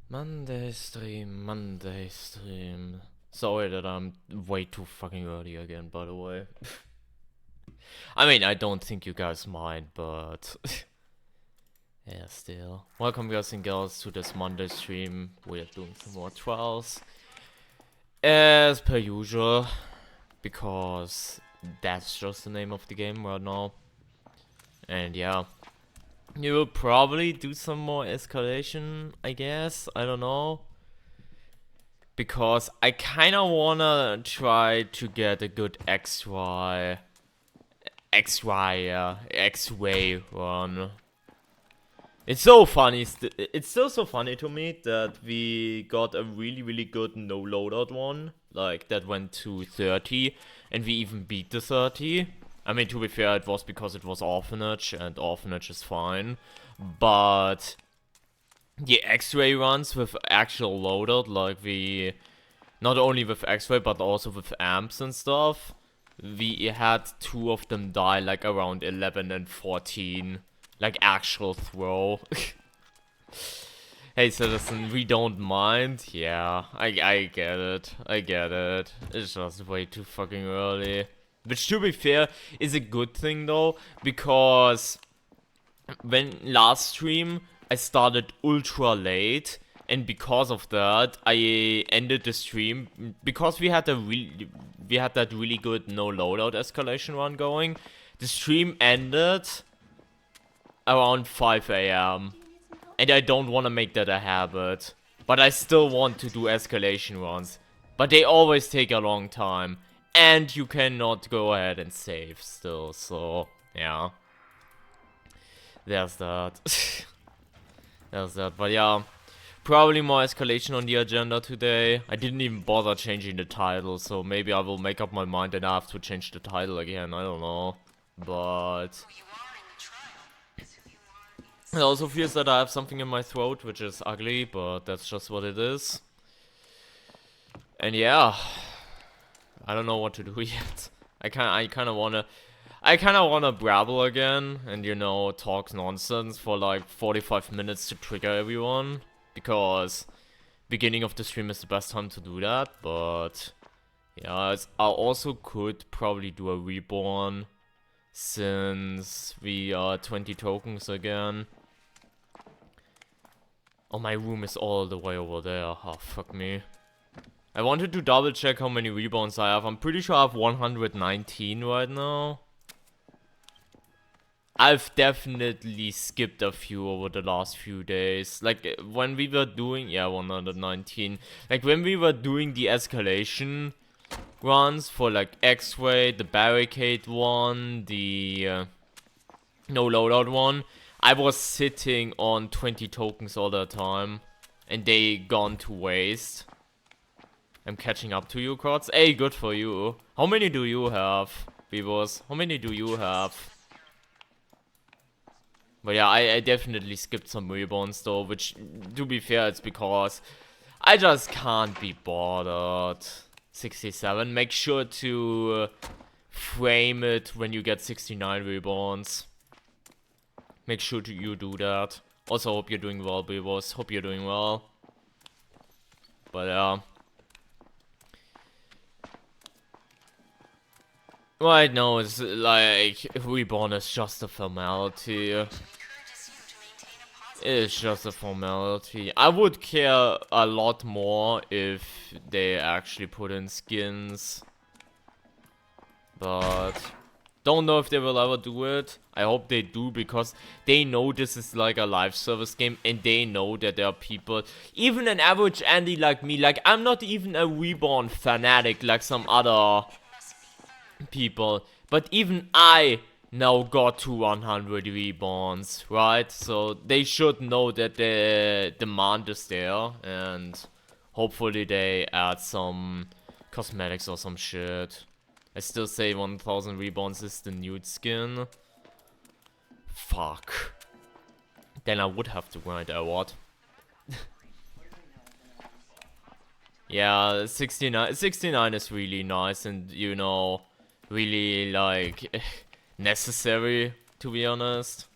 Monday stream. Sorry that I'm way too fucking early again, by the way. I mean, I don't think you guys mind, but yeah, still. Welcome guys and girls to this Monday stream. We are doing some more trials. As per usual, because that's just the name of the game right now. And yeah. You will probably do some more escalation, I guess. I don't know. Because I kinda wanna try to get a good XRay run. It's so funny, it's still so funny to me that we got a really good no loadout one. Like, that went to 30, and we even beat the 30. I mean, to be fair, it was because it was Orphanage, and Orphanage is fine. But the X-ray runs with actual loadout, like we... Not only with X-ray, but also with amps and stuff. We had 2 of them die, like, around 11 and 14. Like, actual throw. Hey, citizen, we don't mind. Yeah, I get it. I get it. It's just way too fucking early. Which, to be fair, is a good thing, though. Because when last stream, I started ultra late. And because of that, I ended the stream. Because we had that really good no loadout escalation run going. The stream ended around 5 AM. And I don't want to make that a habit. But I still want to do escalation runs. But they always take a long time. And you cannot go ahead and save still. So, yeah. There's that. There's that. But yeah. Probably more escalation on the agenda today. I didn't even bother changing the title. So maybe I will make up my mind and I have to change the title again. I don't know. But... it also feels that I have something in my throat, which is ugly, but that's just what it is. And yeah, I don't know what to do yet. I kind of wanna brabble again, and you know, talk nonsense for like 45 minutes to trigger everyone, because beginning of the stream is the best time to do that. But yeah, I also could probably do a reborn, since we are 20 tokens again. Oh, my room is all the way over there. Oh, fuck me. I wanted to double check how many rebounds I have. I'm pretty sure I have 119 right now. I've definitely skipped a few over the last few days. Like, when we were doing... yeah, 119. Like, when we were doing the escalation runs for, like, X-ray, the barricade one, the no loadout one, I was sitting on 20 tokens all the time, and they gone to waste. I'm catching up to you, Crots. Hey, good for you. How many do you have, Beavers? How many do you have? But yeah, I definitely skipped some rebounds though, which, to be fair, it's because I just can't be bothered. 67. Make sure to frame it when you get 69 rebounds. Make sure you do that. Also, hope you're doing well, Beavers. Hope you're doing well. But yeah. Right now, it's like, reborn is just a formality. It's just a formality. I would care a lot more if they actually put in skins. But... don't know if they will ever do it. I hope they do, because they know this is like a live service game, and they know that there are people, even an average Andy like me, like I'm not even a reborn fanatic like some other people, but even I now got to 100 reborns, right? So they should know that the demand is there, and hopefully they add some cosmetics or some shit. I still say 1000 rebounds is the nude skin. Fuck. Then I would have to grind a what? Yeah, 69 is really nice, and you know, really like necessary, to be honest.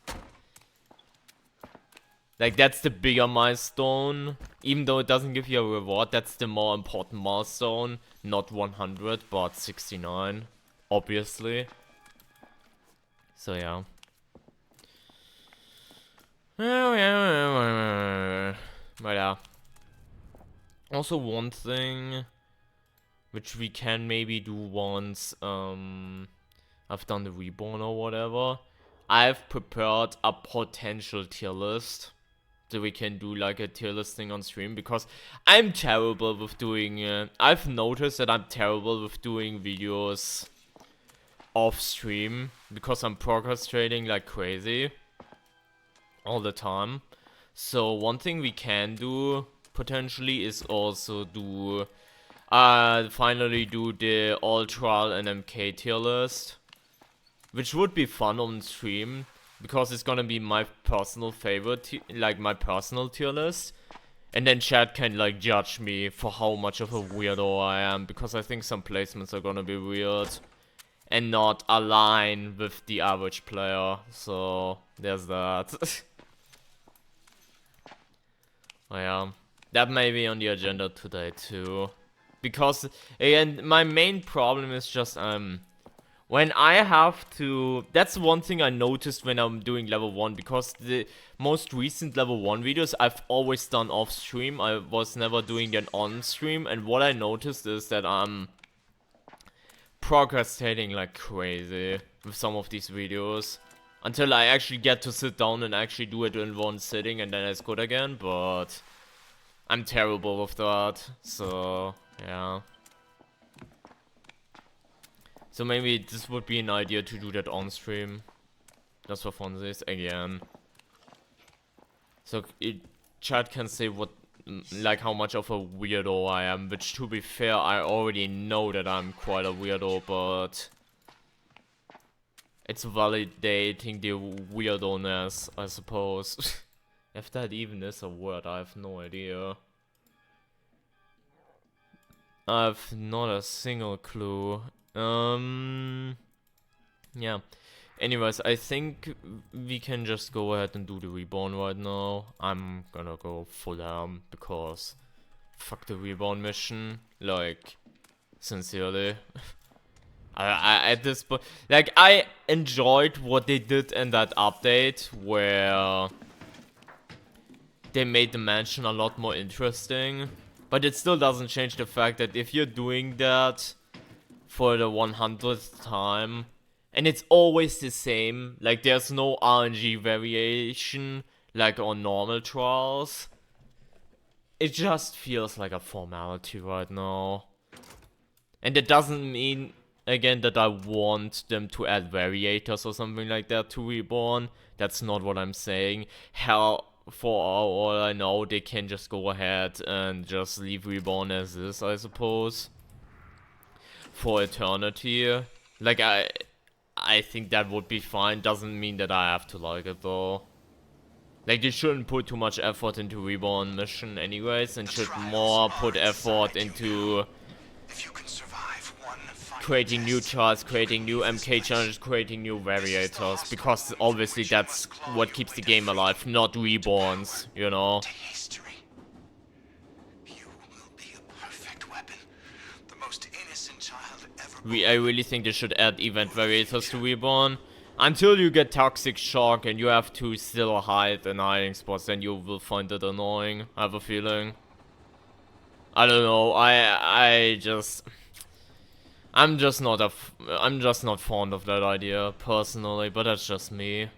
Like, that's the bigger milestone Even though it doesn't give you a reward, that's the more important milestone. Not 100, but 69. Obviously. So yeah. But yeah. Also one thing which we can maybe do once I've done the reborn or whatever. I've prepared a potential tier list. So we can do like a tier listing on stream, because I'm terrible with doing I've noticed that I'm terrible with doing videos off stream, because I'm procrastinating like crazy all the time. So one thing we can do potentially is also do finally do the all trial and MK tier list, which would be fun on stream, because it's gonna be my personal favorite, like my personal tier list. And then chat can like judge me for how much of a weirdo I am, because I think some placements are gonna be weird and not align with the average player. So there's that. Oh, yeah, that may be on the agenda today too, because again my main problem is just when I have to, that's one thing I noticed when I'm doing level 1, because the most recent level 1 videos I've always done off stream. I was never doing them on stream, and what I noticed is that I'm procrastinating like crazy with some of these videos, until I actually get to sit down and actually do it in one sitting, and then it's good again, but I'm terrible with that, so yeah. So maybe this would be an idea to do that on stream. Just for funsies again. So chat can say what, like how much of a weirdo I am, which to be fair, I already know that I'm quite a weirdo, but it's validating the weirdoness, I suppose. If that even is a word, I have no idea. I have not a single clue. Yeah. Anyways, I think we can just go ahead and do the reborn right now. I'm gonna go full because fuck the reborn mission. Like, sincerely. I at this point, like, I enjoyed what they did in that update where they made the mansion a lot more interesting. But it still doesn't change the fact that if you're doing that for the 100th time, and it's always the same, like there's no RNG variation like on normal trials, it just feels like a formality right now. And it doesn't mean, again, that I want them to add variators or something like that to Reborn. That's not what I'm saying. Hell, for all I know, they can just go ahead and just leave Reborn as is, I suppose. For eternity. Like, I think that would be fine. Doesn't mean that I have to like it though. Like, they shouldn't put too much effort into Reborn mission anyways, and should more put effort into creating new charts, creating new MK challenges, creating new variators, because obviously that's what keeps the game alive, not Reborns, you know? I really think they should add event variators to Reborn. Until you get Toxic Shock and you have to still hide in hiding spots, then you will find it annoying, I have a feeling. I don't know, I'm just not fond of that idea, personally, but that's just me.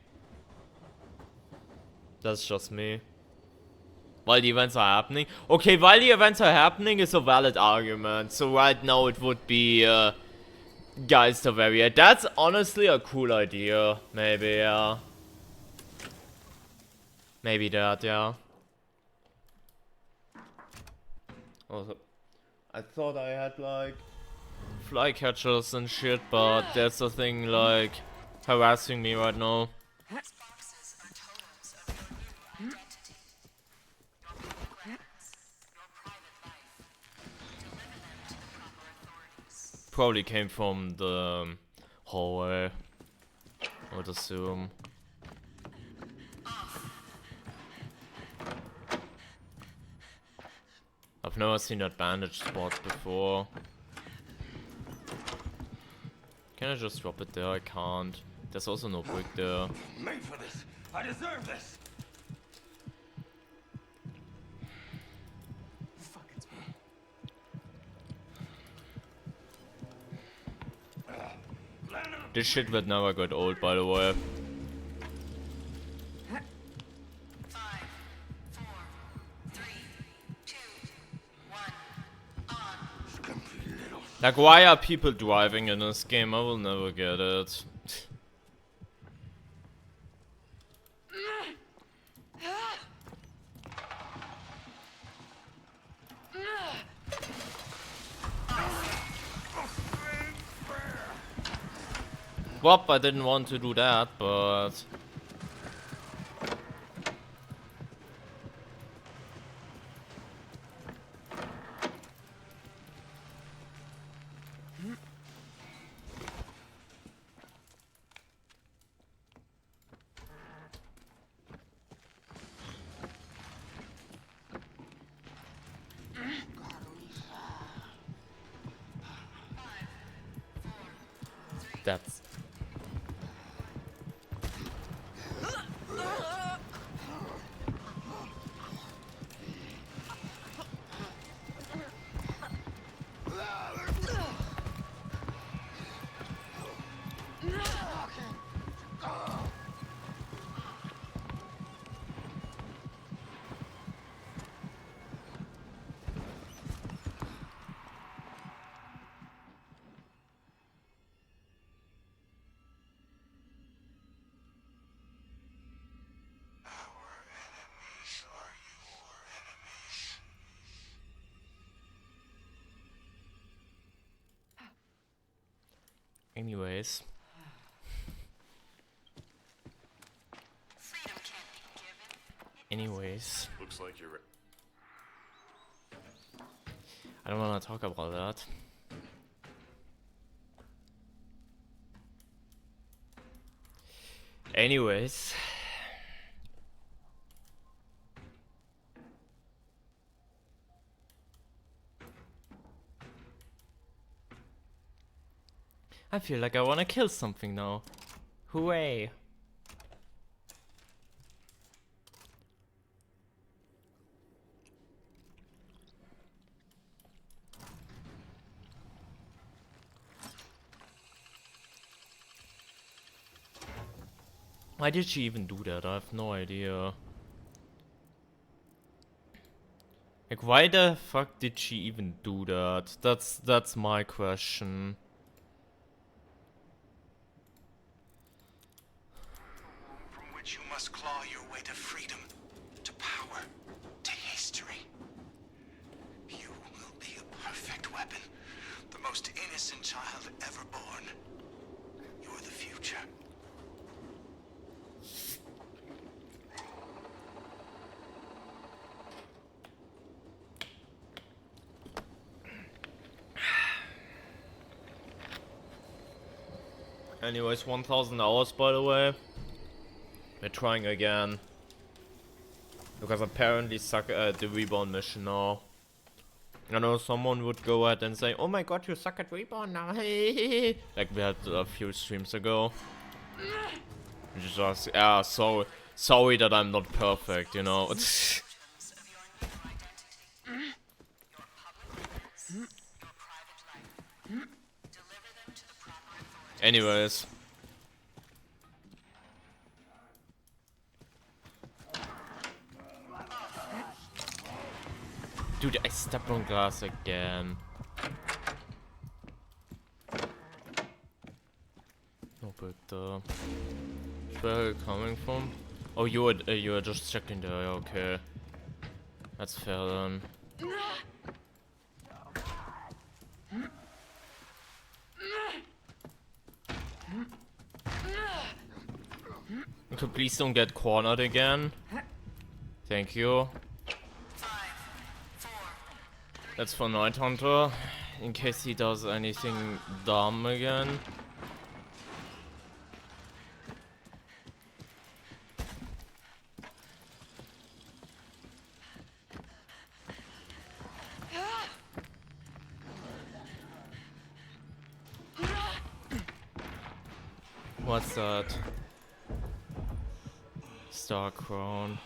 That's just me. While the events are happening? Okay, while the events are happening is a valid argument. So right now it would be, guys to variate. That's honestly a cool idea. Maybe, yeah. Maybe that, yeah. Also, I thought I had, like, flycatchers and shit, but that's the thing, like, harassing me right now. Probably came from the hallway, I would assume. never seen that bandage spot before. Can I just drop it there? I can't. There's also no brick there. Made for this. I deserve this. Fuck, it's me. This shit will never get old, by the way. 5, 4, 3, 2, 1, on. Like, why are people driving in this game? I will never get it. Whoop, I didn't want to do that, but... That's... Anyways. Freedom can't be given. Anyways. Looks like you're. I don't wanna talk about that. Anyways. I feel like I wanna kill something now. Hooray! Why did she even do that? I have no idea. Like, why the fuck did she even do that? That's my question. From which you must claw your way to freedom, to power, to history. You will be a perfect weapon, the most innocent child ever born. You're the future. Anyways, 1000 hours by the way. We're trying again. Because apparently suck at the Reborn mission now. I know someone would go ahead and say, oh my god, you suck at Reborn now. Like we had a few streams ago. Just, yeah, so sorry that I'm not perfect, you know. Terms of your new identity. Your public events, your private life. Deliver them to the proper authorities. Anyways. Dude, I stepped on glass again. Oh, but where are you coming from? Oh, you were just checking there. Okay, that's fair then. Okay, please don't get cornered again. Thank you. 5, 4, That's for Night Hunter, in case he does anything dumb again. What's that? Star Crown.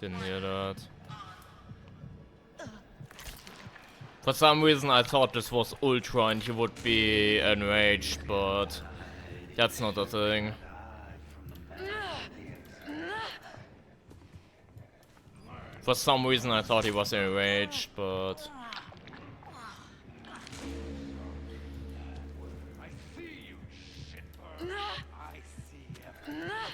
Didn't hear that. For some reason I thought this was Ultra and he would be enraged, but that's not a thing. For some reason I thought he was enraged, but... I see you, shitbird. I see everything.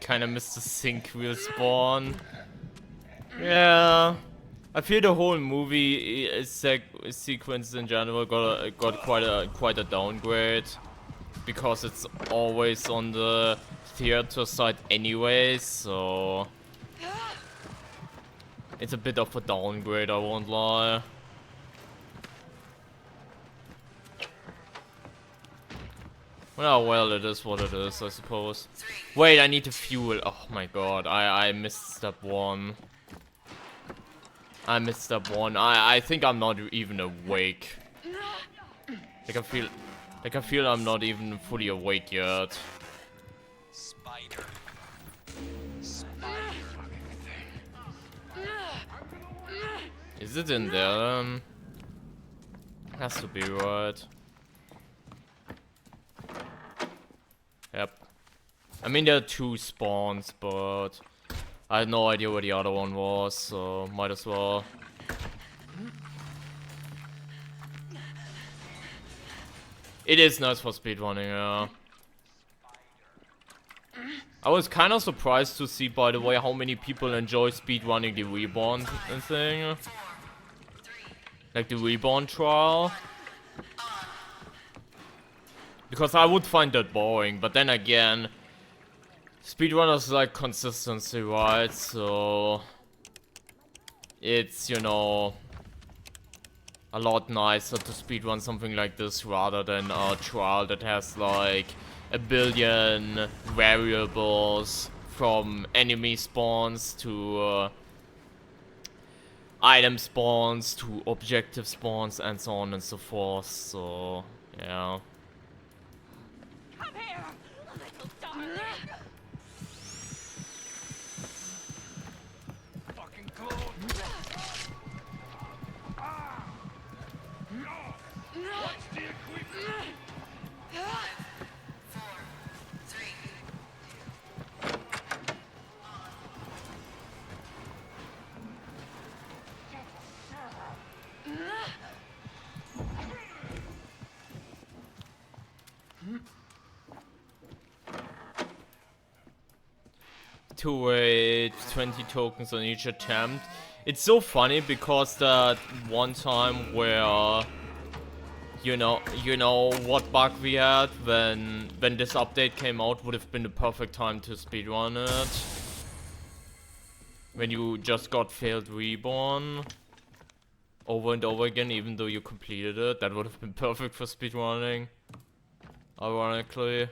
Kinda missed the sync wheel spawn. Yeah, I feel the whole movie sequence in general got quite a downgrade because it's always on the theater side anyway, so it's a bit of a downgrade, I won't lie. Well, it is what it is, I suppose. Wait, I need to fuel. Oh my god, I missed step one. I missed step one. I think I'm not even awake. Like I feel I'm not even fully awake yet. Spider. Spider. Is it in there? Has to be right. Yep. I mean, there are two spawns, but I had no idea where the other one was, so might as well. It is nice for speedrunning, yeah. I was kind of surprised to see, by the way, how many people enjoy speedrunning the Reborn thing. Like the Reborn trial. Because I would find that boring, but then again, speedrunners like consistency, right? So it's, you know, a lot nicer to speedrun something like this rather than a trial that has like a billion variables from enemy spawns to item spawns to objective spawns and so on and so forth. So yeah. Come here, little darling. Fucking close. Ah! No! What's the equipment? To wait 20 tokens on each attempt. It's so funny because that one time where you know what bug we had when this update came out would have been the perfect time to speedrun it. When you just got failed Reborn over and over again, even though you completed it, that would have been perfect for speedrunning. Ironically.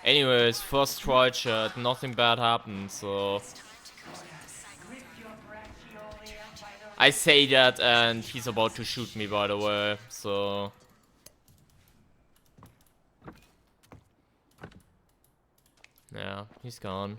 Anyways, first try chat, nothing bad happened, so... Lift your brachiolia by the I say that and he's about to shoot me, by the way, so... Yeah, he's gone.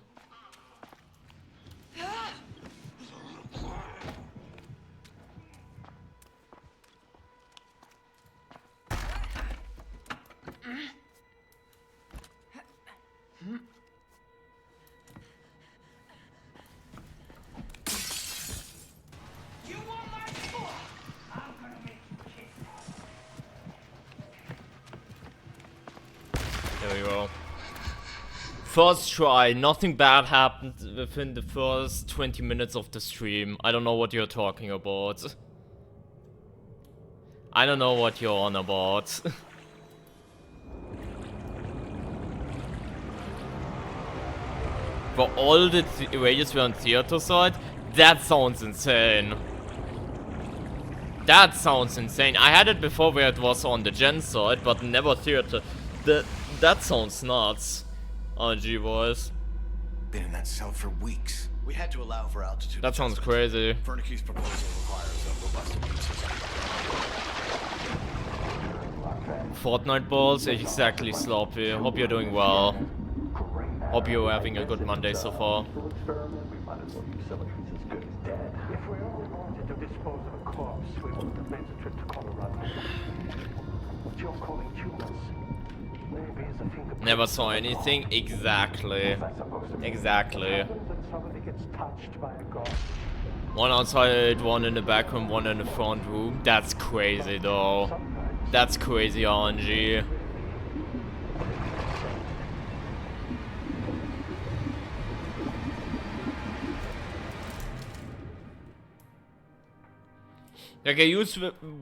You want my foot? I'm gonna make you kiss. There we go. First try, nothing bad happened within the first 20 minutes of the stream. I don't know what you're talking about. I don't know what you're on about. For all the radios were on theater side, that sounds insane. That sounds insane. I had it before where it was on the gen side, but never theater. That sounds nuts. RNG voice. Been in that cell for weeks. We had to allow for altitude. That sounds adjustment. crazy. Wernicke's proposal requires a robust immune system. Fortnite balls, exactly Sloppy. Hope you're doing well. Hope you're having a good Monday so far. If we only wanted to dispose of a corpse, we wouldn't have made the trip to Colorado. What you're calling tumors, maybe is a fingerprint. Never saw anything. Exactly. I suppose it Exactly. happens that somebody gets touched by a ghost. One outside, one in the back room, one in the front room. That's crazy though. That's crazy RNG. Like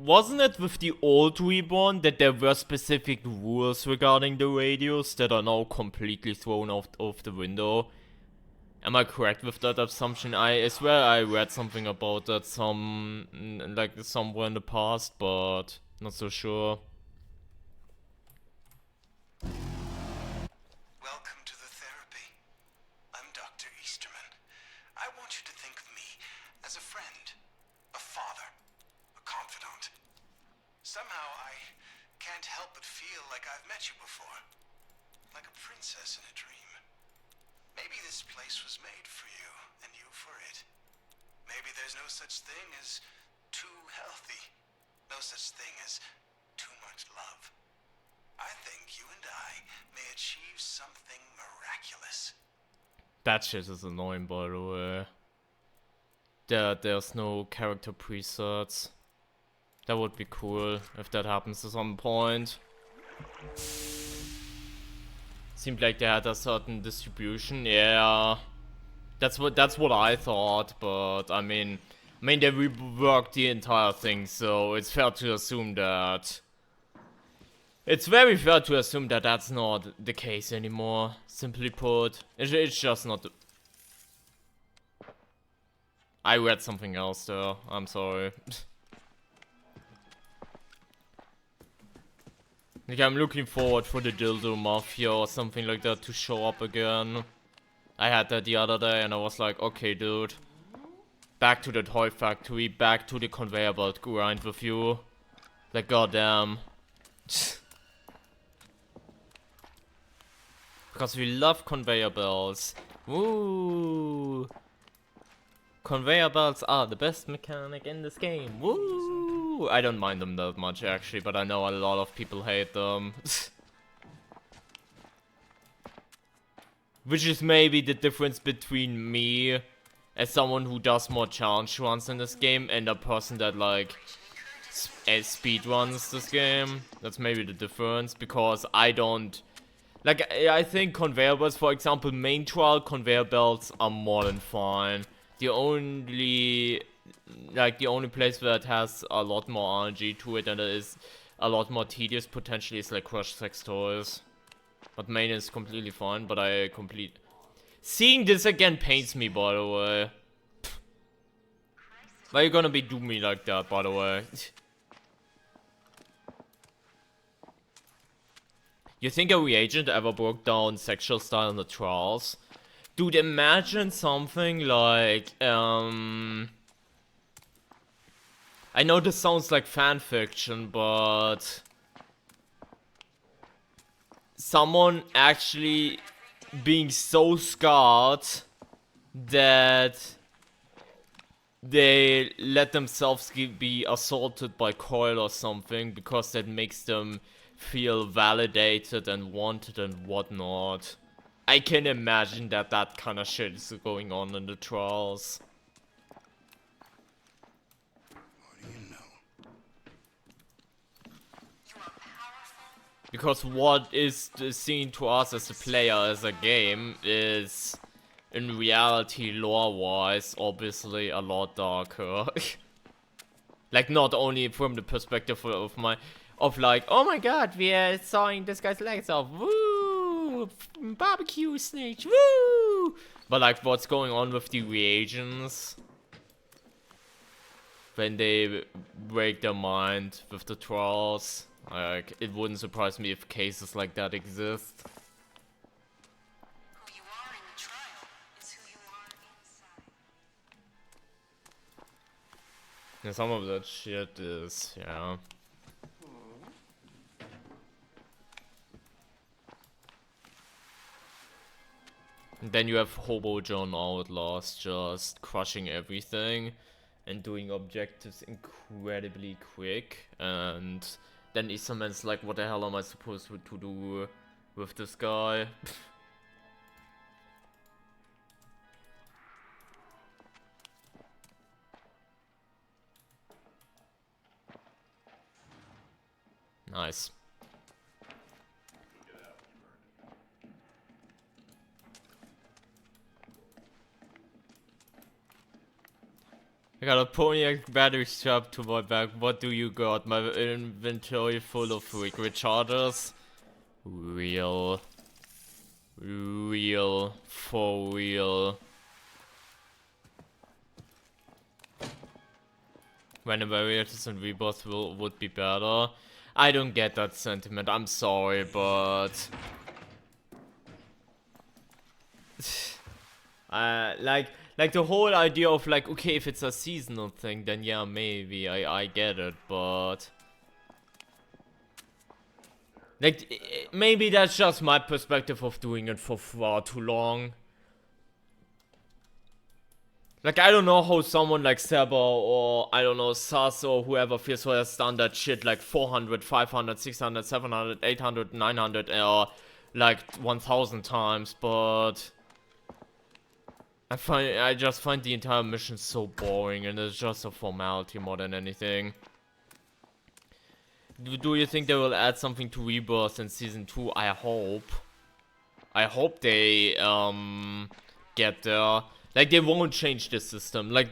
wasn't it with the old Reborn that there were specific rules regarding the radios that are now completely thrown off the window? Am I correct with that assumption? I swear I read something about that somewhere in the past, but not so sure. Welcome to the therapy. I'm Dr. Easterman. I want you to think of me as a friend, a father, a confidant. Somehow I can't help but feel like I've met you before. Like a princess in a dream. Maybe this place was made for you, and you for it. Maybe there's no such thing as too healthy. No such thing as too much love. I think you and I may achieve something miraculous. That shit is annoying, by the way. There's no character presets. That would be cool if that happens at some point. Seemed like they had a certain distribution. Yeah, that's what I thought. But I mean they reworked the entire thing, so it's fair to assume that. It's very fair to assume that that's not the case anymore. Simply put, it's just not. I read something else though. I'm sorry. Like, I'm looking forward for the Dildo Mafia or something like that to show up again. I had that the other day and I was like, okay dude. Back to the toy factory, back to the conveyor belt grind with you. Like, goddamn. Because we love conveyor belts. Woo! Conveyor belts are the best mechanic in this game. Woo! I don't mind them that much actually, but I know a lot of people hate them. Which is maybe the difference between me as someone who does more challenge runs in this game and a person that like speed runs this game. That's maybe the difference, because I don't like, I think conveyor belts, for example, main trial conveyor belts are more than fine. The only place where it has a lot more RNG to it and it is a lot more tedious potentially is like Crush Sex Toys. But main is completely fine, but seeing this again pains me, by the way. Why are you gonna be doing me like that, by the way? You think a reagent ever broke down sexual style in the trials? Dude, imagine something like, I know this sounds like fanfiction, but someone actually being so scarred that they let themselves be assaulted by Coil or something because that makes them feel validated and wanted and whatnot. I can imagine that that kind of shit is going on in the trials. What do you know? Because what is seen to us as a player, as a game, is in reality, lore-wise, obviously a lot darker. Like, not only from the perspective of like, oh my god, we are sawing this guy's legs off, woo! Barbecue snakes, woo! But like, what's going on with the reagents? When they break their mind with the trials. Like, it wouldn't surprise me if cases like that exist. Who you are in the trial is who you are inside. And some of that shit is, yeah. And then you have Hobo John Outlast just crushing everything and doing objectives incredibly quick, and then Issaman's like, what the hell am I supposed to do with this guy? Nice. I got a Pontiac battery strap to my back. What do you got? My inventory full of quick rechargers? Real. Real. For real. When variations and rebirth would be better. I don't get that sentiment. I'm sorry, but like the whole idea of like, okay, if it's a seasonal thing, then yeah, maybe I get it, but like maybe that's just my perspective of doing it for far too long. Like, I don't know how someone like Seba or, I don't know, Sas or whoever feels who has done that shit like 400, 500, 600, 700, 800, 900, or like 1000 times, but I just find the entire mission so boring, and it's just a formality more than anything. Do you think they will add something to Rebirth in Season 2? I hope. I hope they, get there. Like, they won't change the system. Like,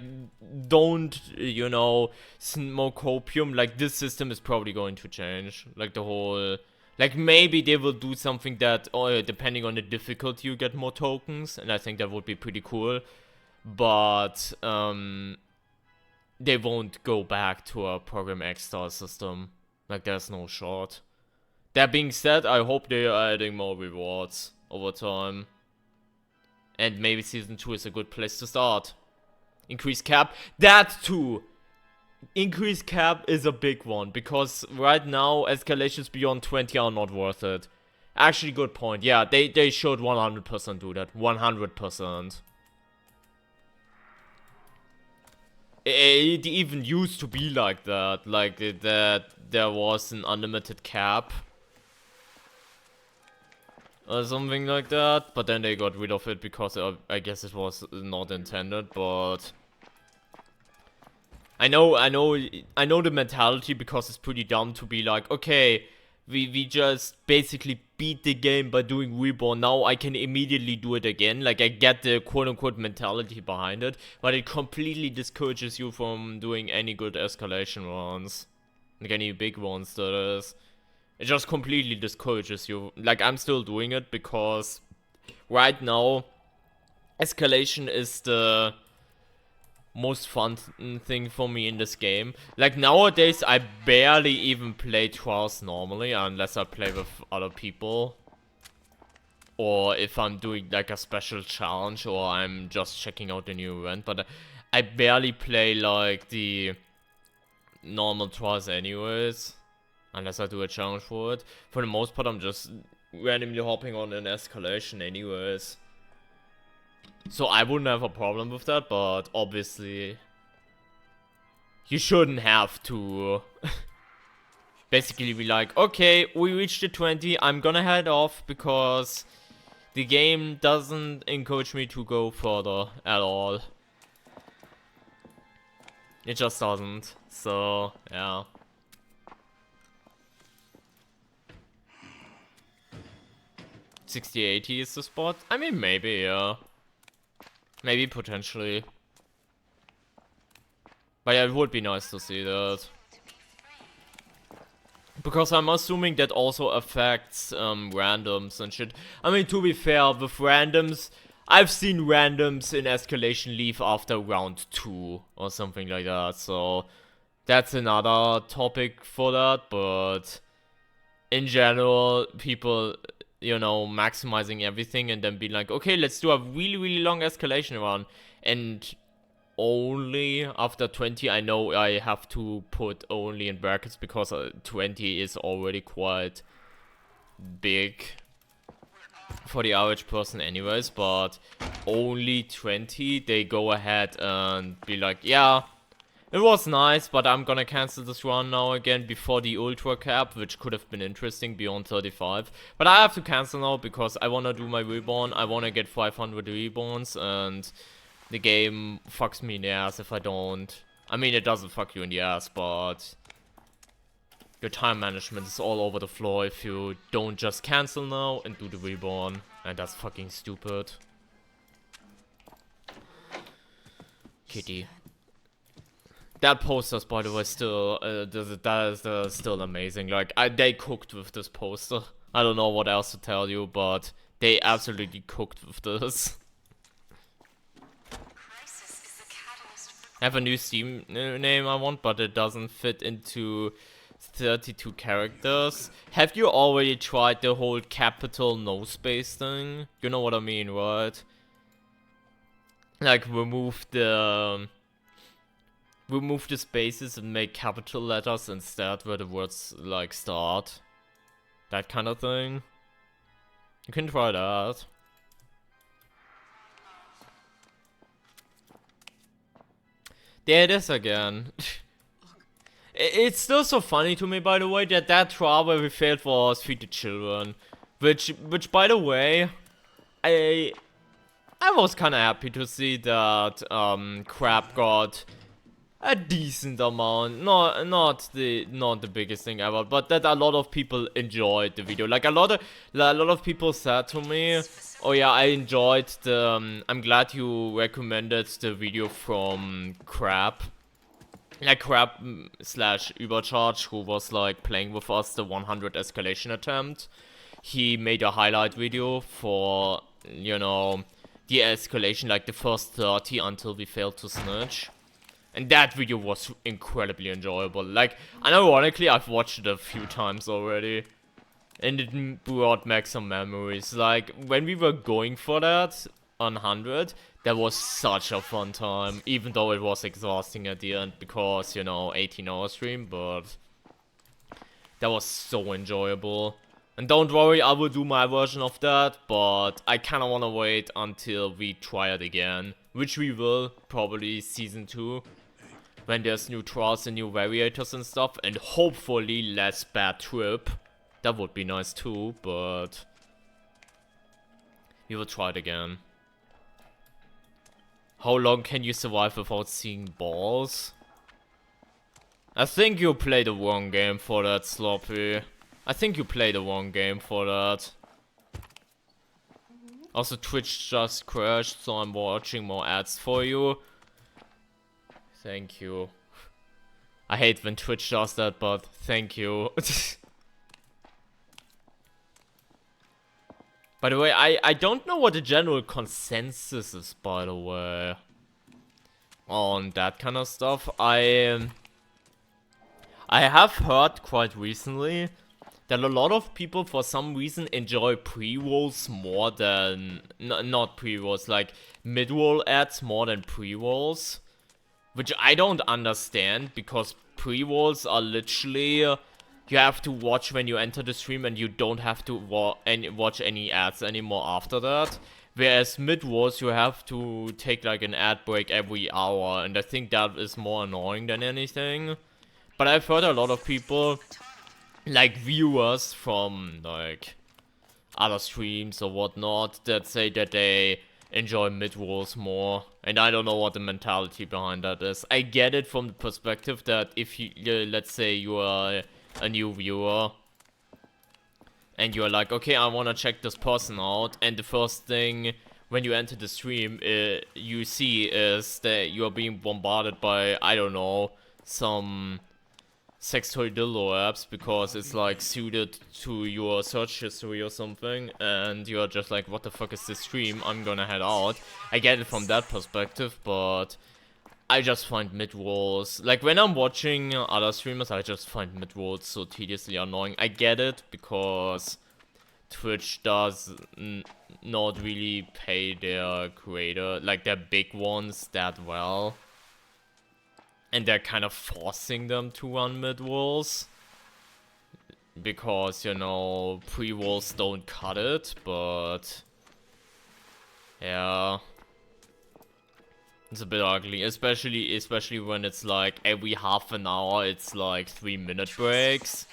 don't, you know, smoke opium. Like, this system is probably going to change. Like, the whole... Like, maybe they will do something that, depending on the difficulty, you get more tokens. And I think that would be pretty cool. But, they won't go back to a Program X-Star system. Like, there's no shot. That being said, I hope they are adding more rewards over time. And maybe Season 2 is a good place to start. Increase cap. That too! Increase cap is a big one. Because right now, escalations beyond 20 are not worth it. Actually, good point. Yeah, they should 100% do that. 100%. It even used to be like that. Like, that there was an unlimited cap. Or something like that, but then they got rid of it because I guess it was not intended, but I know the mentality, because it's pretty dumb to be like, okay, we just basically beat the game by doing Reborn, now I can immediately do it again. Like, I get the quote-unquote mentality behind it, but it completely discourages you from doing any good escalation runs. Like, any big ones, that is. It just completely discourages you. Like, I'm still doing it because right now, escalation is the most fun thing for me in this game. Like, nowadays, I barely even play trials normally, unless I play with other people. Or if I'm doing, like, a special challenge, or I'm just checking out a new event. But I barely play, like, the normal trials anyways. Unless I do a challenge for it. For the most part, I'm just randomly hopping on an escalation anyways. So I wouldn't have a problem with that, but obviously you shouldn't have to basically be like, okay, we reached the 20, I'm gonna head off because the game doesn't encourage me to go further at all. It just doesn't. So, yeah. $60-80 is the spot? I mean, maybe, yeah. Maybe, potentially. But yeah, it would be nice to see that. Because I'm assuming that also affects randoms and shit. I mean, to be fair, with randoms, I've seen randoms in Escalation leave after round 2 or something like that. So that's another topic for that. But in general, people, you know, maximizing everything and then be like, okay, let's do a really, really long Escalation run. And only after 20, I know I have to put only in brackets because 20 is already quite big for the average person anyways, but only 20, they go ahead and be like, yeah, it was nice, but I'm gonna cancel this run now again before the ultra cap, which could have been interesting beyond 35, but I have to cancel now because I wanna do my reborn, I wanna get 500 reborns, and the game fucks me in the ass if I don't. I mean, it doesn't fuck you in the ass, but your time management is all over the floor if you don't just cancel now and do the reborn. And that's fucking stupid. Kitty. That poster's, by the way, still, that is still amazing. Like, they cooked with this poster. I don't know what else to tell you, but they absolutely cooked with this. I have a new Steam name I want, but it doesn't fit into 32 characters. Have you already tried the whole capital no space thing? You know what I mean, right? Like remove the spaces and make capital letters instead where the words like start. That kind of thing. You can try that. There it is again. It's still so funny to me, by the way, that trial where we failed was Feed the Children. Which by the way, I was kinda happy to see that Crab got a decent amount, not the biggest thing ever, but that a lot of people enjoyed the video. Like a lot of people said to me, oh yeah, I enjoyed the, I'm glad you recommended the video from Crab. Like Crab slash Übercharge, who was like playing with us the 100 escalation attempt. He made a highlight video for, you know, the escalation, like the first 30 until we failed to snitch. And that video was incredibly enjoyable. Like, unironically, I've watched it a few times already. And it brought back some memories. Like, when we were going for that on 100, that was such a fun time. Even though it was exhausting at the end because, you know, 18-hour stream. But that was so enjoyable. And don't worry, I will do my version of that. But I kind of want to wait until we try it again. Which we will, probably season 2. When there's new trials and new variators and stuff, and hopefully less bad trip. That would be nice too, but we will try it again. How long can you survive without seeing balls? I think you played the wrong game for that, Sloppy. I think you played the wrong game for that. Also, Twitch just crashed, so I'm watching more ads for you. Thank you. I hate when Twitch does that, but thank you. By the way, I don't know what the general consensus is, by the way, on that kind of stuff. I have heard quite recently that a lot of people for some reason enjoy pre-rolls more than, not pre-rolls, like mid-roll ads more than pre-rolls. Which I don't understand, because pre-rolls are literally you have to watch when you enter the stream and you don't have to watch any ads anymore after that. Whereas mid-rolls you have to take like an ad break every hour, and I think that is more annoying than anything. But I've heard a lot of people, like viewers from like other streams or whatnot, that say that they enjoy mid-rolls more, and I don't know what the mentality behind that is. I get it from the perspective that if you, let's say you are a new viewer, and you're like, okay, I wanna check this person out, and the first thing when you enter the stream you see is that you are being bombarded by, I don't know, some sex toy dildo apps because it's like suited to your search history or something, and you're just like, what the fuck is this stream? I'm gonna head out. I get it from that perspective, but I just find mid-rolls, like when I'm watching other streamers, I just find mid-rolls so tediously annoying. I get it because Twitch does not really pay their creator, like their big ones, that well. And they're kind of forcing them to run mid-rolls. Because, you know, pre-rolls don't cut it, but yeah. It's a bit ugly, especially when it's like every half an hour it's like 3-minute breaks.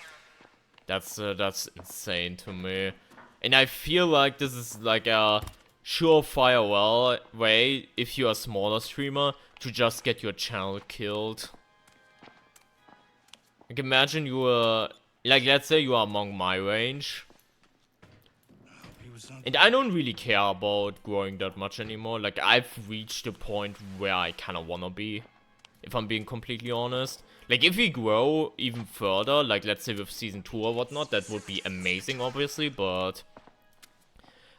That's insane to me. And I feel like this is like a surefire way, if you're a smaller streamer, to just get your channel killed. Like imagine you were, like let's say you are among my range. And I don't really care about growing that much anymore. Like I've reached the point where I kinda wanna be, if I'm being completely honest. Like if we grow even further, like let's say with season 2 or whatnot, that would be amazing obviously, but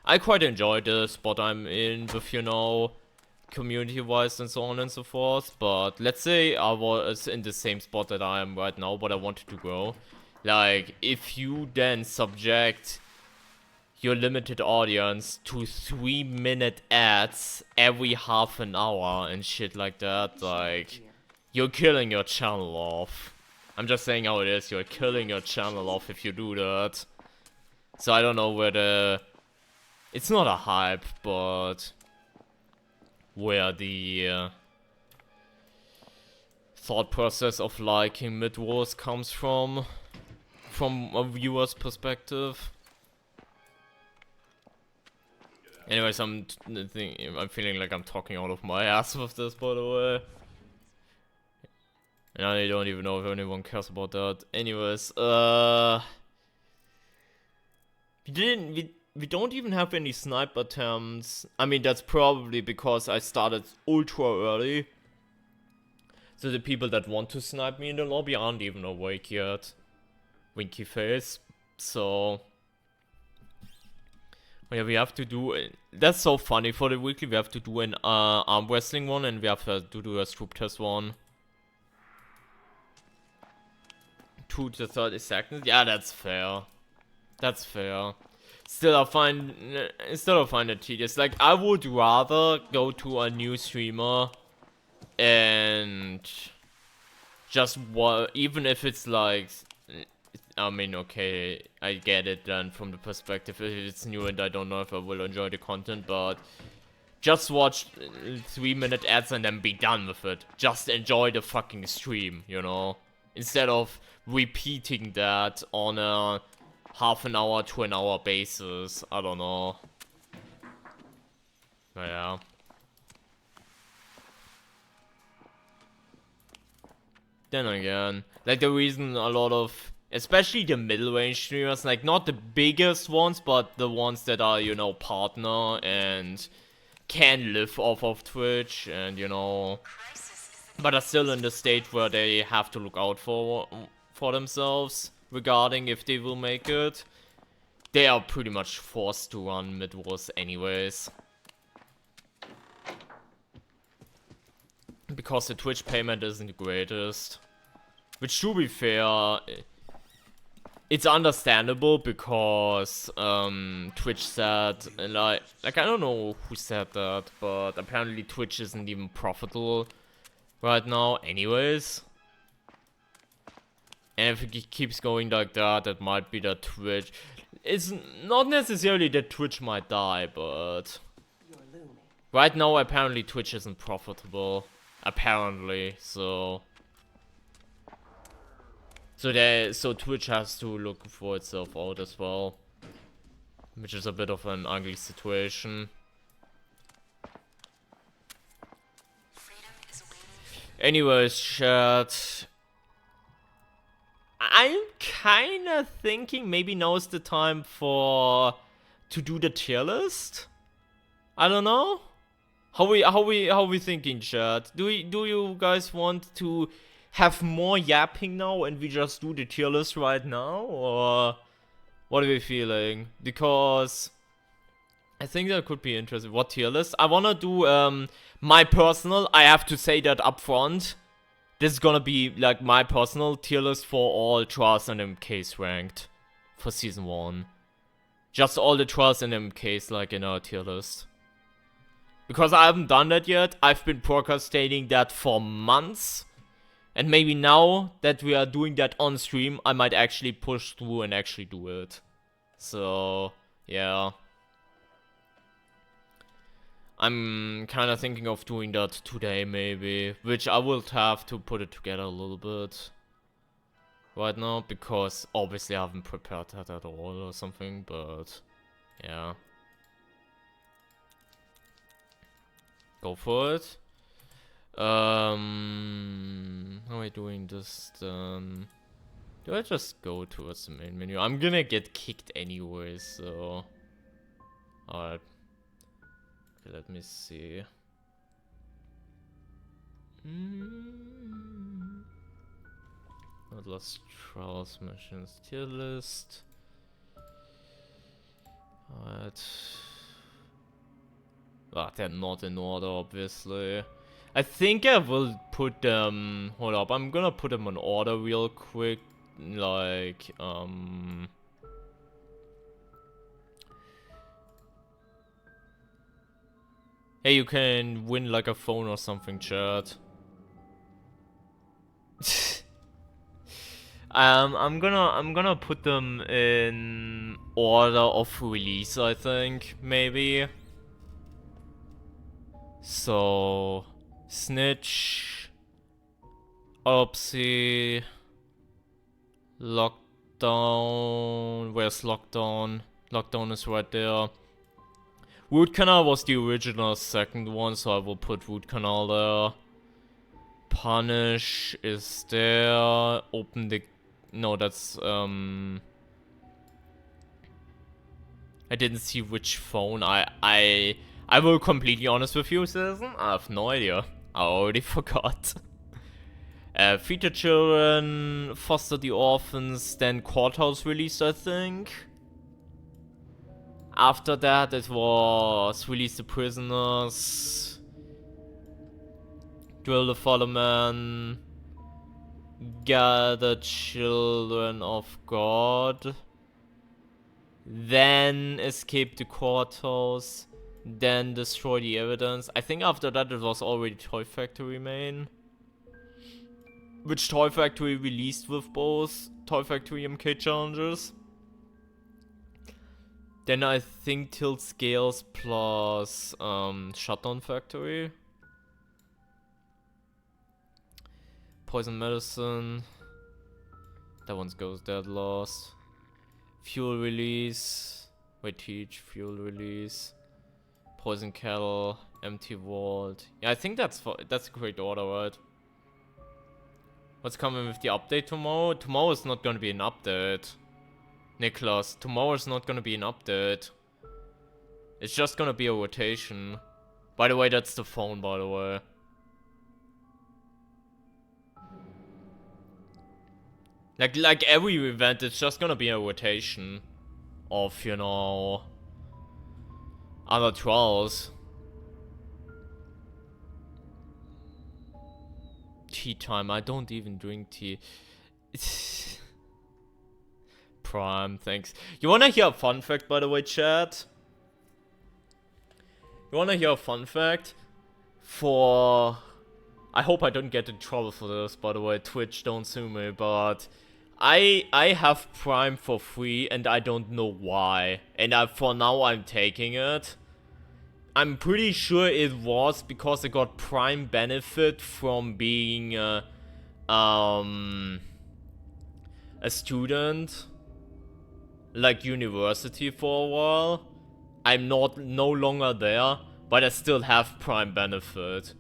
I quite enjoy the spot I'm in with, you know, community-wise and so on and so forth. But let's say I was in the same spot that I am right now, but I wanted to grow. Like, if you then subject your limited audience to 3-minute ads every half an hour and shit like that, like, you're killing your channel off. I'm just saying how it is, you're killing your channel off if you do that. So I don't know where the... It's not a hype, but where the thought process of liking mid-rolls comes from a viewer's perspective. Anyways, I'm feeling like I'm talking out of my ass with this, by the way. And I don't even know if anyone cares about that. Anyways, we don't even have any snipe attempts. I mean, that's probably because I started ultra early. So the people that want to snipe me in the lobby aren't even awake yet. Winky face. So... yeah, we have to do... That's so funny. For the weekly, we have to do an arm wrestling one, and we have to do a stroop test one. 2 to 30 seconds? Yeah, that's fair. That's fair. Still, I find it tedious. Like, I would rather go to a new streamer and just even if it's like, I mean, okay, I get it then from the perspective if it's new and I don't know if I will enjoy the content, but just watch 3-minute ads and then be done with it. Just enjoy the fucking stream, you know? Instead of repeating that on a half an hour to an hour basis. I don't know. But yeah. Then again, like the reason a lot of, especially the middle range streamers, like not the biggest ones, but the ones that are, you know, partner and can live off of Twitch and, you know, but are still in the state where they have to look out for themselves regarding if they will make it. They are pretty much forced to run mid-rolls anyways. Because the Twitch payment isn't the greatest. Which, to be fair, it's understandable because Twitch said, like I don't know who said that, but apparently Twitch isn't even profitable right now anyways. And if it keeps going like that, that might be that Twitch. It's not necessarily that Twitch might die, but right now apparently Twitch isn't profitable. Apparently, so Twitch has to look for itself out as well, which is a bit of an ugly situation. Anyways, chat. I'm kinda thinking maybe now is the time to do the tier list. I don't know. How we thinking, chat? Do you guys want to have more yapping now and we just do the tier list right now, or what are we feeling? Because I think that could be interesting. What tier list? I wanna do my personal. I have to say that up front. This is gonna be like my personal tier list for all trials and MKs ranked for season 1. Just all the trials and MKs like in our tier list. Because I haven't done that yet. I've been procrastinating that for months. And maybe now that we are doing that on stream, I might actually push through and actually do it. So, yeah. I'm kind of thinking of doing that today, maybe. Which I will have to put it together a little bit right now, because obviously I haven't prepared that at all or something, but yeah. Go for it. How am I doing this then? Do I just go towards the main menu? I'm gonna get kicked anyway, so... Alright. Okay, let me see. Outlast Trials Missions tier list. Alright. Ah, they're not in order, obviously. I think I will put them... Hold up, I'm gonna put them in order real quick. Like, Hey, you can win like a phone or something, chat. I'm gonna put them in order of release, I think, maybe. So, Snitch, Autopsy, Lockdown. Where's Lockdown? Lockdown is right there. Root Canal was the original second one, so I will put Root Canal there. Punish is there. Open the... No, that's... I didn't see which phone. I will completely honest with you, Citizen. I have no idea. I already forgot. Feed the Children, Foster the Orphans, then Courthouse released, I think. After that, it was Release the Prisoners, Drill the Fallen Man, Gather Children of God, then Escape the Courthouse, then Destroy the Evidence. I think after that it was already Toy Factory main. Which Toy Factory released with both Toy Factory MK challenges. Then I think Tilt Scales plus Shutdown Factory. Poison Medicine. That one goes dead lost. Fuel Release. Wait, Teach. Fuel Release. Poison Kettle. Empty Vault. Yeah, I think that's a great order, right? What's coming with the update tomorrow? Tomorrow is not gonna be an update. Niklas, tomorrow's not gonna be an update. It's just gonna be a rotation. By the way, that's the phone, by the way. Like every event, it's just gonna be a rotation of, you know, other trials. Tea time. I don't even drink tea. Prime, thanks. You wanna hear a fun fact, by the way, chat? You wanna hear a fun fact? I hope I don't get in trouble for this, by the way. Twitch, don't sue me, but I have Prime for free and I don't know why. And for now I'm taking it. I'm pretty sure it was because I got Prime benefit from being a student, like university for a while. I'm no longer there, but I still have Prime benefit.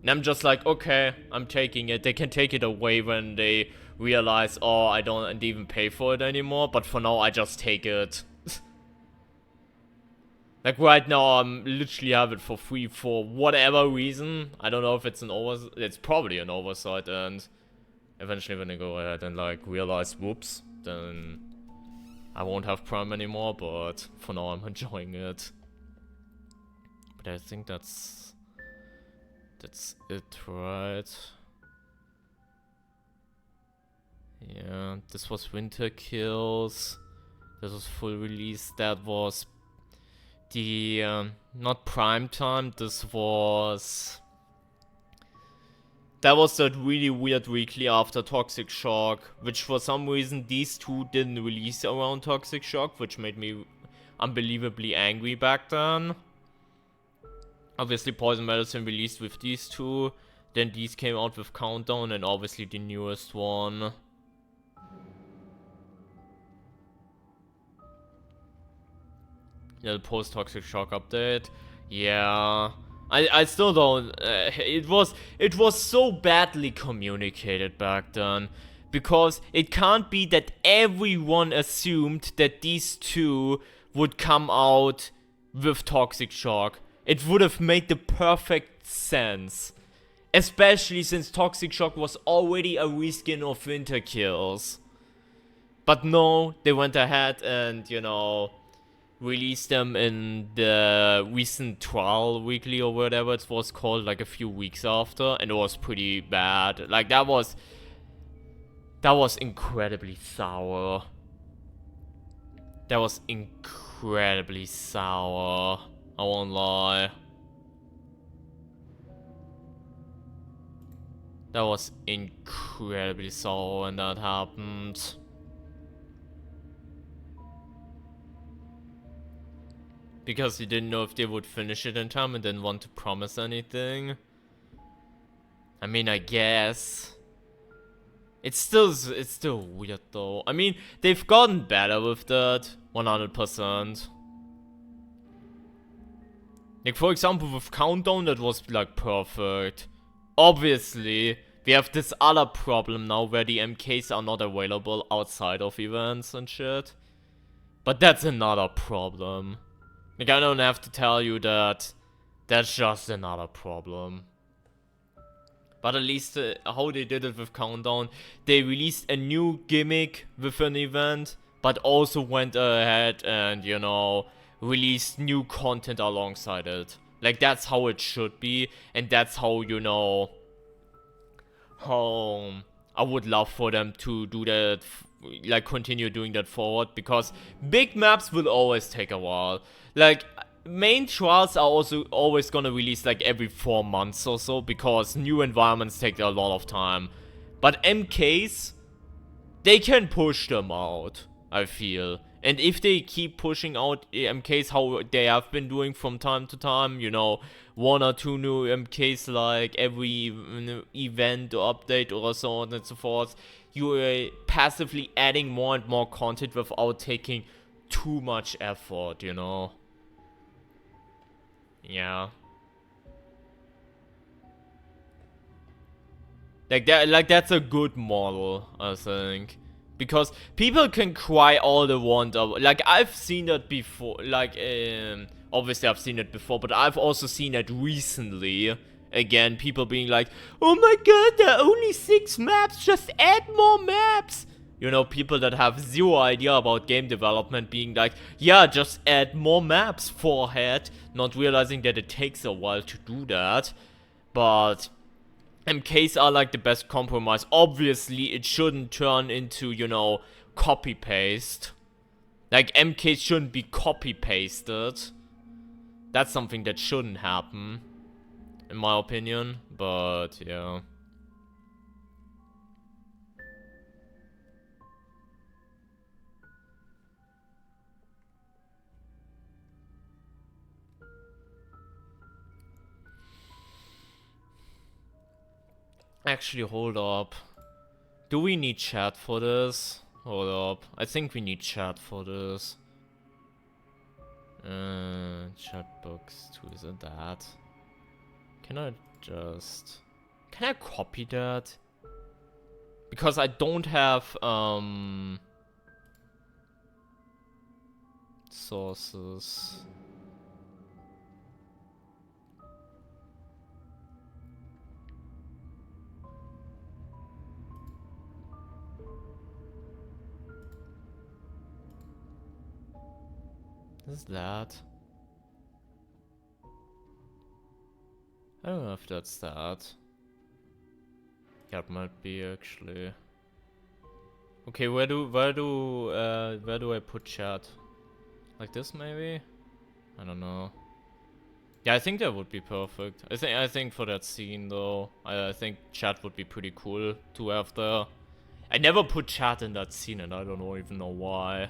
And I'm just like, okay, I'm taking it. They can take it away when they realize, oh, I don't even pay for it anymore. But for now, I just take it. Like right now, I'm literally have it for free for whatever reason. I don't know if it's it's probably an oversight, and eventually when I go ahead and like realize, whoops, then I won't have Prime anymore. But for now, I'm enjoying it. But I think that's it, right? Yeah, this was Winter Kills. This was full release. That was the not prime time. That was that really weird weekly after Toxic Shock, which for some reason these two didn't release around Toxic Shock, which made me unbelievably angry back then. Obviously Poison Medicine released with these two, then these came out with Countdown, and obviously the newest one. Yeah, the post-Toxic Shock update. Yeah. I still don't... it was so badly communicated back then. Because it can't be that everyone assumed that these two would come out with Toxic Shock. It would have made the perfect sense. Especially since Toxic Shock was already a reskin of Winter Kills. But no, they went ahead and, you know, released them in the recent trial weekly or whatever it was called, like a few weeks after, and it was pretty bad. Like that was incredibly sour. That was incredibly sour. I won't lie. That was incredibly sour when that happened. Because you didn't know if they would finish it in time and didn't want to promise anything. I mean, I guess. It's still weird though. I mean, they've gotten better with that. 100%. Like, for example, with Countdown, that was like perfect. Obviously, we have this other problem now where the MKs are not available outside of events and shit. But that's another problem. Like, I don't have to tell you that that's just another problem. But at least how they did it with Countdown, they released a new gimmick with an event, but also went ahead and, you know, released new content alongside it. Like, that's how it should be, and that's how, you know, how I would love for them to do that, like, continue doing that forward, because big maps will always take a while. Like, main trials are also always gonna release like every 4 months or so, because new environments take a lot of time. But MKs, they can push them out, I feel. And if they keep pushing out MKs how they have been doing from time to time, you know, 1 or 2 new MKs like every event or update or so on and so forth, you are passively adding more and more content without taking too much effort, you know. Yeah. Like that's a good model, I think. Because people can cry all they want. Like, I've seen that before. Like, obviously I've seen it before, but I've also seen it recently. Again, people being like, oh my god, there are only 6 maps, just add more maps. You know, people that have zero idea about game development being like, yeah, just add more maps, forehead. Not realizing that it takes a while to do that. But MKs are like the best compromise. Obviously, it shouldn't turn into, you know, copy-paste. Like, MKs shouldn't be copy-pasted. That's something that shouldn't happen, in my opinion. But, yeah. Actually, hold up. Do we need chat for this? Hold up. I think we need chat for this. Chat box 2, is it that? Can I copy that? Because I don't have, sources. Is that? I don't know if that's that. Yeah, it might be actually. Okay, where do I put chat? Like this maybe? I don't know. Yeah, I think that would be perfect. I think for that scene though, I think chat would be pretty cool to have there. I never put chat in that scene and I don't even know why.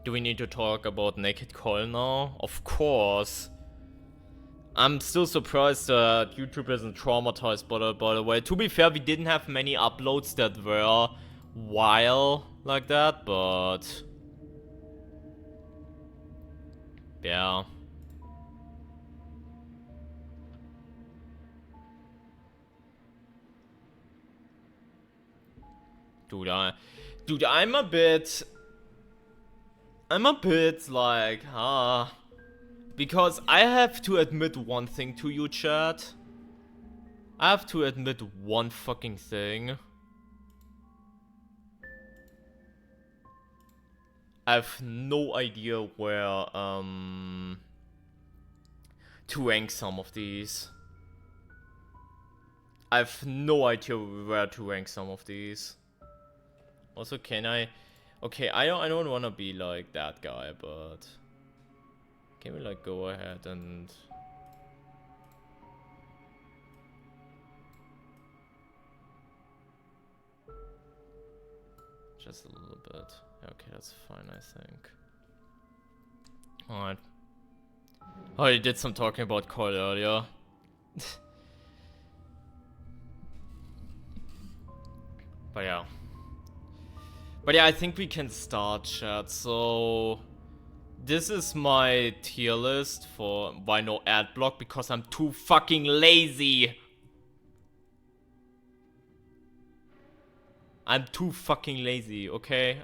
Do we need to talk about Naked Coil now? Of course. I'm still surprised that YouTube isn't traumatized by the way. To be fair, we didn't have many uploads that were wild like that, but yeah. Dude, I'm a bit like, because I have to admit one thing to you, chat. I have to admit one fucking thing. I have no idea where, to rank some of these. I have no idea where to rank some of these. Also, can I... Okay, I don't wanna be like that guy, but... Can we like go ahead and... Just a little bit. Okay, that's fine, I think. Alright. Oh, you did some talking about Coil earlier. But yeah. But yeah, I think we can start, chat. So... This is my tier list for why no ad block, because I'm too fucking lazy. I'm too fucking lazy, okay?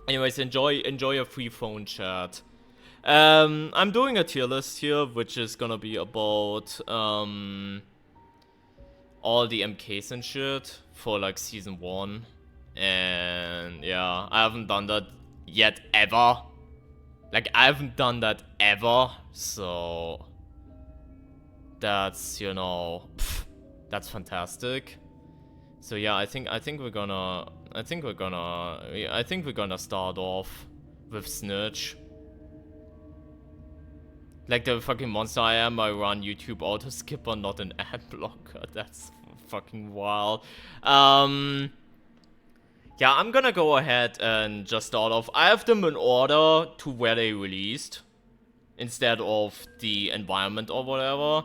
Anyways, enjoy your free phone, chat. I'm doing a tier list here, which is gonna be about all the MKs and shit for like season 1. And yeah, I haven't done that yet ever. Like, I haven't done that ever, so that's, you know, that's fantastic. So yeah, I think we're gonna start off with Snitch. Like the fucking monster I am, I run YouTube auto skipper, not an ad blocker. That's fucking wild. Yeah, I'm gonna go ahead and just start off. I have them in order to where they released, instead of the environment or whatever.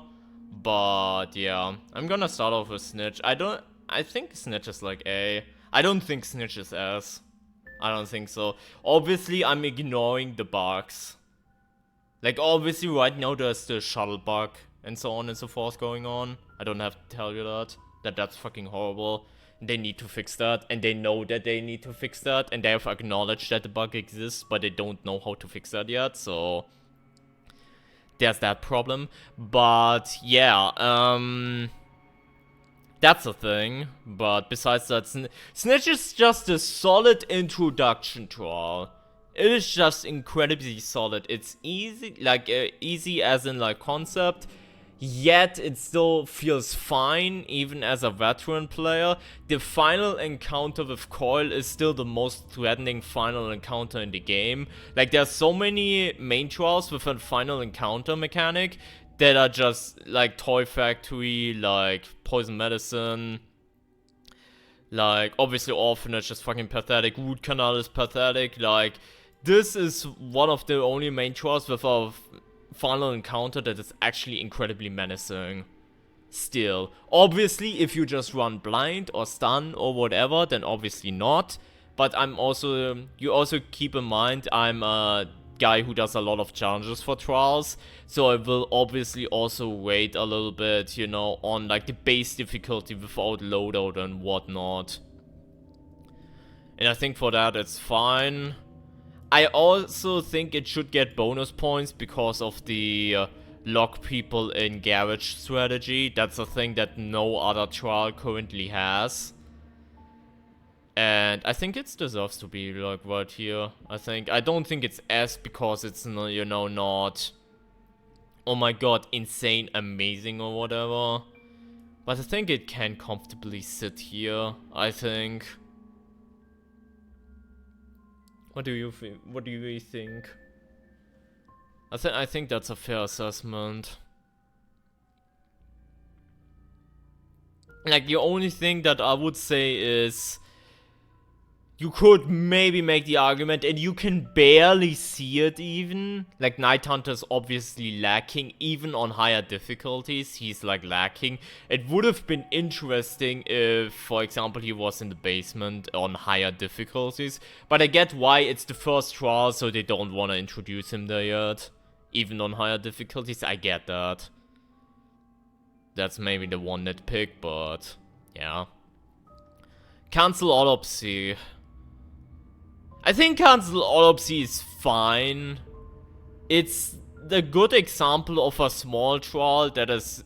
But yeah, I'm gonna start off with Snitch. I think Snitch is like A. I don't think Snitch is S. I don't think so. Obviously, I'm ignoring the bugs. Like, obviously, right now there's the shuttle bug and so on and so forth going on. I don't have to tell you that. That's fucking horrible. They need to fix that, and they know that they need to fix that, and they have acknowledged that the bug exists, but they don't know how to fix that yet, so there's that problem. But yeah, that's a thing. But besides that, Snitch is just a solid introduction to all. It is just incredibly solid. It's easy, like easy as in like concept. Yet it still feels fine, even as a veteran player. The final encounter with Coil is still the most threatening final encounter in the game. Like, there's so many main trials with a final encounter mechanic that are just like Toy Factory, like Poison Medicine. Like, obviously Orphanage is fucking pathetic, Root Canal is pathetic. Like, this is one of the only main trials with a final encounter that is actually incredibly menacing. Still, obviously, if you just run blind or stun or whatever, then obviously not. But you also keep in mind, I'm a guy who does a lot of challenges for trials, so I will obviously also wait a little bit, you know, on like the base difficulty without loadout and whatnot. And I think for that it's fine. I also think it should get bonus points because of the lock people in garage strategy. That's a thing that no other trial currently has. And I think it deserves to be like right here. I don't think it's S because it's, you know, not, oh my god, insane, amazing or whatever. But I think it can comfortably sit here, I think. What do you think? What do you think? I think that's a fair assessment. Like, the only thing that I would say is you could maybe make the argument, and you can barely see it even. Like, Night Hunter is obviously lacking, even on higher difficulties, he's like lacking. It would have been interesting if, for example, he was in the basement on higher difficulties. But I get why it's the first trial, so they don't want to introduce him there yet. Even on higher difficulties, I get that. That's maybe the one nitpick, but yeah. Cancel Autopsy. I think Cancel Autopsy is fine. It's the good example of a small trial that is,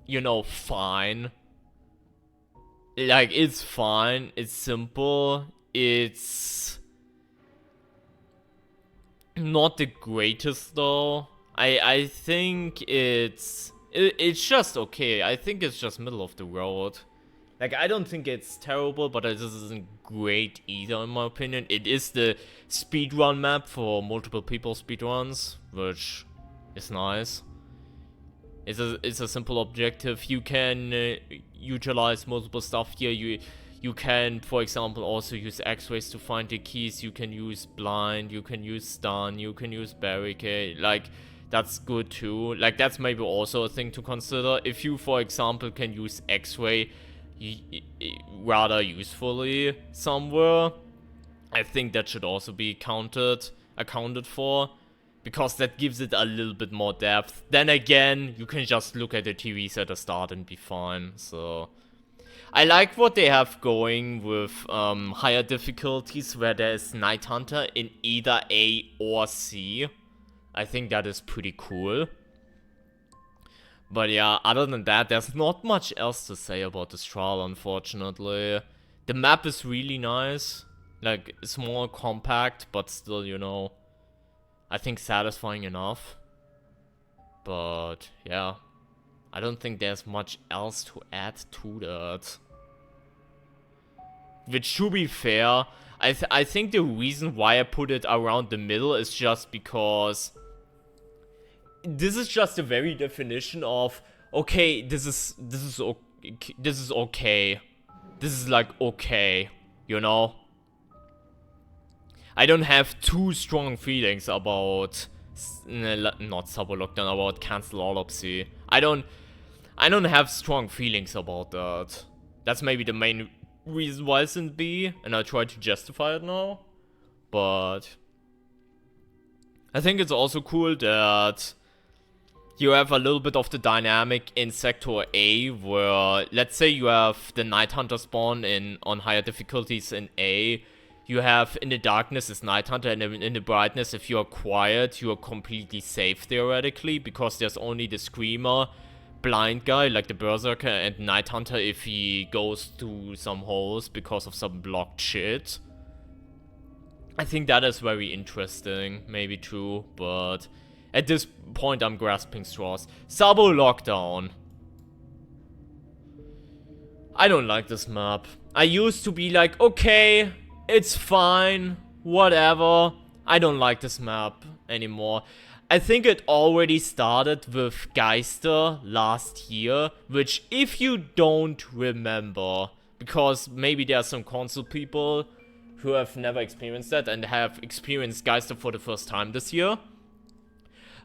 you know, fine. Like, it's fine, it's simple, it's not the greatest though. I think it's just okay. I think it's just middle of the road. Like, I don't think it's terrible, but it isn't great either, in my opinion. It is the speedrun map for multiple people speedruns, which is nice. It's a simple objective. You can utilize multiple stuff here. You can, for example, also use X-rays to find the keys. You can use blind. You can use stun. You can use barricade. Like, that's good too. Like, that's maybe also a thing to consider. If you, for example, can use X-ray rather usefully somewhere, I think that should also be accounted for, because that gives it a little bit more depth. Then again, you can just look at the TVs at the start and be fine. So I like what they have going with higher difficulties where there is Night Hunter in either A or C. I think that is pretty cool. But yeah, other than that, there's not much else to say about this trial, unfortunately. The map is really nice. Like, small, compact, but still, you know, I think satisfying enough. But yeah, I don't think there's much else to add to that. Which, to be fair, I think the reason why I put it around the middle is just because this is just the very definition of, okay, this is okay. This is like okay, you know? I don't have too strong feelings about not Sabo Lockdown, about Cancel Autopsy. I don't have strong feelings about that. That's maybe the main reason why it's in B, and I try to justify it now. But I think it's also cool that you have a little bit of the dynamic in Sector A, where, let's say you have the Night Hunter spawn on higher difficulties in A. You have in the darkness is Night Hunter, and in the brightness, if you are quiet, you are completely safe theoretically, because there's only the Screamer, blind guy, like the Berserker, and Night Hunter if he goes to some holes because of some blocked shit. I think that is very interesting, maybe true, but at this point I'm grasping straws. Sabo Lockdown. I don't like this map. I used to be like, okay, it's fine, whatever. I don't like this map anymore. I think it already started with Geister last year, which, if you don't remember, because maybe there are some console people who have never experienced that and have experienced Geister for the first time this year.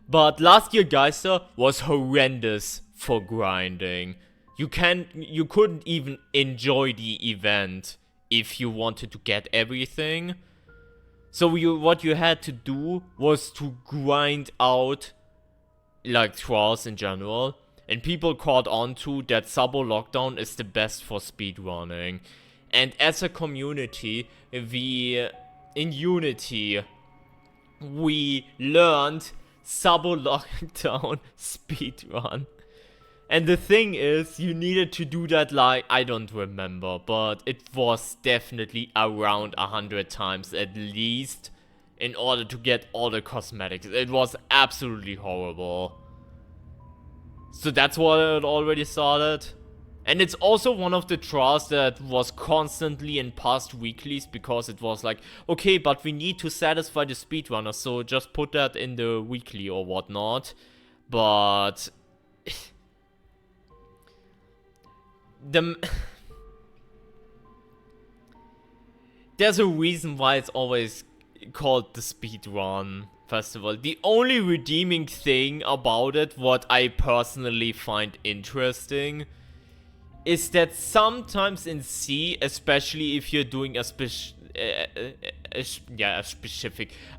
But last year Geister was horrendous for grinding. You couldn't even enjoy the event if you wanted to get everything. So what you had to do was to grind out like trials in general. And people caught on to that Sabo Lockdown is the best for speedrunning. And as a community, in Unity, we learned Sabo Lockdown speedrun. And the thing is, you needed to do that like, I don't remember, but it was definitely around 100 times at least in order to get all the cosmetics. It was absolutely horrible. So that's what it already started. And it's also one of the trials that was constantly in past weeklies because it was like, okay, but we need to satisfy the speedrunners, so just put that in the weekly or whatnot. But there's a reason why it's always called the speedrun festival. The only redeeming thing about it, what I personally find interesting, is that sometimes in C, especially if you're doing a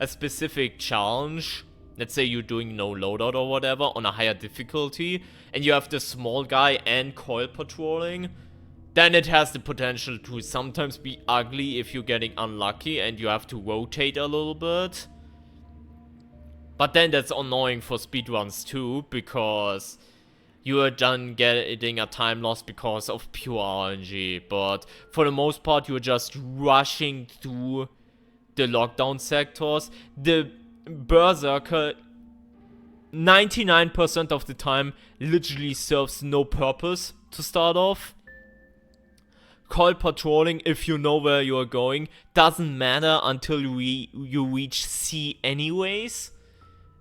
specific challenge, let's say you're doing no loadout or whatever on a higher difficulty, and you have the small guy and coil patrolling, then it has the potential to sometimes be ugly if you're getting unlucky and you have to rotate a little bit. But then that's annoying for speedruns too, because you are done getting a time loss because of pure RNG. But for the most part, you're just rushing through the lockdown sectors. The Berserker, 99% of the time, literally serves no purpose to start off. Coil patrolling, if you know where you're going, doesn't matter until you reach C anyways.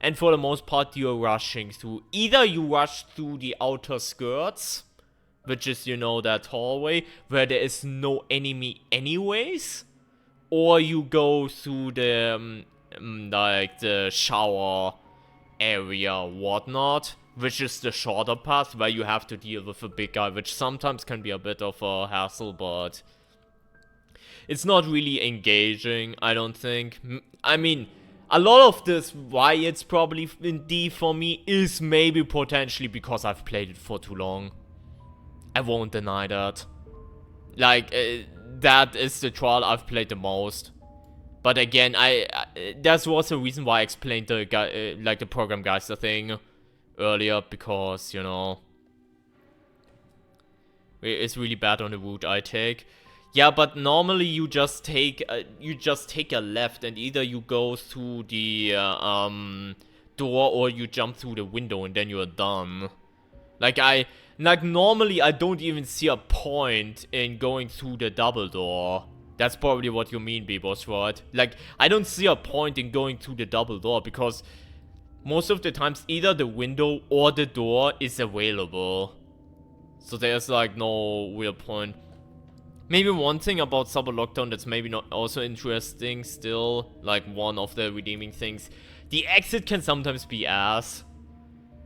And for the most part, you're rushing through. Either you rush through the outer skirts, which is, you know, that hallway, where there is no enemy anyways. Or you go through the, like, the shower area, whatnot, which is the shorter path, where you have to deal with a big guy, which sometimes can be a bit of a hassle, but it's not really engaging, I don't think. I mean, a lot of this, why it's probably in D for me, is maybe potentially because I've played it for too long. I won't deny that. Like, that is the trial I've played the most. But again, that was the reason why I explained the like the program geister thing earlier, because, you know, it's really bad on the route I take. Yeah, but normally you just take a left, and either you go through the door or you jump through the window, and then you're done. Like normally I don't even see a point in going through the double door. That's probably what you mean, Bebos, right? Like, I don't see a point in going through the double door because most of the times either the window or the door is available. So there's like no real point. Maybe one thing about Sabo Lockdown that's maybe not also interesting still, like one of the redeeming things, the exit can sometimes be ass,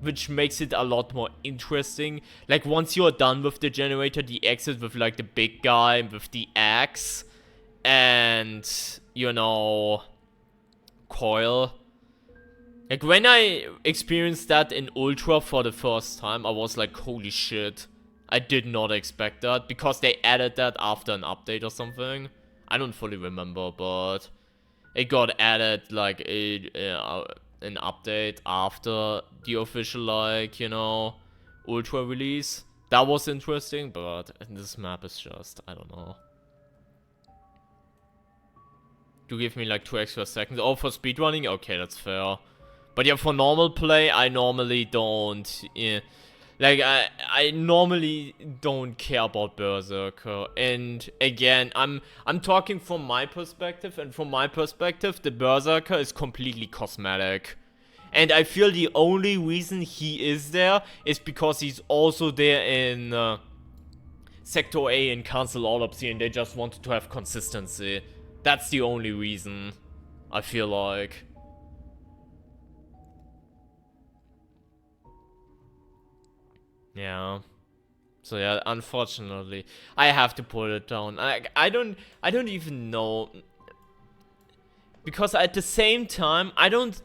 which makes it a lot more interesting. Like, once you're done with the generator, the exit with like the big guy with the axe and, you know, coil. Like, when I experienced that in Ultra for the first time, I was like, holy shit. I did not expect that, because they added that after an update or something. I don't fully remember, but it got added like an update after the official, like, you know, Ultra release. That was interesting, but this map is just, I don't know. To give me like 2 extra seconds. Oh, for speedrunning? Okay, that's fair. But yeah, for normal play, I normally don't... Like, I normally don't care about Berserker. And again, I'm talking from my perspective, and from my perspective, the Berserker is completely cosmetic. And I feel the only reason he is there is because he's also there in Sector A in Council Autopsy, and they just wanted to have consistency. That's the only reason, I feel like. Yeah. So yeah, unfortunately, I have to put it down. I don't even know, because at the same time, I don't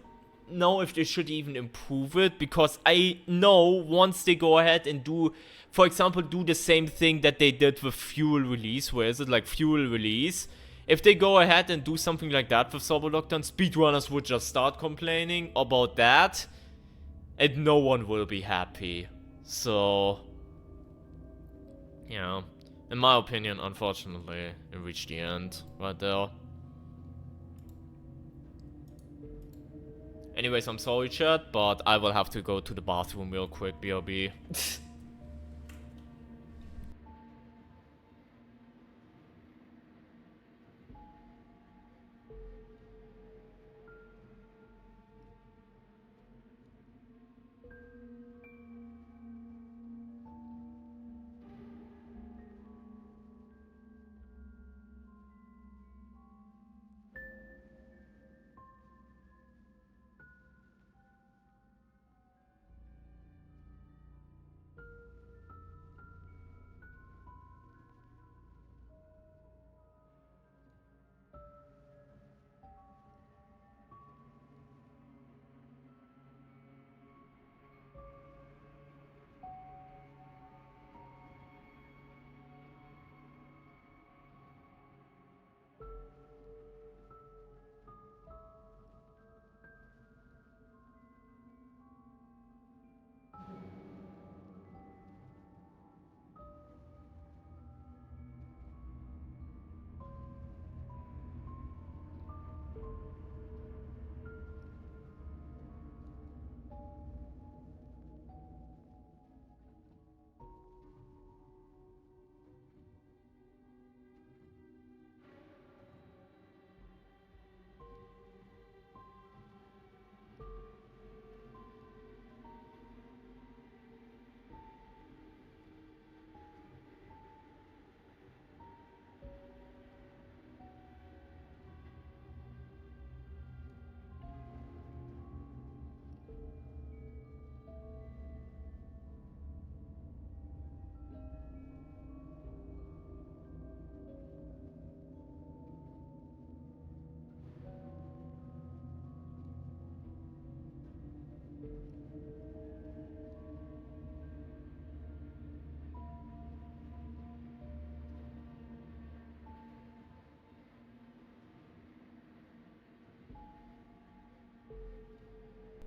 know if they should even improve it, because I know once they go ahead and do, for example, do the same thing that they did with Fuel Release, where is it, like Fuel Release, if they go ahead and do something like that with Sober Lockdown, speedrunners would just start complaining about that, and no one will be happy. So yeah, in my opinion, unfortunately, it reached the end right there. Anyways, I'm sorry, chat, but I will have to go to the bathroom real quick, BRB.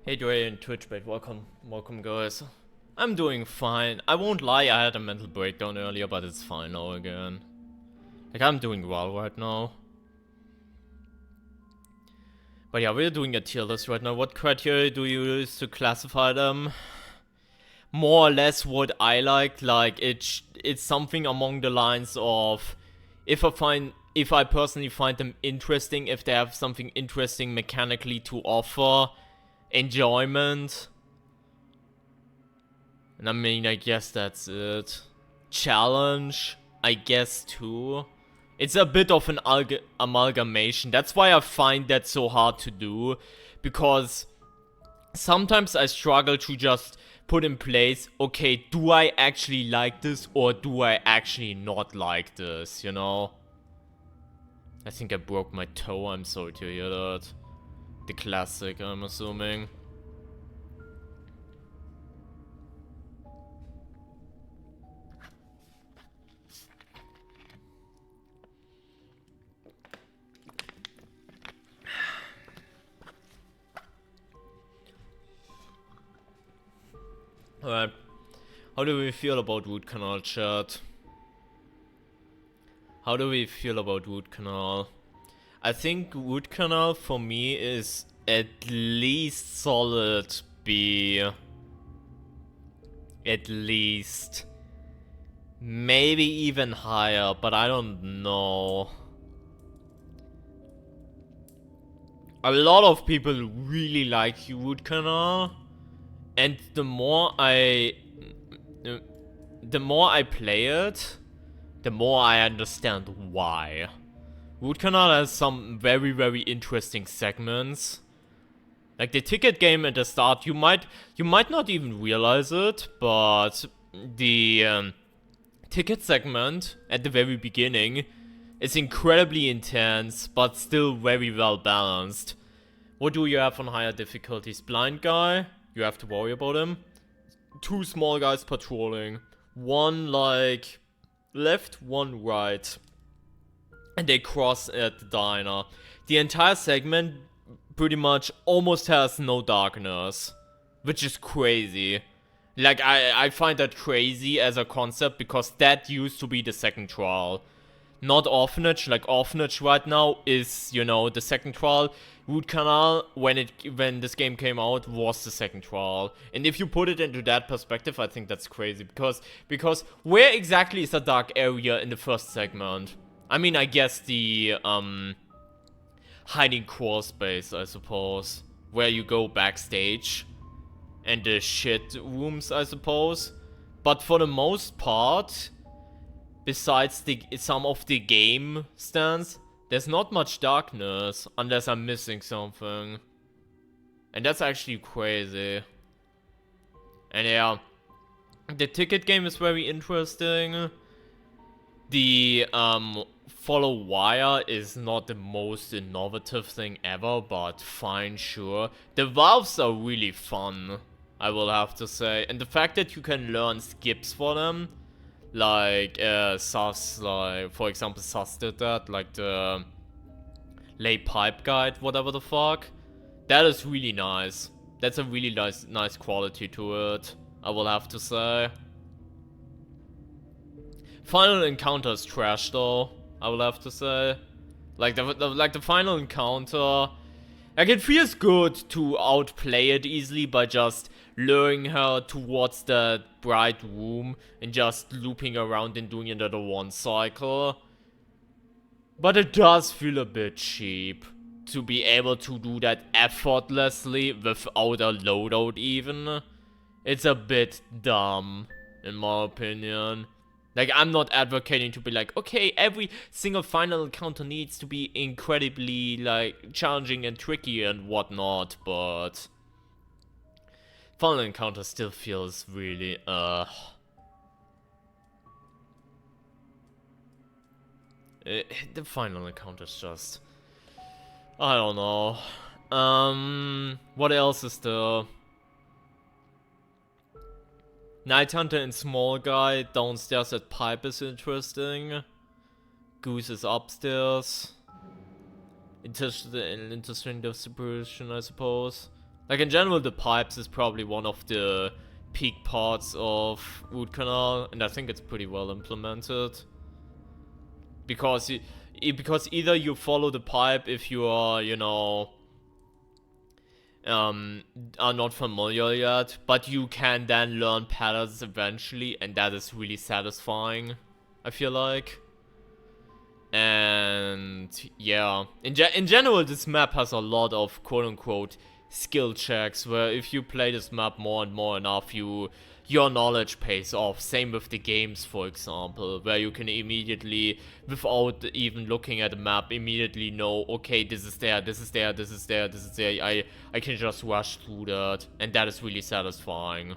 Hey Dre and Twitchbait, welcome guys. I'm doing fine. I won't lie, I had a mental breakdown earlier, but it's fine now again. Like, I'm doing well right now. But yeah, we're doing a tier list right now. What criteria do you use to classify them? More or less what I like it's something along the lines of, if I personally find them interesting, if they have something interesting mechanically to offer, enjoyment. And I mean, I guess that's it. Challenge, I guess too. It's a bit of an amalgamation. That's why I find that so hard to do. Because sometimes I struggle to just put in place, okay, do I actually like this or do I actually not like this, you know? I think I broke my toe, I'm sorry to hear that. The classic, I'm assuming. Alright. How do we feel about root canal, chat? How do we feel about root canal? I think root canal for me is at least solid B. At least. Maybe even higher, but I don't know. A lot of people really like root canal. And the more I play it, the more I understand why. Root Canal has some very, very interesting segments. Like the ticket game at the start, you might not even realize it, but the ticket segment at the very beginning is incredibly intense, but still very well balanced. What do you have on higher difficulties? Blind guy, you have to worry about him. 2 small guys patrolling. One like left, one right. And they cross at the diner. The entire segment pretty much almost has no darkness, which is crazy. Like, I find that crazy as a concept because that used to be the second trial. Not Orphanage. Like, Orphanage right now is, you know, the second trial. Root Canal, when this game came out, was the second trial. And if you put it into that perspective, I think that's crazy. Because where exactly is the dark area in the first segment? I mean, I guess the, hiding crawl space, I suppose. Where you go backstage. And the shit rooms, I suppose. But for the most part, besides some of the game stands, there's not much darkness, unless I'm missing something. And that's actually crazy. And yeah, the ticket game is very interesting. The follow wire is not the most innovative thing ever, but fine, sure. The valves are really fun, I will have to say. And the fact that you can learn skips for them, like Sus, like for example Sus did that, like the lay pipe guide, whatever the fuck. That is really nice. That's a really nice quality to it, I will have to say. Final encounter is trash though, I will have to say. Like the final encounter, like it feels good to outplay it easily by just luring her towards the bright room and just looping around and doing another one cycle. But it does feel a bit cheap to be able to do that effortlessly without a loadout even. It's a bit dumb, in my opinion. Like, I'm not advocating to be like, okay, every single final encounter needs to be incredibly, like, challenging and tricky and whatnot, but final encounter still feels really, the final encounter's just, I don't know. What else is there? Night Hunter and Small Guy downstairs at Pipe is interesting. Goose is upstairs. Interesting distribution, I suppose. Like, in general, the Pipes is probably one of the peak parts of Root Canal, and I think it's pretty well implemented. Because either you follow the pipe if you are, you know, are not familiar yet, but you can then learn patterns eventually, and that is really satisfying, I feel like. And yeah, in general, this map has a lot of quote-unquote skill checks, where if you play this map more and more enough, your knowledge pays off. Same with the games, for example, where you can immediately, without even looking at the map, immediately know, okay, this is there, this is there, this is there, this is there. I can just rush through that, and that is really satisfying.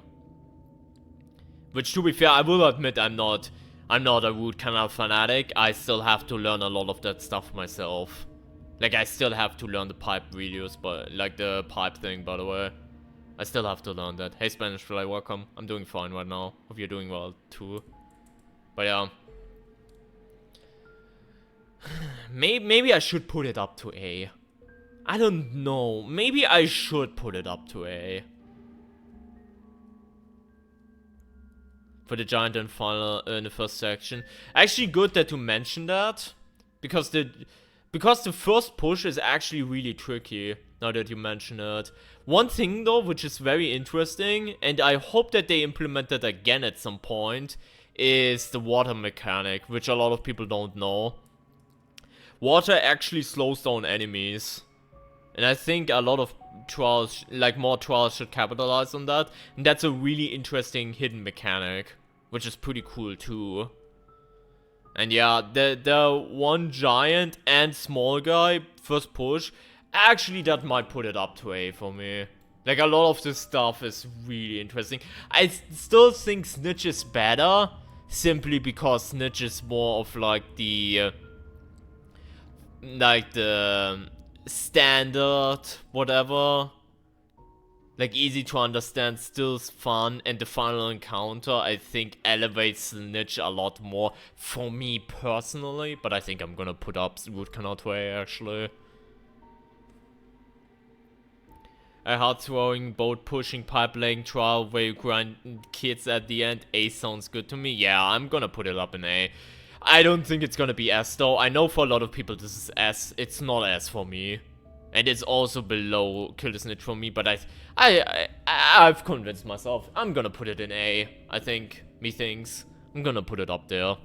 Which, to be fair, I will admit I'm not a Root Canal fanatic. I still have to learn a lot of that stuff myself. Like, I still have to learn the pipe videos, but like the pipe thing, by the way. I still have to learn that. Hey, Spanish Fly, welcome. I'm doing fine right now. Hope you're doing well, too. But yeah. Maybe I should put it up to A. I don't know. Maybe I should put it up to A. For the giant and final in the first section. Actually, good that you mentioned that. Because the first push is actually really tricky, now that you mention it. One thing though, which is very interesting, and I hope that they implement that again at some point, is the water mechanic, which a lot of people don't know. Water actually slows down enemies. And I think a lot of trials, like more trials, should capitalize on that. And that's a really interesting hidden mechanic, which is pretty cool too. And yeah, the one giant and small guy, first push, actually that might put it up to A for me. Like, a lot of this stuff is really interesting. I still think Snitch is better, simply because Snitch is more of like the standard whatever, like easy to understand, still fun, and the final encounter I think elevates Snitch a lot more for me personally, but I think I'm gonna put up Root Cannot Way actually. A hard throwing, boat pushing, pipe laying trial where you grind kids at the end. A sounds good to me. Yeah, I'm gonna put it up in A. I don't think it's gonna be S though. I know for a lot of people this is S. It's not S for me. And it's also below Kill the Snitch for me, but I've convinced myself. I'm gonna put it in A. I think. Methinks. I'm gonna put it up there.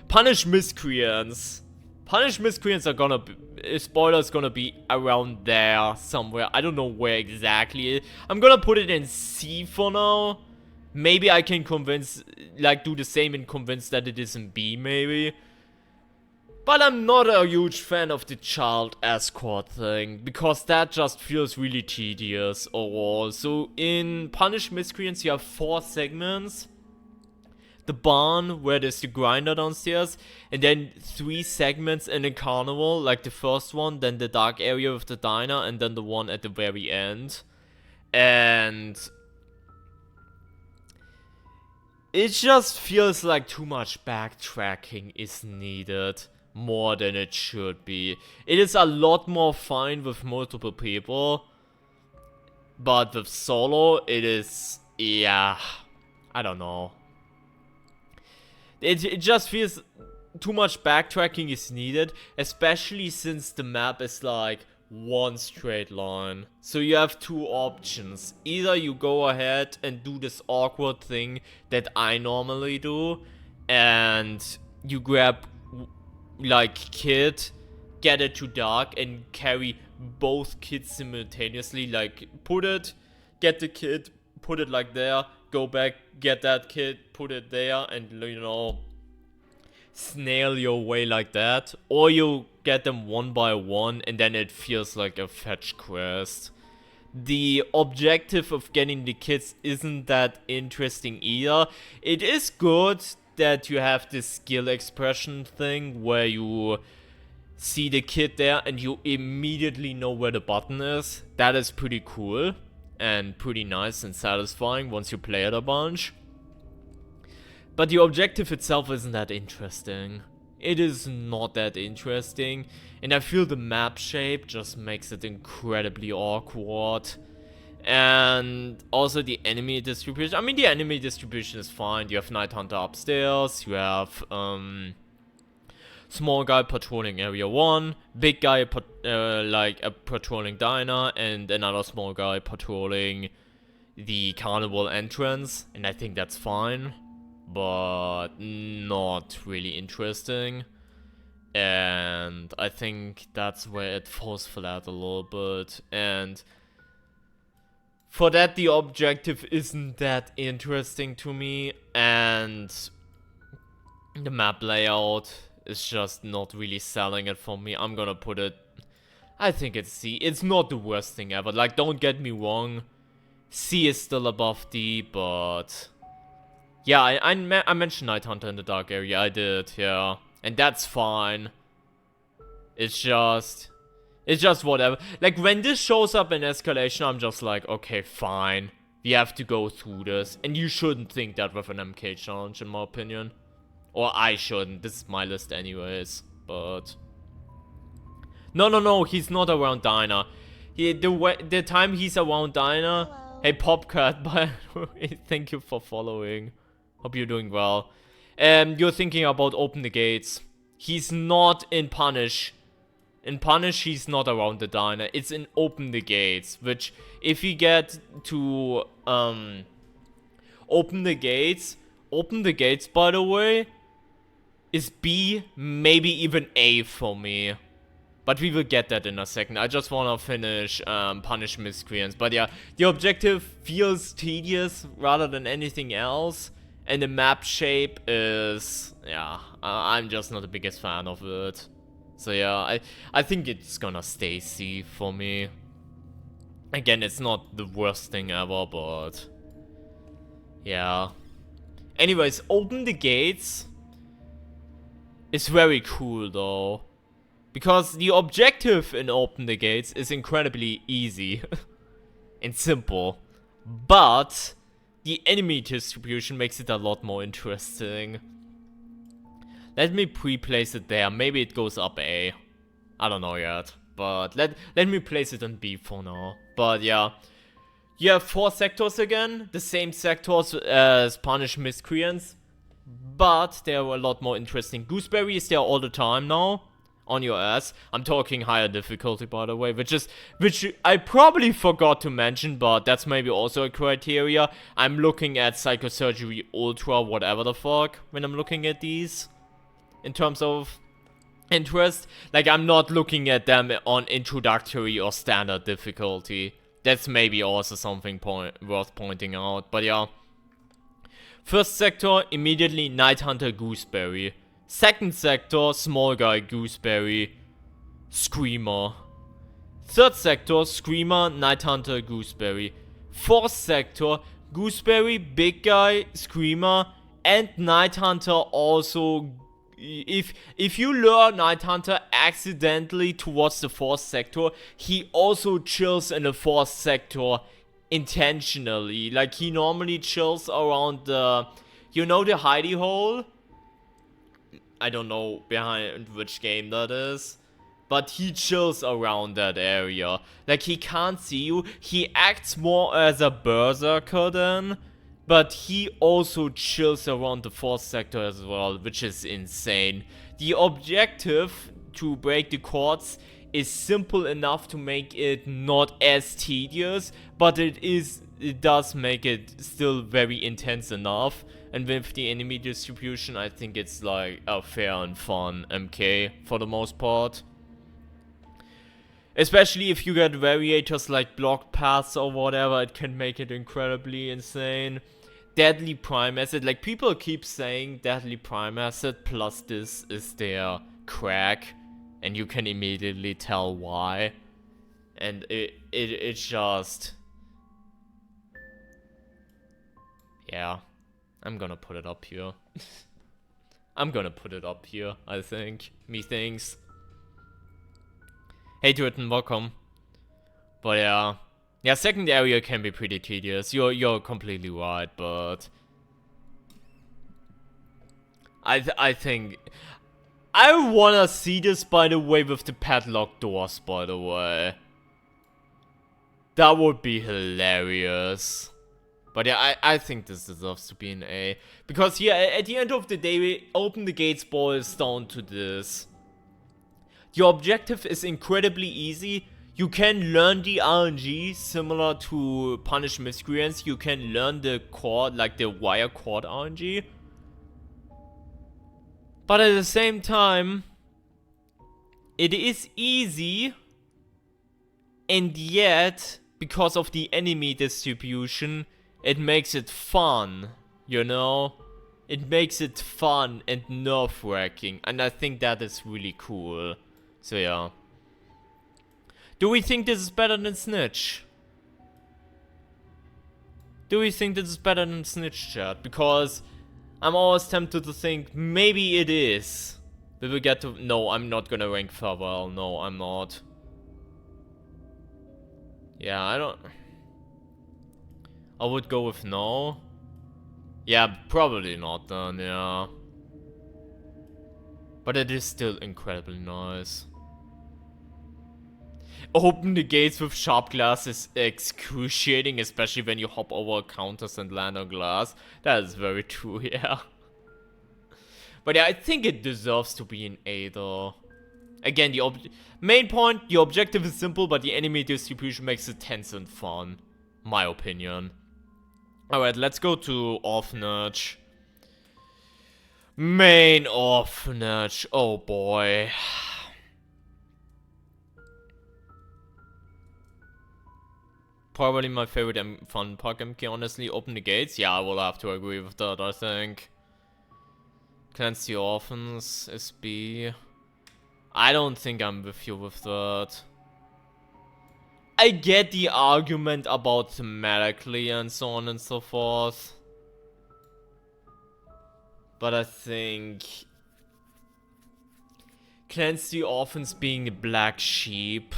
Punish Miscreants. Punish Miscreants are gonna be, spoilers gonna be around there somewhere. I don't know where exactly. I'm gonna put it in C for now. Maybe I can convince, like do the same and convince that it is in B maybe. But I'm not a huge fan of the child escort thing, because that just feels really tedious overall. So in Punish Miscreants you have 4 segments. The barn, where there's the grinder downstairs, and then 3 segments in a carnival, like the first one, then the dark area with the diner, and then the one at the very end. And it just feels like too much backtracking is needed, more than it should be. It is a lot more fine with multiple people, but with solo, it is, yeah, I don't know. It just feels too much backtracking is needed, especially since the map is like one straight line. So you have 2 options. Either you go ahead and do this awkward thing that I normally do, and you grab like kid, get it to dark, and carry both kids simultaneously. Like put it, get the kid, put it like there, go back, get that kid, put it there, and you know, snail your way like that. Or you get them one by one, and then it feels like a fetch quest. The objective of getting the kids isn't that interesting either. It is good that you have this skill expression thing where you see the kid there and you immediately know where the button is. That is pretty cool and pretty nice and satisfying once you play it a bunch. But the objective itself isn't that interesting. It is not that interesting, and I feel the map shape just makes it incredibly awkward. And also the enemy distribution. I mean, the enemy distribution is fine. You have Night Hunter upstairs, you have small guy patrolling area 1, big guy like a patrolling diner, and another small guy patrolling the carnival entrance, and I think that's fine, but not really interesting. And I think that's where it falls flat a little bit, and for that the objective isn't that interesting to me, and the map layout is just not really selling it for me. I'm gonna put it, I think it's C. It's not the worst thing ever, like don't get me wrong, C is still above D, but yeah, I mentioned Night Hunter in the dark area, I did, yeah, and that's fine. It's just whatever. Like when this shows up in Escalation, I'm just like, okay, fine, we have to go through this, and you shouldn't think that with an MK challenge, in my opinion. Or I shouldn't. This is my list anyways. But no, he's not around Diner. The time he's around Diner. Hello. Hey Popcat, by the way, thank you for following. Hope you're doing well. You're thinking about Open the Gates. He's not in Punish. In Punish, he's not around the Diner. It's in Open the Gates, which if you get to Open the Gates, by the way, is B, maybe even A for me. But we will get that in a second. I just want to finish Punish Miscreants. But yeah, the objective feels tedious rather than anything else. And the map shape is, yeah, I'm just not the biggest fan of it. So yeah, I think it's gonna stay C for me. Again, it's not the worst thing ever, but yeah. Anyways, open the gates is very cool though. Because the objective in open the gates is incredibly easy and simple. But the enemy distribution makes it a lot more interesting. Let me pre-place it there. Maybe it goes up A. I don't know yet. But let me place it on B for now. But yeah. You have 4 sectors again. The same sectors as Punish Miscreants. But they're a lot more interesting. Gooseberry is there all the time now. On your ass. I'm talking higher difficulty, by the way, which I probably forgot to mention, but that's maybe also a criteria. I'm looking at Psychosurgery Ultra, whatever the fuck, when I'm looking at these. In terms of interest. Like, I'm not looking at them on introductory or standard difficulty. That's maybe also something worth pointing out, but yeah. First sector, immediately Night Hunter Gooseberry. Second sector, Small Guy Gooseberry, Screamer. Third sector, Screamer, Night Hunter, Gooseberry. Fourth sector, Gooseberry, Big Guy, Screamer, and Night Hunter also. If you lure Night Hunter accidentally towards the fourth sector, he also chills in the fourth sector intentionally. Like, he normally chills around the, you know, the hidey hole? I don't know behind which game that is. But he chills around that area. Like, he can't see you. He acts more as a berserker then. But he also chills around the fourth sector as well, which is insane. The objective to break the cords is simple enough to make it not as tedious. But it does make it still very intense enough. And with the enemy distribution, I think it's like a fair and fun MK for the most part. Especially if you get variators like blocked paths or whatever, it can make it incredibly insane. Deadly Prime Acid, like, people keep saying Deadly Prime Acid plus this is their crack. And you can immediately tell why. And it's just... yeah. I'm gonna put it up here. I'm gonna put it up here, I think. Methinks. Hey Dritten, welcome. But yeah. Yeah, second area can be pretty tedious. You're completely right, but... I think... I wanna see this, by the way, with the padlock doors, by the way. That would be hilarious. But yeah, I think this deserves to be an A. Because yeah, at the end of the day, we open the gates boils down to this. Your objective is incredibly easy. You can learn the RNG similar to Punish Miscreants. You can learn the cord, like the wire cord RNG. But at the same time, it is easy. And yet, because of the enemy distribution, it makes it fun, you know? It makes it fun and nerve-wracking, and I think that is really cool. So yeah. Do we think this is better than Snitch? Do we think this is better than Snitch, chat? Because I'm always tempted to think maybe it is. We will get to... no, I'm not gonna rank Farewell. No, I'm not. Yeah, I don't... I would go with no. Yeah, probably not then, yeah. But it is still incredibly nice. Open the gates with sharp glass is excruciating, especially when you hop over counters and land on glass. That is very true, yeah. But yeah, I think it deserves to be an A though. Again, the main point, the objective is simple, but the enemy distribution makes it tense and fun. My opinion. Alright, let's go to Orphanage. Main Orphanage. Oh boy. Probably my favorite fun park MK, honestly. Open the gates. Yeah, I will have to agree with that, I think. Cleanse the Orphans is B. I don't think I'm with you with that. I get the argument about thematically and so on and so forth. But I think Cleanse the Orphans being the black sheep,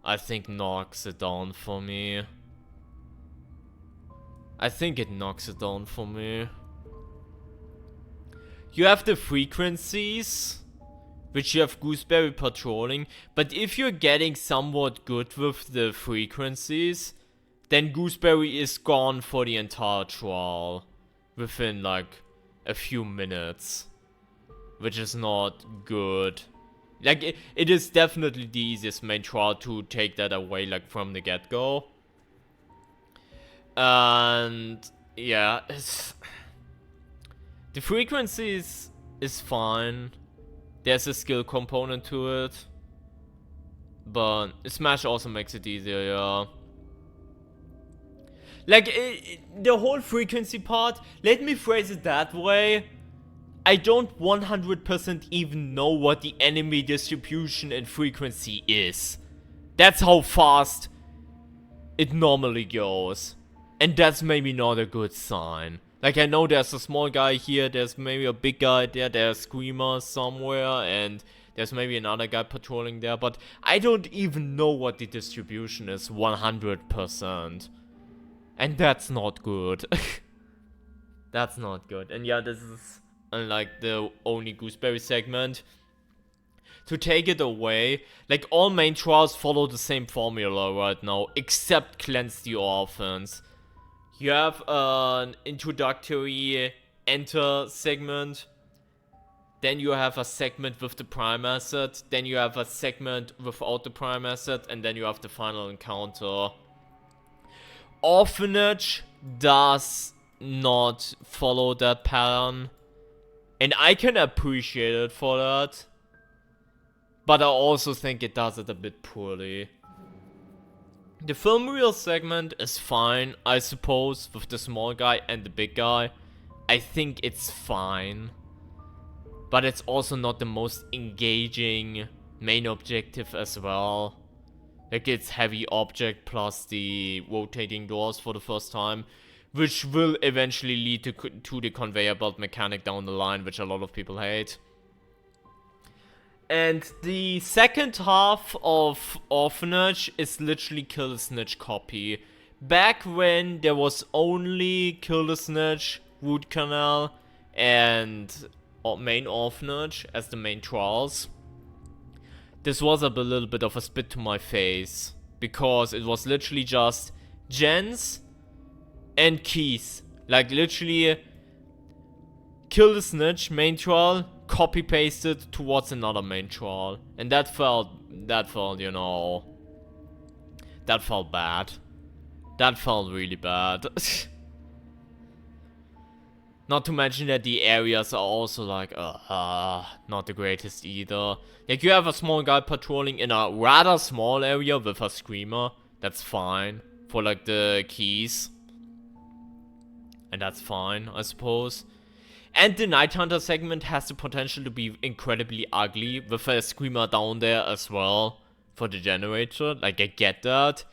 I think knocks it down for me. I think it knocks it down for me. You have the frequencies, which you have Gooseberry patrolling, but if you're getting somewhat good with the frequencies, then Gooseberry is gone for the entire trial within like a few minutes, which is not good. Like it is definitely the easiest main trial to take that away like from the get-go. And yeah, the frequencies is fine. There's a skill component to it. But Smash also makes it easier, yeah. Like, the whole frequency part, let me phrase it that way. I don't 100% even know what the enemy distribution and frequency is. That's how fast it normally goes. And that's maybe not a good sign. Like, I know there's a small guy here, there's maybe a big guy there, there's screamers somewhere, and there's maybe another guy patrolling there, but I don't even know what the distribution is 100%. And that's not good. That's not good. And yeah, this is like the only Gooseberry segment. To take it away, like all main trials follow the same formula right now, except Cleanse the Orphans. You have an introductory enter segment, then you have a segment with the prime asset, then you have a segment without the prime asset, and then you have the final encounter. Orphanage does not follow that pattern, and I can appreciate it for that, but I also think it does it a bit poorly. The film reel segment is fine, I suppose, with the small guy and the big guy. I think it's fine. But it's also not the most engaging main objective as well. Like, it's heavy object plus the rotating doors for the first time, which will eventually lead to the conveyor belt mechanic down the line, which a lot of people hate. And the second half of Orphanage is literally Kill the Snitch copy. Back when there was only Kill the Snitch, Root Canal, and main Orphanage as the main trials, this was a little bit of a spit to my face. Because it was literally just gens and keys. Like literally Kill the Snitch, main trial, copy pasted towards another main trial, and that felt, you know, that felt bad. That felt really bad. Not to mention that the areas are also like, not the greatest either. Like, you have a small guy patrolling in a rather small area with a screamer. That's fine for like the keys, and that's fine, I suppose. And the Night Hunter segment has the potential to be incredibly ugly with a screamer down there as well for the generator. Like, I get that.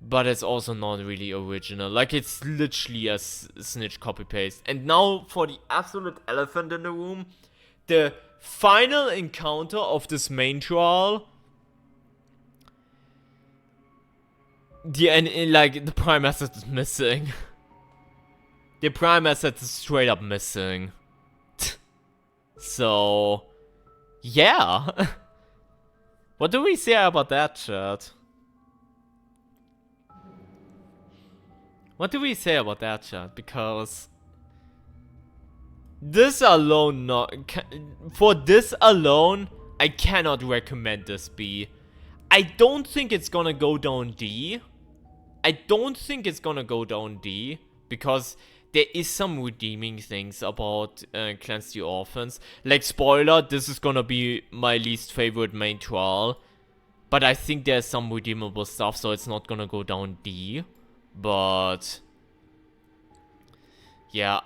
But it's also not really original. Like, it's literally a snitch copy-paste. And now for the absolute elephant in the room. The final encounter of this main trial. The prime asset is missing. The prime asset is straight up missing. So, yeah. What do we say about that, chat? What do we say about that, chat? Because this alone, for this alone, I cannot recommend this B. I don't think it's gonna go down D. I don't think it's gonna go down D, because there is some redeeming things about Cleanse the Orphans. Like, spoiler, this is gonna be my least favorite main trial. But I think there's some redeemable stuff, so it's not gonna go down D. But yeah,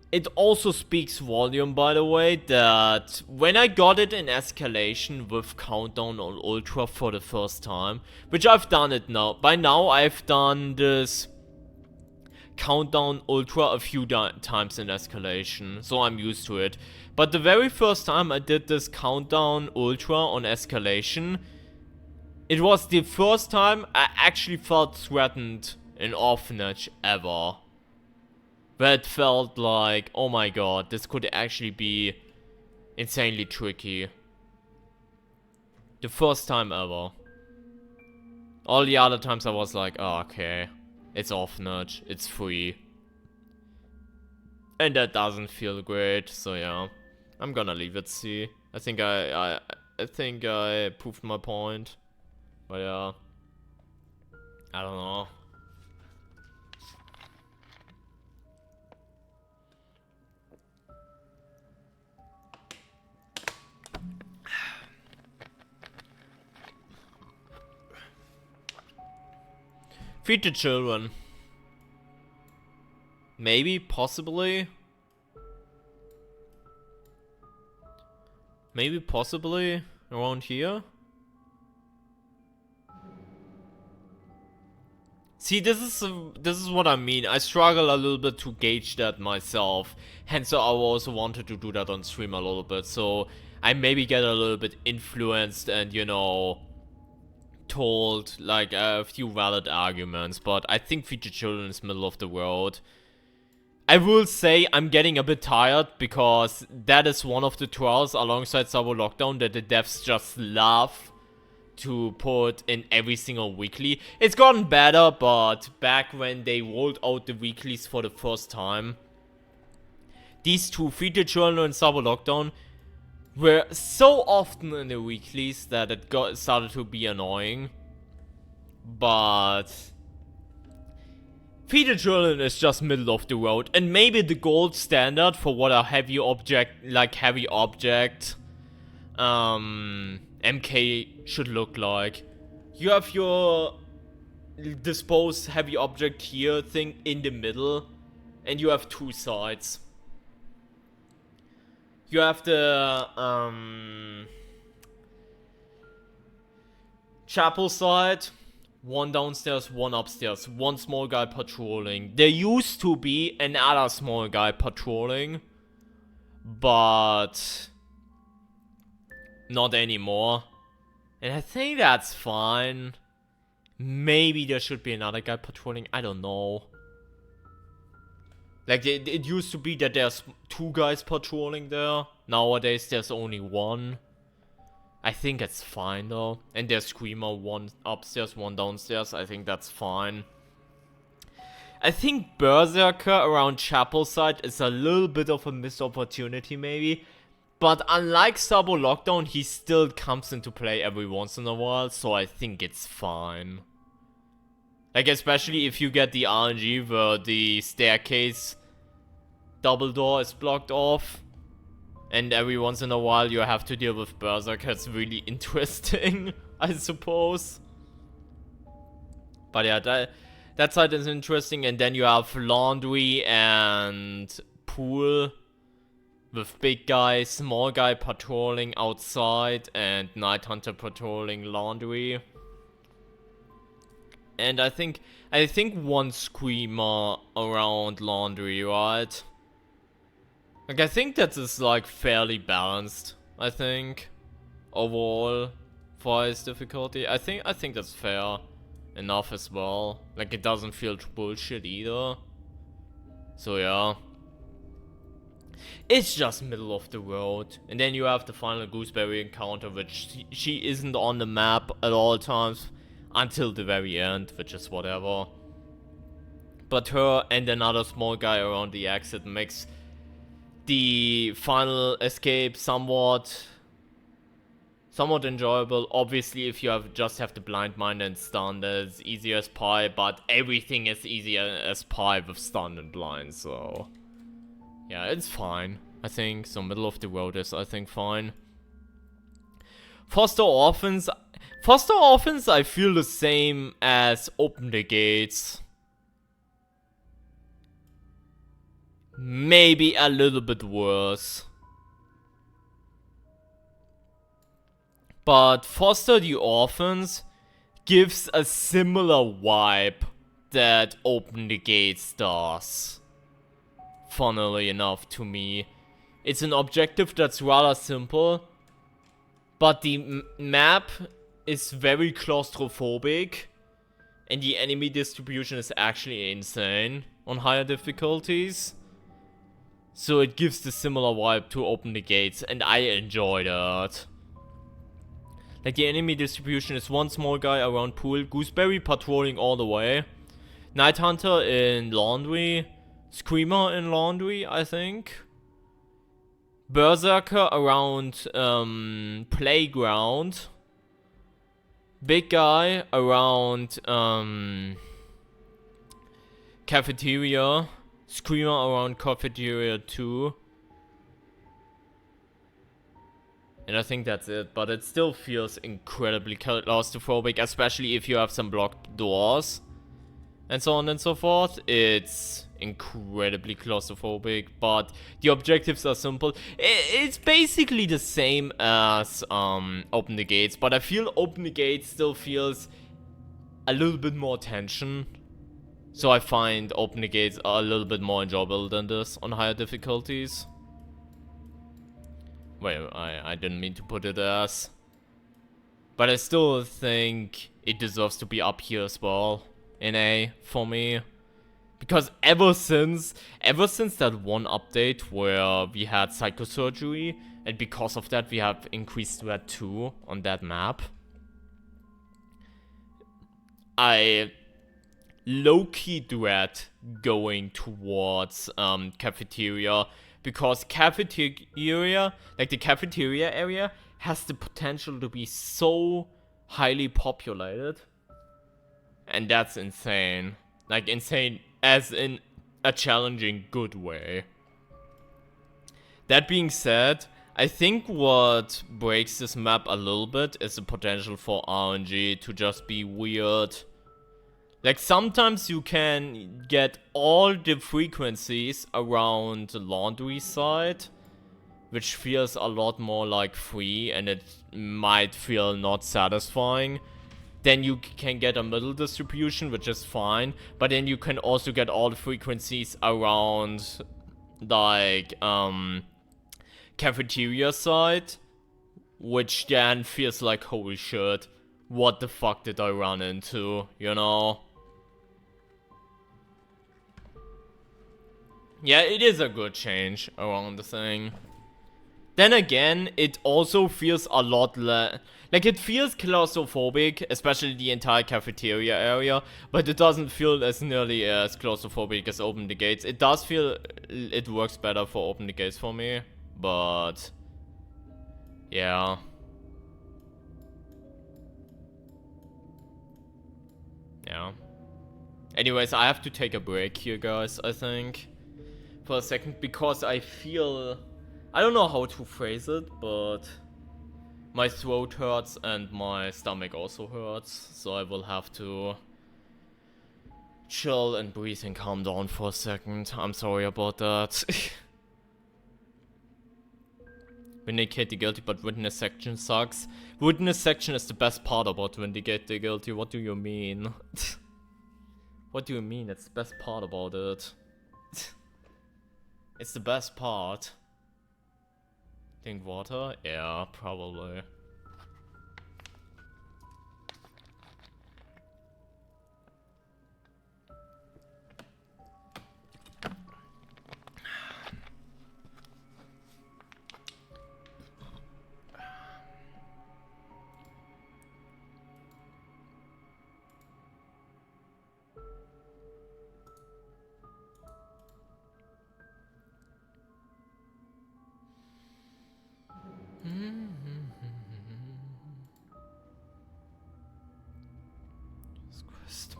it also speaks volume, by the way, that when I got it in Escalation with Countdown on Ultra for the first time, which I've done it now. By now, I've done this Countdown Ultra a few times in Escalation, so I'm used to it. But the very first time I did this Countdown Ultra on Escalation, it was the first time I actually felt threatened in Orphanage ever. That felt like, oh my god, this could actually be insanely tricky. The first time ever. All the other times I was like, oh, okay, it's Orphanage, it's free. And that doesn't feel great, so yeah. I'm gonna leave it C. I think I proved my point. But yeah. I don't know. Feed the children. Maybe, possibly. Maybe, possibly, around here. See, this is what I mean. I struggle a little bit to gauge that myself. Hence, I also wanted to do that on stream a little bit. So, I maybe get a little bit influenced and, you know, told like a few valid arguments, but I think Feed the Children is middle of the road. I will say I'm getting a bit tired because that is one of the trials alongside Sabo Lockdown that the devs just love to put in every single weekly. It's gotten better, but back when they rolled out the weeklies for the first time, these two, Feed the Children and Sabo Lockdown, were so often in the weeklies that it started to be annoying. But Feed the Children is just middle of the road, and maybe the gold standard for what a heavy object MK should look like. You have your dispose heavy object here thing in the middle, and you have two sides. You have the chapel side, one downstairs, one upstairs, one small guy patrolling. There used to be another small guy patrolling, but not anymore. And I think that's fine. Maybe there should be another guy patrolling, I don't know. Like, it used to be that there's two guys patrolling there. Nowadays, there's only one. I think it's fine, though. And there's Screamer, one upstairs, one downstairs. I think that's fine. I think Berserker around Chapel side is a little bit of a missed opportunity, maybe. But unlike Sabo Lockdown, he still comes into play every once in a while. So I think it's fine. Like, especially if you get the RNG where the staircase double door is blocked off. And every once in a while you have to deal with Berserker. It's really interesting, I suppose. But yeah, that side is interesting. And then you have Laundry and Pool. With big guy, small guy patrolling outside. And Night Hunter patrolling Laundry. And I think one Screamer around Laundry, right? Like, I think that is like fairly balanced, I think, overall for his difficulty. I think that's fair enough as well. Like, it doesn't feel bullshit either. So yeah. It's just middle of the road. And then you have the final Gooseberry encounter, which she isn't on the map at all times. Until the very end, which is whatever. But her and another small guy around the exit makes the final escape somewhat enjoyable. Obviously, if you just have the blind mine and stun, that's easy as pie. But everything is easy as pie with stun and blind, so yeah, it's fine, I think. So middle of the road is, I think, fine. Foster Orphans, I feel the same as Open the Gates. maybe a little bit worse. But Foster the Orphans gives a similar vibe that Open the Gates does. Funnily enough to me. It's an objective that's rather simple, but the map is very claustrophobic, and the enemy distribution is actually insane on higher difficulties. So it gives the similar vibe to Open the Gates, and I enjoy that. Like, the enemy distribution is one small guy around pool, Gooseberry patrolling all the way, Night Hunter in laundry, Screamer in laundry, I think, Berserker around playground, big guy around cafeteria, Screamer around cafeteria too. And I think that's it, but it still feels incredibly claustrophobic, especially if you have some blocked doors and so on and so forth. It's incredibly claustrophobic, but the objectives are simple. It's basically the same as Open the Gates, but I feel Open the Gates still feels a little bit more tension. So I find Open the Gates are a little bit more enjoyable than this on higher difficulties. Well, I didn't mean to put it as. But I still think it deserves to be up here as well. In A, for me. Because ever since that one update where we had psychosurgery, and because of that we have increased threat 2 on that map, I low-key dread going towards cafeteria, because cafeteria, like the cafeteria area, has the potential to be so highly populated. And that's insane. Like, insane as in a challenging good way. That being said, I think what breaks this map a little bit is the potential for RNG to just be weird. Like, sometimes you can get all the frequencies around the laundry side, which feels a lot more like free, and it might feel not satisfying. Then you can get a middle distribution, which is fine, but then you can also get all the frequencies around, like, cafeteria side, which then feels like, holy shit, what the fuck did I run into, you know? Yeah, it is a good change around the thing. Then again, it also feels a lot less... Like, it feels claustrophobic, especially the entire cafeteria area, but it doesn't feel as nearly as claustrophobic as Open the Gates. It does feel... It works better for Open the Gates for me, but... Yeah. Yeah. Anyways, I have to take a break here, guys, I think. For a second, because I feel... I don't know how to phrase it, but... My throat hurts and my stomach also hurts, so I will have to... chill and breathe and calm down for a second. I'm sorry about that. Vindicate the Guilty, but Witness section sucks. Witness section is the best part about Vindicate the Guilty. What do you mean? What do you mean? It's the best part about it. It's the best part. Think water? Yeah, probably. Jesus Christ.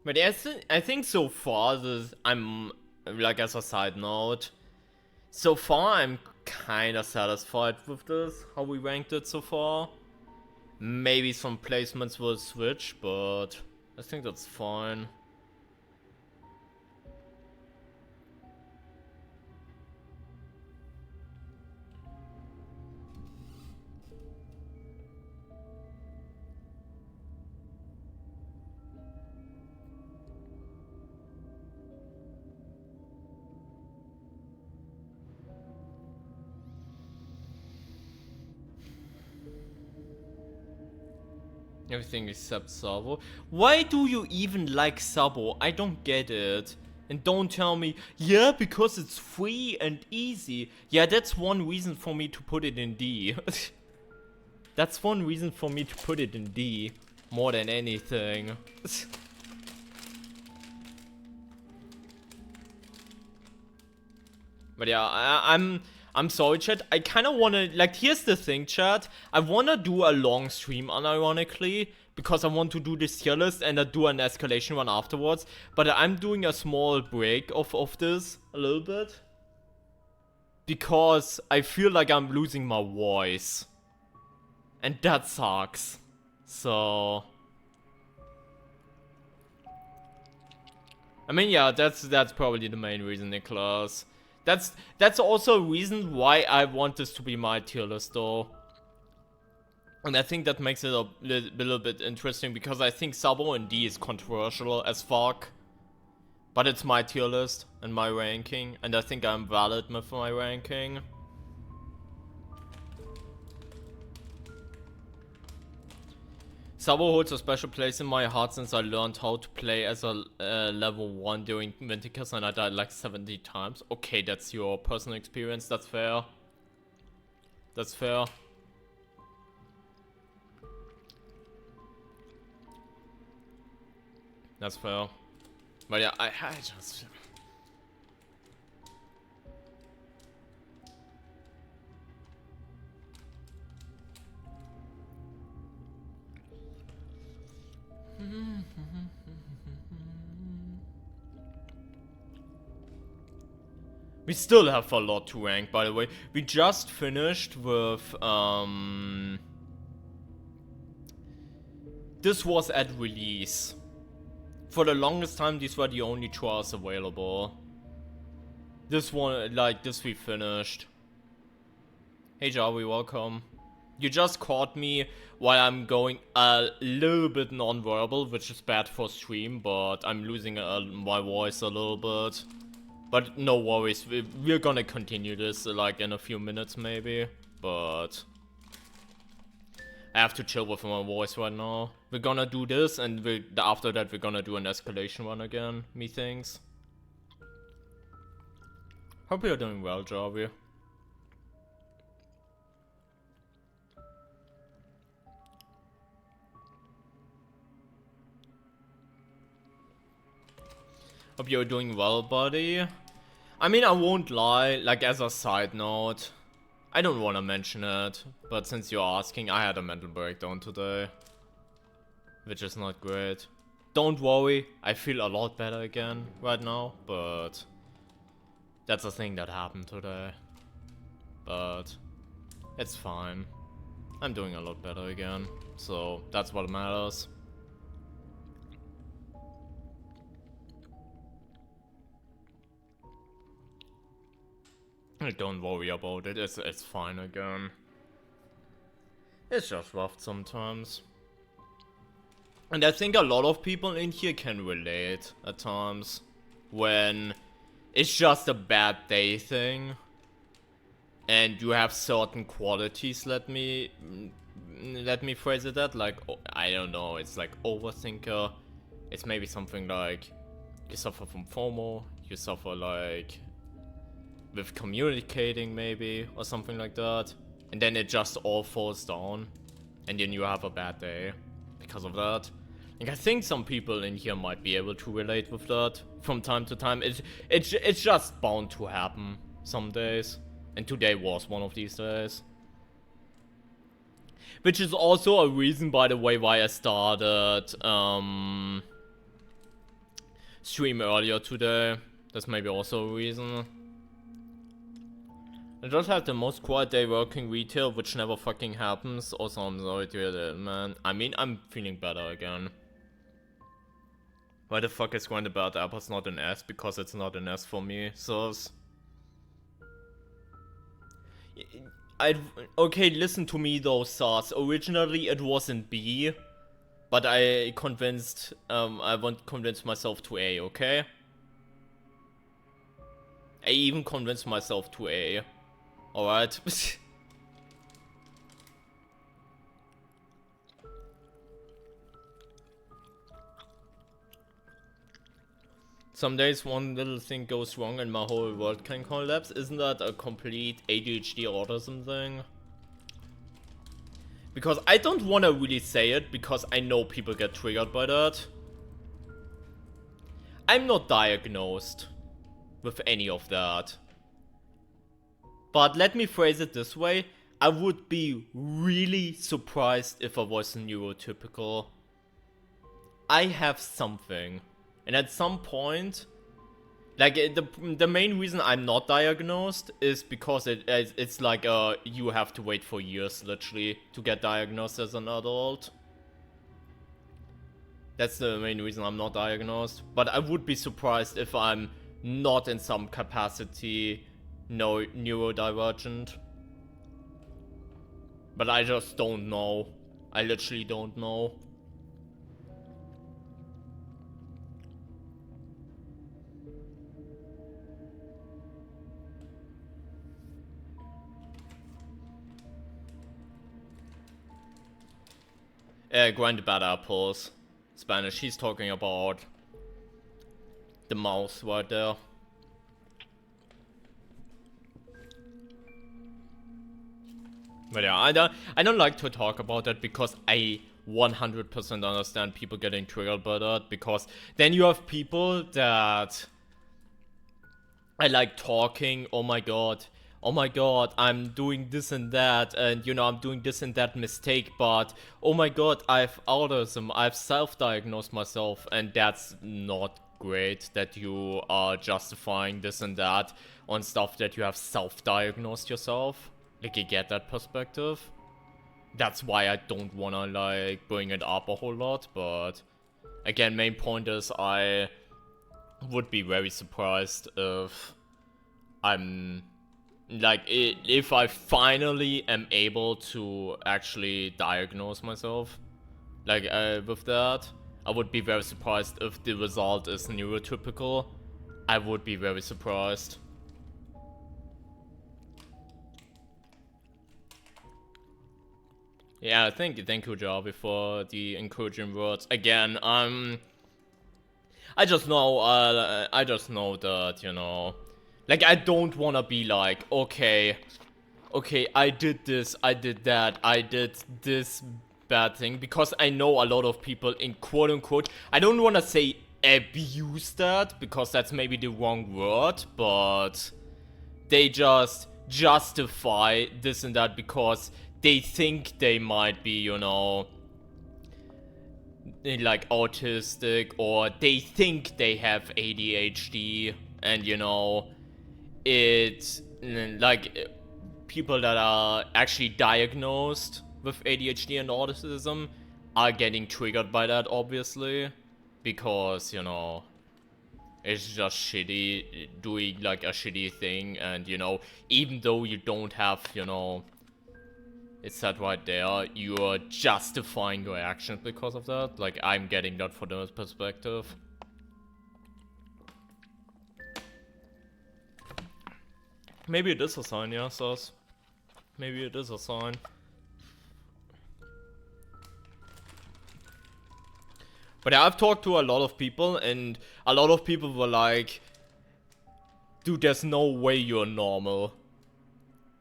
But I think so far, I'm, like, as a side note, so far I'm kinda satisfied with this, how we ranked it so far. Maybe some placements will switch, but I think that's fine. Everything except Sabo. Why do you even like Sabo? I don't get it. And don't tell me, yeah, because it's free and easy. Yeah, that's one reason for me to put it in D. That's one reason for me to put it in D. More than anything. But yeah, I'm sorry, chat. I kind of want to, like, here's the thing, chat. I want to do a long stream, unironically, because I want to do this tier list and do an escalation one afterwards. But I'm doing a small break of this, a little bit. Because I feel like I'm losing my voice. And that sucks. So... I mean, yeah, that's probably the main reason, Nicholas. That's also a reason why I want this to be my tier list, though. And I think that makes it a little bit interesting, because I think Sabo and D is controversial as fuck. But it's my tier list and my ranking, and I think I'm valid with my ranking. Sabo holds a special place in my heart since I learned how to play as a level 1 during Vinticus and I died like 70 times. Okay, that's your personal experience, that's fair. That's fair. That's fair. But yeah, I just... We still have a lot to rank, by the way. We just finished with, this was at release. For the longest time, these were the only trials available. This one, like, this we finished. Hey Javi, welcome. You just caught me while I'm going a little bit non-verbal, which is bad for stream, but I'm losing my voice a little bit. But no worries, we're gonna continue this like in a few minutes maybe, but I have to chill with my voice right now. We're gonna do this, and after that we're gonna do an escalation one again, methinks. Hope you're doing well, Javi. Hope you're doing well, buddy. I mean, I won't lie, like, as a side note, I don't want to mention it, but since you're asking, I had a mental breakdown today, which is not great. Don't worry, I feel a lot better again right now, but that's a thing that happened today. But it's fine. I'm doing a lot better again, so that's what matters. Don't worry about it, it's fine again. It's just rough sometimes. And I think a lot of people in here can relate at times. When it's just a bad day thing. And you have certain qualities, let me phrase it that, like, I don't know, it's like overthinker. It's maybe something like, you suffer from FOMO, you suffer like... with communicating maybe, or something like that. And then it just all falls down. And then you have a bad day because of that. Like, I think some people in here might be able to relate with that from time to time. It's just bound to happen some days. And today was one of these days. Which is also a reason, by the way, why I started stream earlier today. That's maybe also a reason. I just had the most quiet day working retail, which never fucking happens. Also, I'm sorry to hear that, man. I mean, I'm feeling better again. Why the fuck is going about apples not an S? Because it's not an S for me, so... Okay, listen to me though, Sars. Originally it wasn't B, but I convinced myself to A, okay? I even convinced myself to A. Alright. Some days one little thing goes wrong and my whole world can collapse. Isn't that a complete ADHD autism thing? Because I don't want to really say it, because I know people get triggered by that. I'm not diagnosed with any of that. But let me phrase it this way. I would be really surprised if I was neurotypical. I have something. And at some point, like, the main reason I'm not diagnosed is because it's like, you have to wait for years, literally, to get diagnosed as an adult. That's the main reason I'm not diagnosed. But I would be surprised if I'm not in some capacity neurodivergent. But I just don't know. I literally don't know. Grind bad apples. Spanish, he's talking about the mouse right there. But yeah, I don't like to talk about that because I 100% understand people getting triggered by that, because then you have people that I like talking, oh my god, I'm doing this and that, and you know, I'm doing this and that mistake, but oh my god, I've autism, I've self-diagnosed myself, and that's not great that you are justifying this and that on stuff that you have self-diagnosed yourself. Like, you get that perspective. That's why I don't wanna, like, bring it up a whole lot, but again, main point is I would be very surprised if I'm... like, if I finally am able to actually diagnose myself, like, with that, I would be very surprised if the result is neurotypical. I would be very surprised. Yeah, thank you, Javi, for the encouraging words. Again, I just know that, you know, like, I don't wanna be like, okay, I did this, I did that, I did this bad thing, because I know a lot of people in quote-unquote, I don't wanna say abuse that, because that's maybe the wrong word, but they just justify this and that because they think they might be, you know, like, autistic, or they think they have ADHD, and, you know, it's like, people that are actually diagnosed with ADHD and autism are getting triggered by that, obviously, because, you know, it's just shitty, doing, like, a shitty thing, and, you know, even though you don't have, you know, it's that right there, you're justifying your actions because of that. Like, I'm getting that from the perspective. Maybe it is a sign, yeah, Sus. Maybe it is a sign. But yeah, I've talked to a lot of people, and a lot of people were like, dude, there's no way you're normal.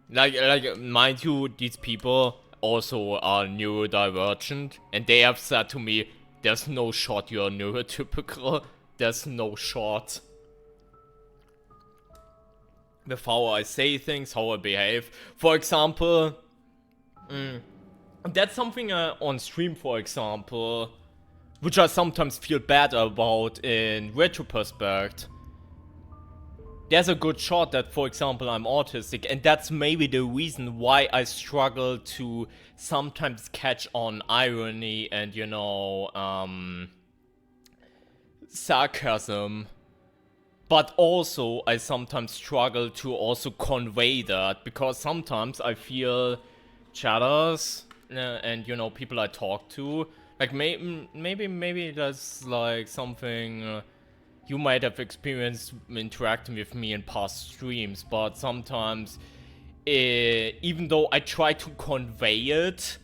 Like, mind you, these people also are neurodivergent, and they have said to me, there's no shot you're neurotypical. There's no shot. With how I say things, how I behave. For example, that's something on stream, for example, which I sometimes feel bad about in retrospect. there's a good shot that, for example, I'm autistic, and that's maybe the reason why I struggle to sometimes catch on irony and, you know, sarcasm. But also, I sometimes struggle to also convey that, because sometimes I feel chatters and, you know, people I talk to, like, maybe that's, like, something you might have experienced interacting with me in past streams, but sometimes, even though I try to convey it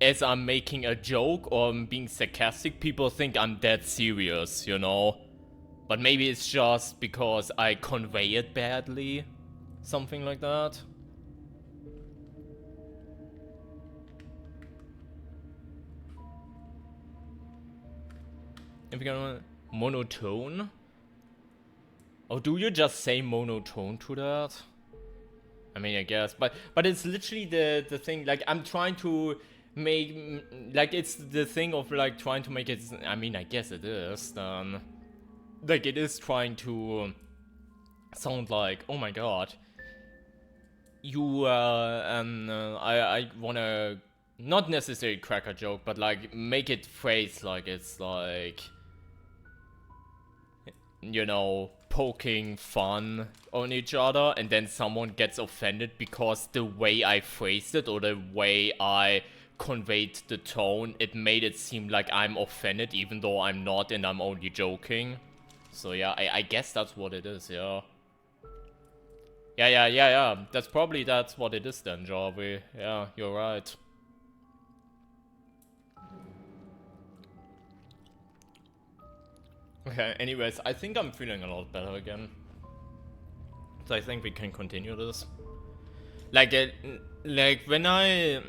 as I'm making a joke or I'm being sarcastic, people think I'm dead serious, you know? But maybe it's just because I convey it badly. Something like that. If you're gonna monotone? Oh, do you just say monotone to that? I mean, I guess, but it's literally the thing, like, I'm trying to make, like, it's the thing of, like, trying to make it, I mean, I guess it is, then, like, it is trying to sound like, oh my god, you, I wanna, not necessarily crack a joke, but, like, make it phrase like it's, like, you know, poking fun on each other, and then someone gets offended because the way I phrased it or the way I conveyed the tone, it made it seem like I'm offended even though I'm not and I'm only joking. So yeah, I guess that's what it is, yeah. Yeah. That's what it is then, Jarvi. Yeah, you're right. Okay, anyways, I think I'm feeling a lot better again. So I think we can continue this. Like, when I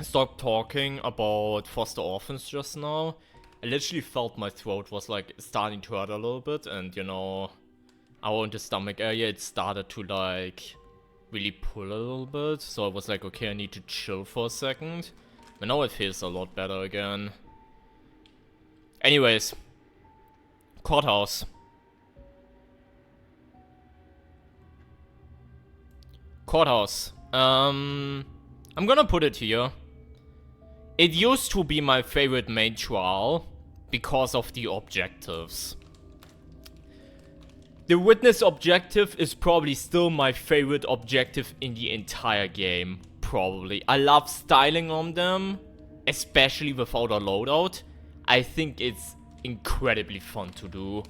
stopped talking about foster orphans just now, I literally felt my throat was, like, starting to hurt a little bit, and, you know, around the stomach area, it started to, like, really pull a little bit, so I was like, okay, I need to chill for a second. But now it feels a lot better again. Anyways. Courthouse. I'm gonna put it here. It used to be my favorite main trial because of the objectives. The witness objective is probably still my favorite objective in the entire game. Probably. I love styling on them, especially without a loadout. I think it's incredibly fun to do.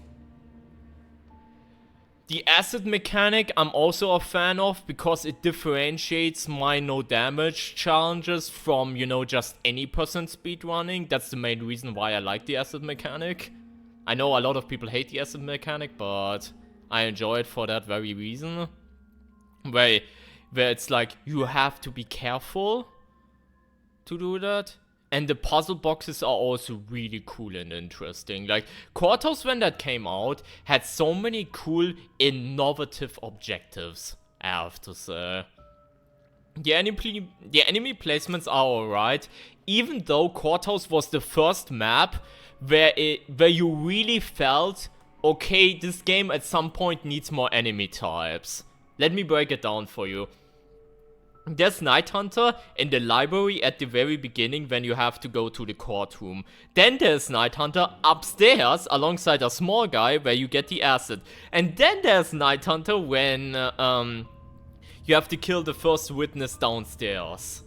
The acid mechanic I'm also a fan of because it differentiates my no damage challenges from, you know, just any person speedrunning. That's the main reason why I like the acid mechanic. I know a lot of people hate the acid mechanic, but I enjoy it for that very reason. Where it's like, you have to be careful to do that. And the puzzle boxes are also really cool and interesting. Like, Courthouse, when that came out, had so many cool, innovative objectives, I have to say. The enemy placements are alright, even though Courthouse was the first map where you really felt, okay, this game at some point needs more enemy types. Let me break it down for you. There's Night Hunter in the library at the very beginning when you have to go to the courtroom. Then there's Night Hunter upstairs alongside a small guy where you get the acid. And then there's Night Hunter when you have to kill the first witness downstairs.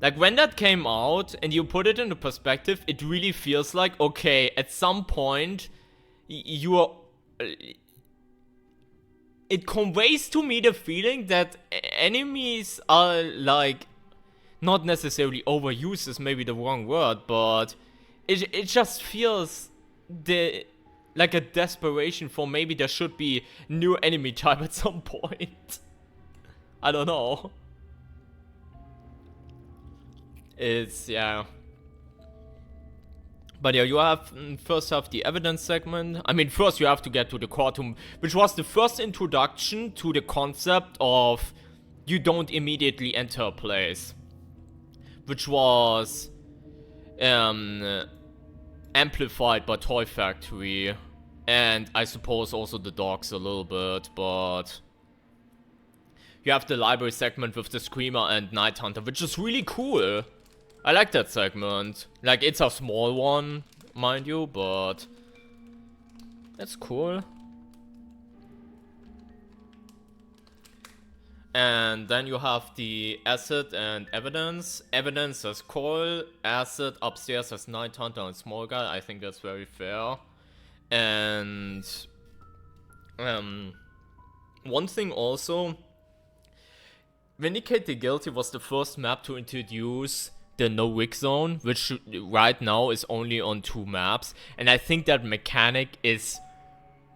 Like, when that came out and you put it into perspective, it really feels like, okay, at some point you are... It conveys to me the feeling that enemies are, like, not necessarily overused is maybe the wrong word, but it just feels like a desperation for maybe there should be new enemy type at some point. I don't know. It's, yeah. But yeah, you first have the evidence segment. I mean, first you have to get to the courtroom, which was the first introduction to the concept of you don't immediately enter a place. Which was amplified by Toy Factory And I suppose also the dogs a little bit, but you have the library segment with the Screamer and Night Hunter, which is really cool. I like that segment. Like, it's a small one, mind you, but that's cool. And then you have the Acid and Evidence. Evidence has Coil, Acid upstairs has Night Hunter and Small Guy. I think that's very fair. And one thing also, Vindicate the Guilty was the first map to introduce the no wig zone, which right now is only on 2 maps. And I think that mechanic is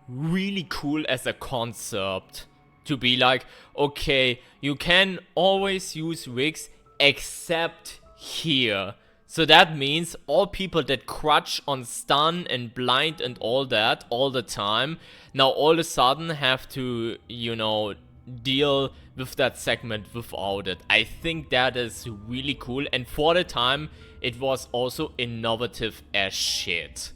really cool as a concept. To be like, okay, you can always use wigs except here. So that means all people that crutch on stun and blind and all that all the time, now all of a sudden have to, you know, deal with that segment without it. I think that is really cool, and for the time, it was also innovative as shit.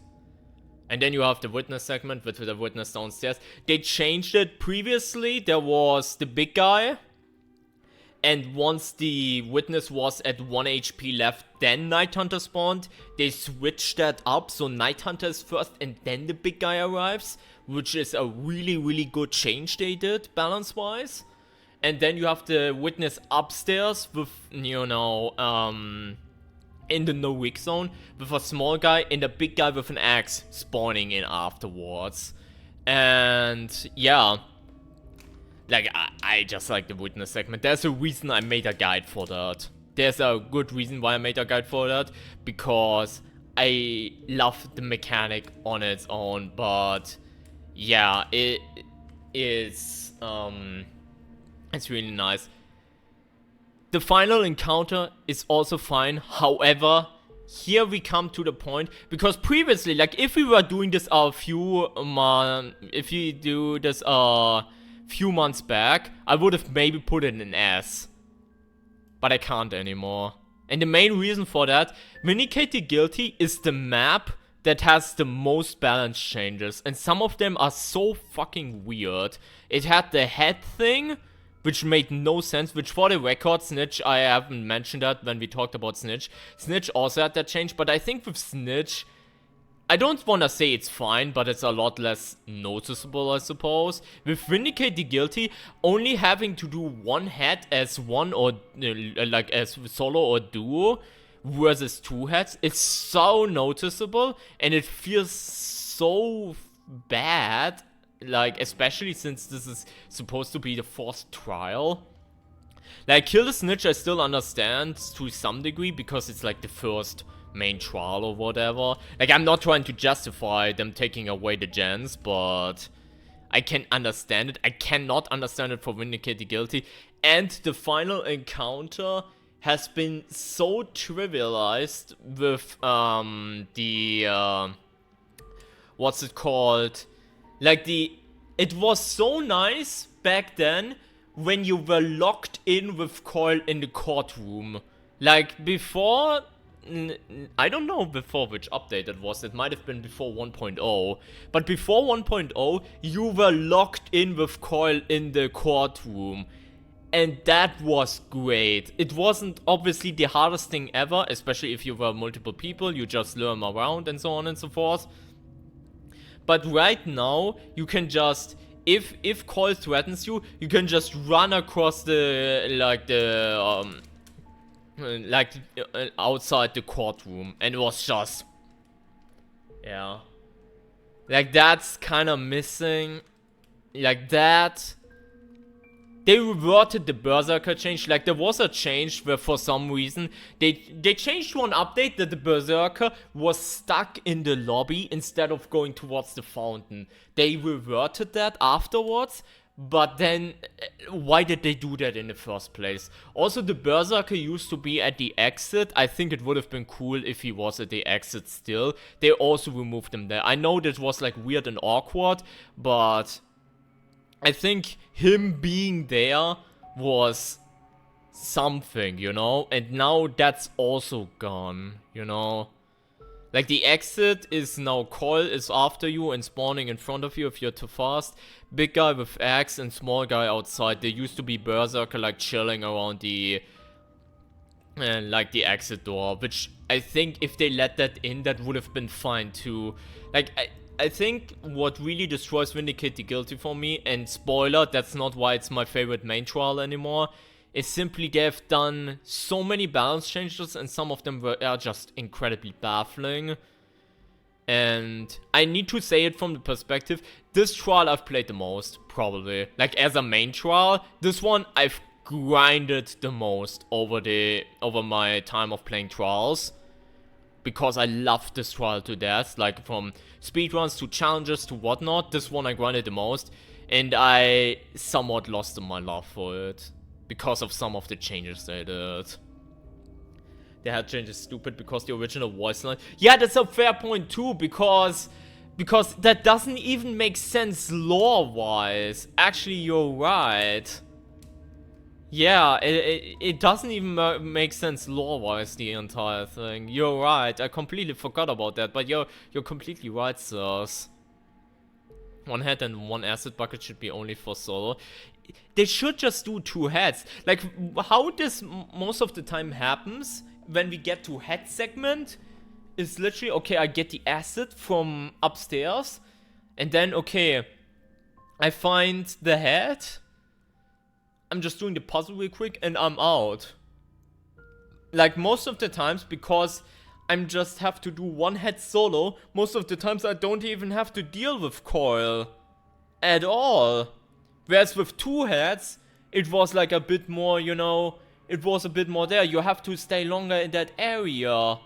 And then you have the witness segment with the witness downstairs. They changed it. Previously, there was the big guy. And once the witness was at 1 HP left, then Night Hunter spawned. They switched that up, so Night Hunter is first and then the big guy arrives. Which is a really, really good change they did, balance-wise. And then you have the witness upstairs with, you know, in the no wig zone with a small guy and a big guy with an axe spawning in afterwards. And yeah, like I just like the witness segment. There's a reason I made a guide for that. There's a good reason why I made a guide for that, because I love the mechanic on its own. But yeah, it is it's really nice. The final encounter is also fine. However, here we come to the point, because previously, like, if we were doing this few months back, I would have maybe put it in S. But I can't anymore. And the main reason for that, Vindicate the Guilty is the map that has the most balance changes, and some of them are so fucking weird. It had the head thing, which made no sense, which for the record, Snitch, I haven't mentioned that when we talked about Snitch. Snitch also had that change, but I think with Snitch, I don't want to say it's fine, but it's a lot less noticeable, I suppose. With Vindicate the Guilty, only having to do one head as one or, like, as solo or duo versus 2 heads, it's so noticeable, and it feels so bad. Like, especially since this is supposed to be the 4th trial. Like, Kill the Snitch I still understand to some degree, because it's like the first main trial or whatever. Like, I'm not trying to justify them taking away the gens, but I can understand it. I cannot understand it for Vindicate the Guilty. And the final encounter has been so trivialized with what's it called? Like, it was so nice back then when you were locked in with Coil in the courtroom. Like, before, I don't know before which update it was, it might have been before 1.0. But before 1.0, you were locked in with Coil in the courtroom. And that was great. It wasn't obviously the hardest thing ever, especially if you were multiple people, you just lure them around and so on and so forth. But right now, you can just, if Coil threatens you, you can just run across outside the courtroom, and it was just, yeah. Like, that's kind of missing. Like, that. They reverted the Berserker change. Like, there was a change where for some reason they changed one update that the Berserker was stuck in the lobby instead of going towards the fountain. They reverted that afterwards, but then why did they do that in the first place? Also, the Berserker used to be at the exit. I think it would have been cool if he was at the exit still. They also removed him there. I know that was like weird and awkward, but I think him being there was something, you know? And now that's also gone, you know? Like, the exit is now Coil is after you and spawning in front of you if you're too fast. Big guy with axe and small guy outside. They used to be berserker, like, chilling around the... like, the exit door. Which, I think if they let that in, that would have been fine, too. Like, I think what really destroys Vindicate the Guilty for me, and spoiler, that's not why it's my favorite main trial anymore, is simply they've done so many balance changes and some of them are just incredibly baffling. And I need to say it from the perspective, this trial I've played the most, probably. Like, as a main trial, this one I've grinded the most over my time of playing trials. Because I love this trial to death, like from speedruns to challenges to whatnot, this one I grinded the most. And I somewhat lost my love for it. Because of some of the changes they did. The head change is stupid because the original voice line... Yeah, that's a fair point too, because that doesn't even make sense lore-wise. Actually, you're right. Yeah, it doesn't even make sense lore-wise, the entire thing. You're right, I completely forgot about that, but you're completely right, sirs. One head and one acid bucket should be only for solo. They should just do 2 heads. Like, how this most of the time happens when we get to head segment is literally, okay, I get the acid from upstairs, and then, okay, I find the head, I'm just doing the puzzle real quick, and I'm out. Like, most of the times, because I'm just have to do 1 head solo, most of the times I don't even have to deal with Coil at all. Whereas with 2 heads, it was like a bit more, you know, it was a bit more there. You have to stay longer in that area.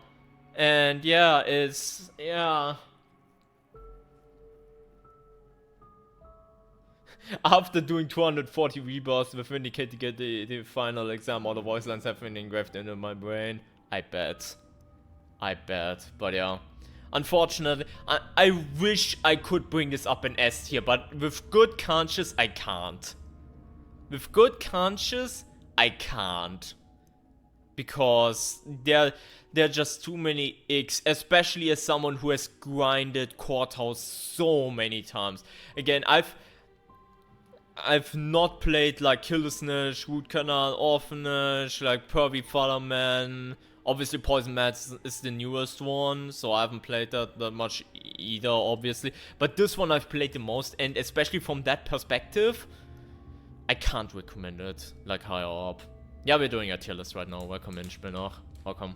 And yeah, it's, yeah. After doing 240 rebirths with Vindicate to get the final exam, all the voice lines have been engraved into my brain. I bet. But yeah. Unfortunately, I wish I could bring this up in S tier, but with good conscience, I can't. With good conscience, I can't. Because there are just too many icks, especially as someone who has grinded Courthouse so many times. Again, I've not played like Kill the Snitch, Root Canal, Orphanage, like Pervy Fatherman. Obviously Poison Mats is the newest one, so I haven't played that much either, obviously. But this one I've played the most, and especially from that perspective, I can't recommend it, like, higher up. Yeah, we're doing a tier list right now. Welcome in, Spinner. Welcome.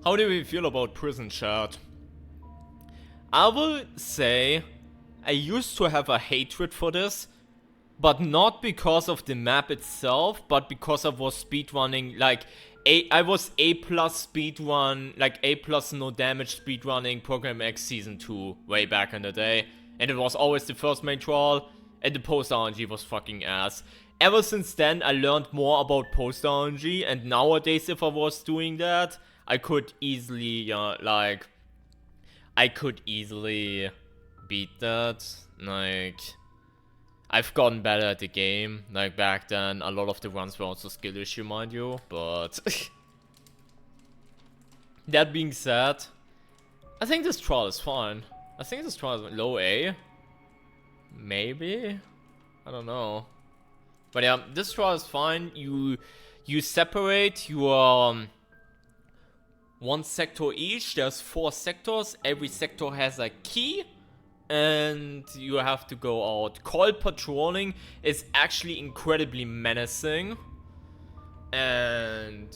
How do we feel about prison chat? I will say I used to have a hatred for this, but not because of the map itself, but because I was speedrunning, like, I was A+ speedrun, like A+ no damage speedrunning Program X Season 2 way back in the day, and it was always the first main trial, and the post RNG was fucking ass. Ever since then, I learned more about post RNG, and nowadays if I was doing that, I could easily, I could easily beat that. Like, I've gotten better at the game. Like, back then, a lot of the runs were also skill issue, mind you, but... That being said, I think this trial is fine. I think this trial is low A. Maybe? I don't know. But yeah, this trial is fine. You separate your... 1 sector each. There's 4 sectors. Every sector has a key. And you have to go out. Call patrolling is actually incredibly menacing. And...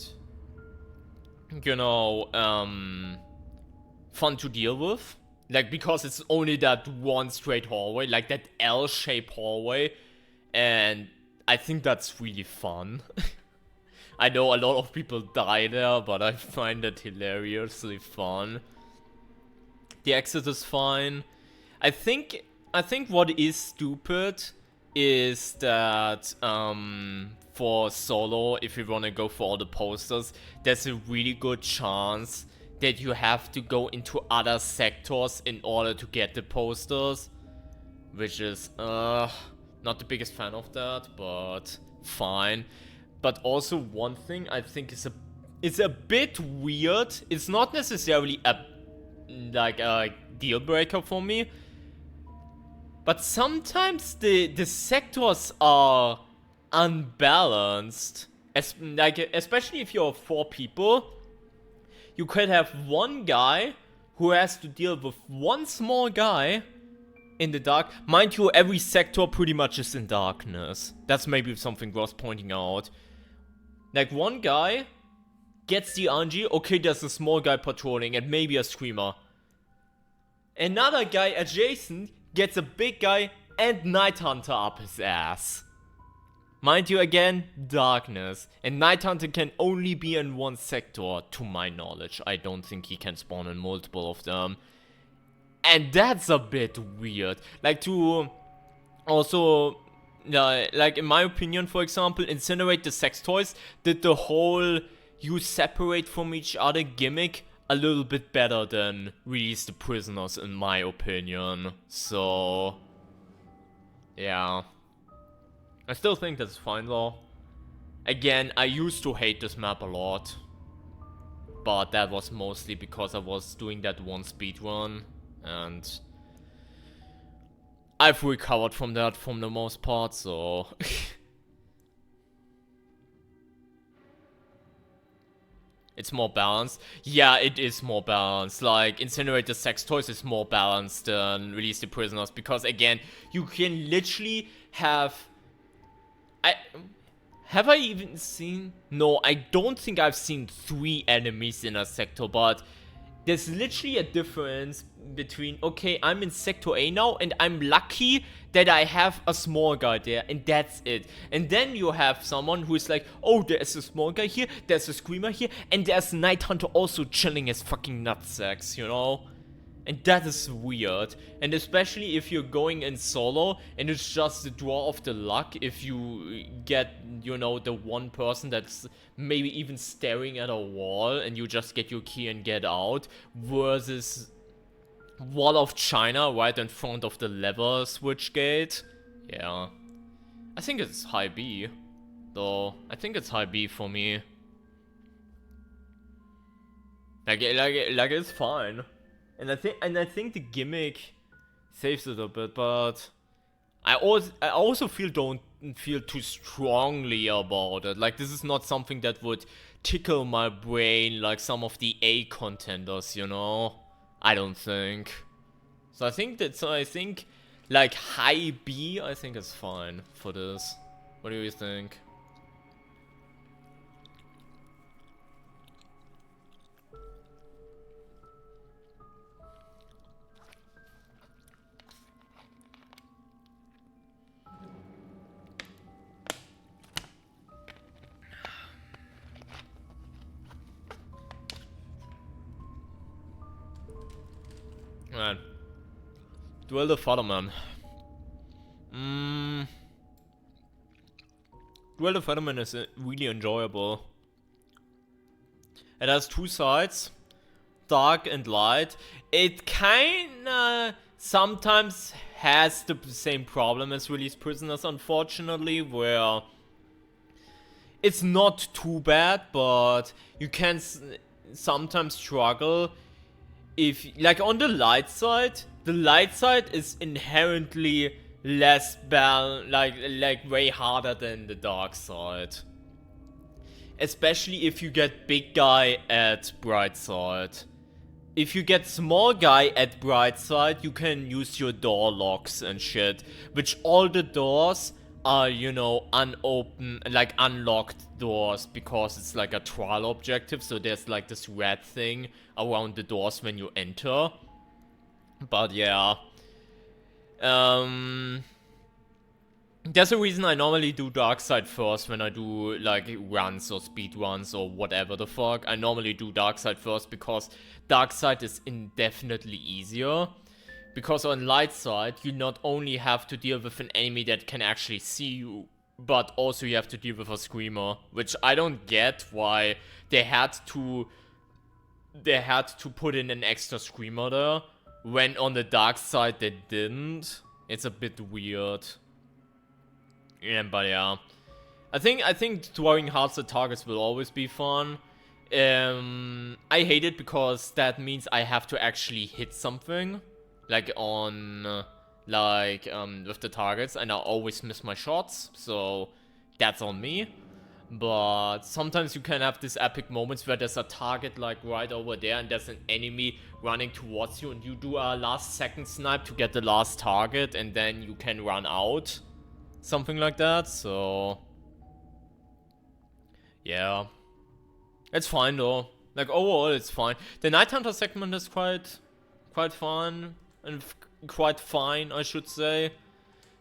you know, fun to deal with. Like, because it's only that one straight hallway. Like, that L-shaped hallway. And I think that's really fun. I know a lot of people die there, but I find it hilariously fun. The exit is fine. I think what is stupid is that for solo, if you wanna go for all the posters, there's a really good chance that you have to go into other sectors in order to get the posters. which is not the biggest fan of that, but fine. But also one thing I think is a bit weird. It's not necessarily a deal breaker for me, but sometimes the sectors are unbalanced. Especially if you're 4 people, you could have one guy who has to deal with one small guy in the dark. Mind you, every sector pretty much is in darkness. That's maybe something worth pointing out. Like, one guy gets the RNG, okay, there's a small guy patrolling and maybe a screamer. Another guy adjacent gets a big guy and Night Hunter up his ass. Mind you, again, darkness. And Night Hunter can only be in one sector, to my knowledge. I don't think he can spawn in multiple of them. And that's a bit weird. Like, to also, like, in my opinion, for example, incinerate the sex toys did the whole you separate from each other gimmick a little bit better than release the prisoners, in my opinion. So, yeah. I still think that's fine though. Again, I used to hate this map a lot, but that was mostly because I was doing that one speedrun, and I've recovered from that for the most part, so... It's more balanced. Yeah, it is more balanced. Like, Incinerate the Sex Toys is more balanced than Release the Prisoners, because again, you can literally have... Have I even seen... No, I don't think I've seen 3 enemies in a sector, but there's literally a difference between, okay, I'm in Sector A now, and I'm lucky that I have a small guy there, and that's it. And then you have someone who is like, oh, there's a small guy here, there's a screamer here, and there's Night Hunter also chilling his fucking nutsacks, you know? And that is weird. And especially if you're going in solo and it's just the draw of the luck if you get, you know, the one person that's maybe even staring at a wall and you just get your key and get out, versus Wall of China right in front of the lever switch gate. Yeah. I think it's high B, though. I think it's high B for me. Like it's fine. And I think the gimmick saves it a bit, but I also don't feel too strongly about it. Like, this is not something that would tickle my brain like some of the A contenders, you know? I don't think. So I think like high B, I think is fine for this. What do you think? Man. Duel the Fatherman. Duel the Fatherman is really enjoyable. It has 2 sides, dark and light. It kinda sometimes has the same problem as Release Prisoners, unfortunately, where it's not too bad, but you can sometimes struggle. If, like, on the light side is inherently less like way harder than the dark side. Especially if you get big guy at bright side. If you get small guy at bright side, you can use your door locks and shit, which all the doors are, you know, unlocked doors, because it's like a trial objective, so there's like this red thing around the doors when you enter. But yeah, there's a reason I normally do dark side first when I do like runs or speed runs or whatever the fuck. I normally do dark side first because dark side is indefinitely easier. Because on light side, you not only have to deal with an enemy that can actually see you, but also you have to deal with a screamer, which I don't get why they had to put in an extra screamer there, when on the dark side they didn't. It's a bit weird. Yeah, but yeah. I think throwing hearts at targets will always be fun. I hate it because that means I have to actually hit something. Like on with the targets, and I always miss my shots, so that's on me. But sometimes you can have these epic moments where there's a target like right over there and there's an enemy running towards you and you do a last second snipe to get the last target and then you can run out. Something like that, so yeah. It's fine though. Like overall it's fine. The Night Hunter segment is quite fun and quite fine, I should say.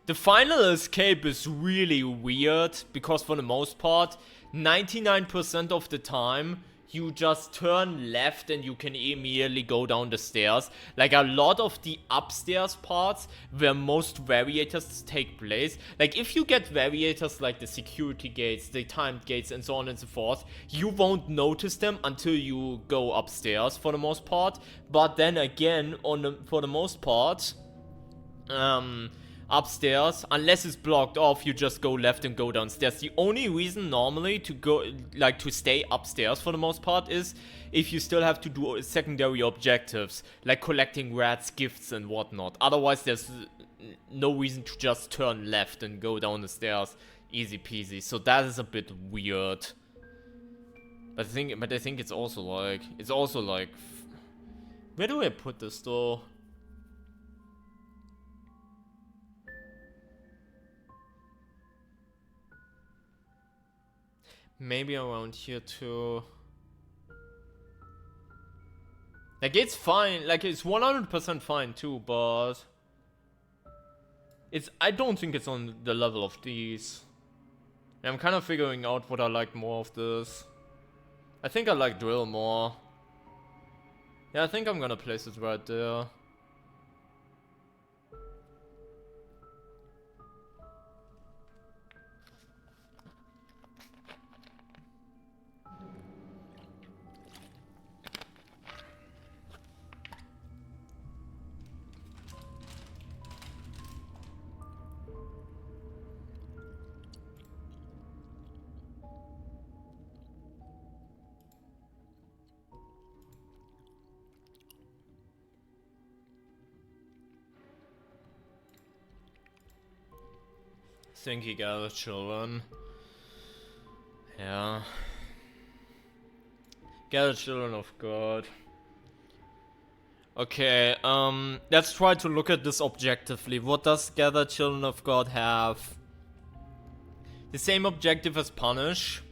The final escape is really weird because for the most part, 99% of the time, you just turn left and you can immediately go down the stairs. Like a lot of the upstairs parts where most variators take place. Like if you get variators like the security gates, the timed gates and so on and so forth, you won't notice them until you go upstairs for the most part. But then again, for the most part, upstairs, unless it's blocked off, you just go left and go downstairs. The only reason normally to go, like to stay upstairs for the most part is if you still have to do secondary objectives, like collecting rats, gifts and whatnot. Otherwise there's no reason to just turn left and go down the stairs. Easy peasy. So that is a bit weird. But I think it's also like, where do I put this though? Maybe around here too. Like it's fine, like it's 100% fine too, but I don't think it's on the level of these. I'm kind of figuring out what I like more of this. I think I like drill more. Yeah, I think I'm gonna place it right there. Think he got the children. Yeah. Gather children of God. Okay, let's try to look at this objectively. What does Gather Children of God have? The same objective as Punish.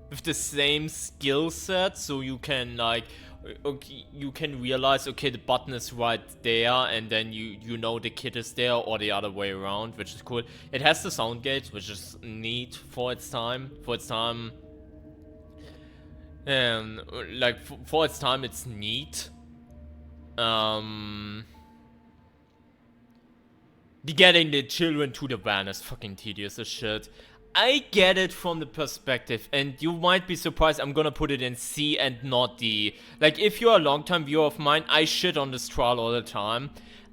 With the same skill set, so you can like, okay, you can realize, okay, the button is right there, and then you know the kid is there, or the other way around, which is cool. It has the sound gates, which is neat for its time. For its time, like for its time, it's neat. Getting the children to the van is fucking tedious as shit. I get it from the perspective, and you might be surprised I'm gonna put it in C and not D. Like, if you're a long-time viewer of mine, I shit on this trial all the time.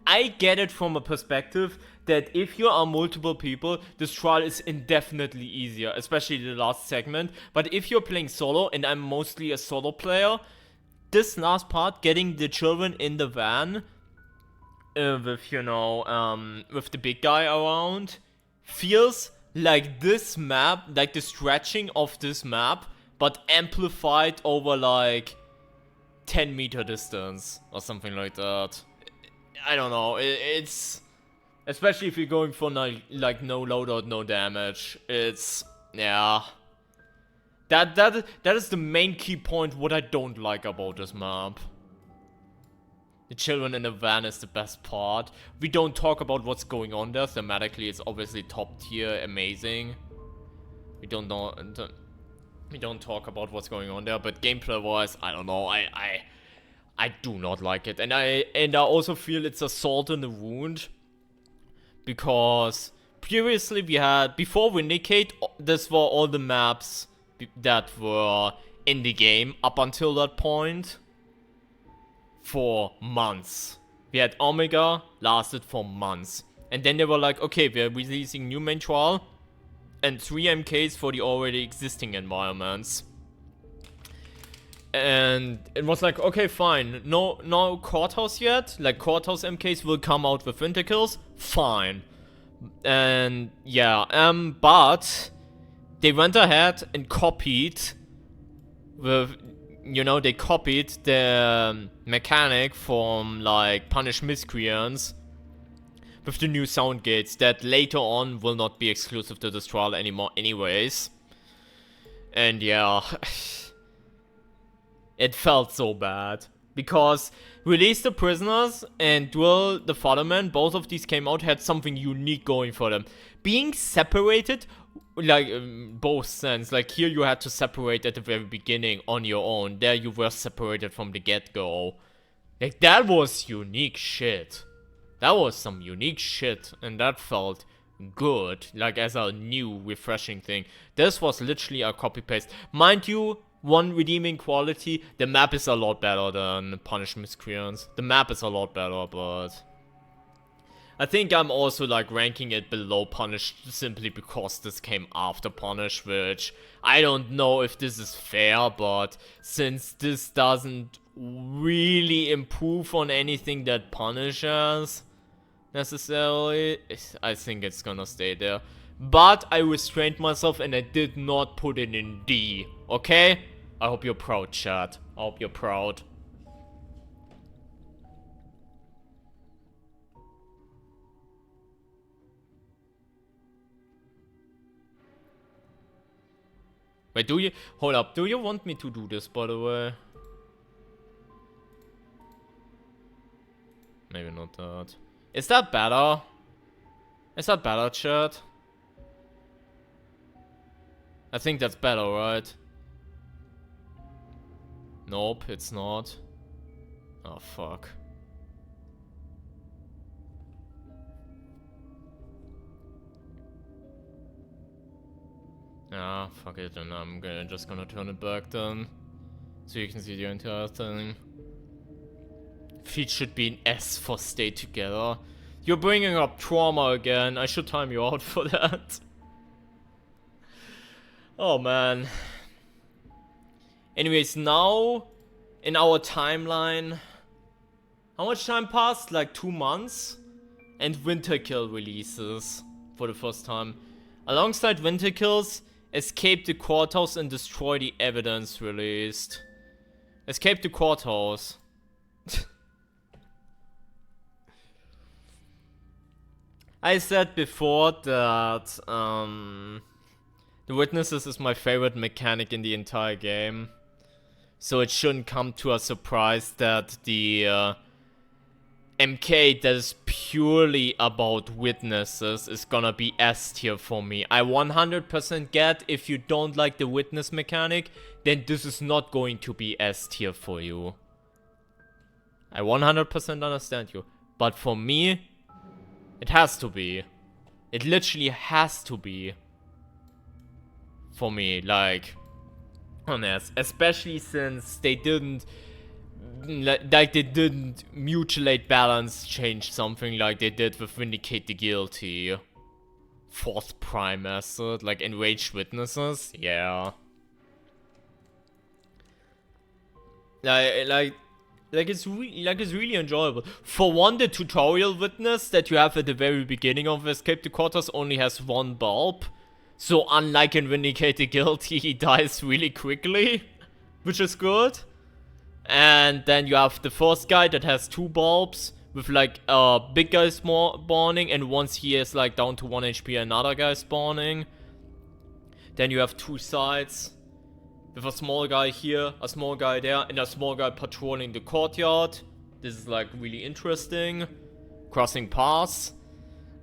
I get it from a perspective that if you are multiple people, this trial is indefinitely easier, especially the last segment. But if you're playing solo, and I'm mostly a solo player, this last part, getting the children in the van, with, you know, with the big guy around, feels like this map, like the stretching of this map, but amplified over like 10-meter distance or something like that. I don't know, it's, especially if you're going for like no loadout, no damage, it's, yeah. That is the main key point what I don't like about this map. The children in the van is the best part. We don't talk about what's going on there. Thematically, it's obviously top tier, amazing. We don't talk about what's going on there, but gameplay-wise, I don't know. I do not like it, and I also feel it's a salt in the wound because previously we had, before Vindicate, this were all the maps that were in the game up until that point. For months. We had Omega, lasted for months. And then they were like, okay, we're releasing new main trial and 3 MKs for the already existing environments. And it was like, okay, fine, no courthouse yet. Like, courthouse MKs will come out with winter kills, fine. And yeah, but they went ahead and copied with, you know, they copied the mechanic from like Punish Miscreants with the new sound gates that later on will not be exclusive to this trial anymore anyways. And yeah, it felt so bad. Because Release the Prisoners and Duel the Fatherman, both of these came out, had something unique going for them. Being separated, like, both sense. Like, here you had to separate at the very beginning on your own. There you were separated from the get-go. Like, that was unique shit. That was some unique shit, and that felt good. Like, as a new, refreshing thing. This was literally a copy-paste. Mind you, one redeeming quality, the map is a lot better than Punish Miscreants. The map is a lot better, but I think I'm also like ranking it below Punish simply because this came after Punish, which I don't know if this is fair, but since this doesn't really improve on anything that Punish has necessarily, I think it's gonna stay there. But I restrained myself and I did not put it in D, okay? I hope you're proud, chat. I hope you're proud. Wait, do you... Hold up, do you want me to do this, by the way? Maybe not that. Is that better? Is that better, chat? I think that's better, right? Nope, it's not. Oh, fuck. Ah, fuck it, and I'm just gonna turn it back then. So you can see the entire thing. Feet should be an S for stay together. You're bringing up trauma again. I should time you out for that. Oh, man. Anyways, now, in our timeline, how much time passed? Like 2 months? And Winterkill releases for the first time. Alongside Winterkills, Escape the Courthouse and Destroy the Evidence released. Escape the Courthouse. I said before that, the Witnesses is my favorite mechanic in the entire game. So it shouldn't come to a surprise that the MK that is purely about Witnesses is gonna be S tier for me. I 100% get if you don't like the Witness mechanic, then this is not going to be S tier for you. I 100% understand you. But for me, it has to be. It literally has to be. For me, like, honest, especially since they didn't, like, they didn't mutilate balance change something like they did with Vindicate the Guilty. 4th prime method, like Enraged Witnesses, yeah. Like it's really enjoyable. For one, the tutorial witness that you have at the very beginning of Escape the Courthouse only has 1 bulb. So unlike in Vindicate the Guilty, he dies really quickly, which is good. And then you have the first guy that has 2 bulbs with like a big guy spawning, and once he is like down to 1 HP, another guy spawning. Then you have 2 sides with a small guy here, a small guy there, and a small guy patrolling the courtyard. This is like really interesting. Crossing paths.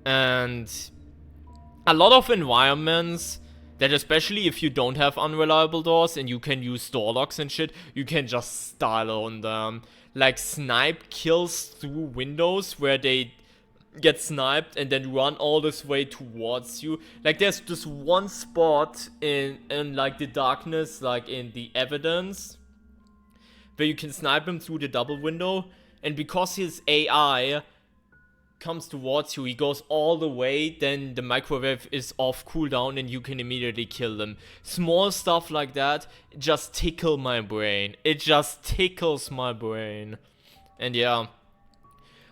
And a lot of environments that, especially if you don't have unreliable doors and you can use door locks and shit, you can just style on them. Like snipe kills through windows where they get sniped and then run all this way towards you. Like there's this one spot in like the darkness, like in the evidence, where you can snipe him through the double window, and because his AI comes towards you, he goes all the way, then the microwave is off cooldown and you can immediately kill them. Small stuff like that just tickle my brain. It just tickles my brain. And yeah.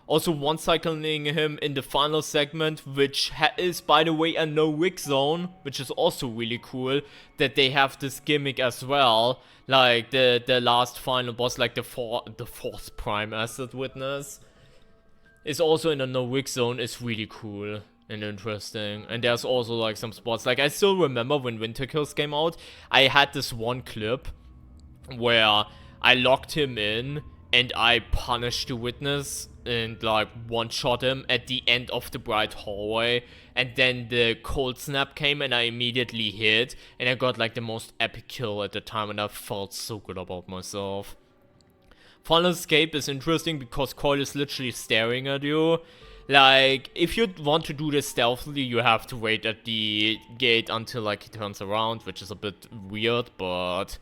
Also one-cycling him in the final segment, which is, by the way, a no-wick zone, which is also really cool, that they have this gimmick as well. Like, the last final boss, like the fourth prime asset witness, is also in a no-wick zone. Is really cool and interesting. And there's also, like, some spots. Like, I still remember when Winter Kills came out, I had this one clip where I locked him in and I punished the witness and like one-shot him at the end of the bright hallway, and then the cold snap came and I immediately hit and I got like the most epic kill at the time and I felt so good about myself. Final Escape is interesting because Coil is literally staring at you. Like, if you want to do this stealthily, you have to wait at the gate until like he turns around, which is a bit weird, but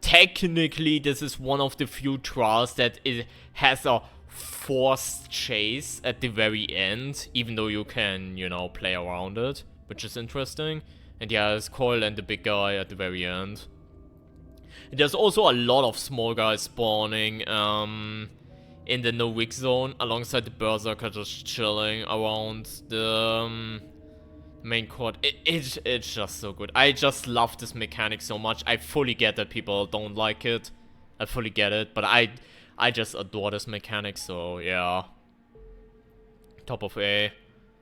technically this is one of the few trials that it has a forced chase at the very end, even though you can, you know, play around it, which is interesting. And yeah, there's Coil and the big guy at the very end. And there's also a lot of small guys spawning in the no-wick zone alongside the Berserker just chilling around the main court. It's just so good. I just love this mechanic so much. I fully get that people don't like it. I fully get it, but I just adore this mechanic, so yeah. Top of A.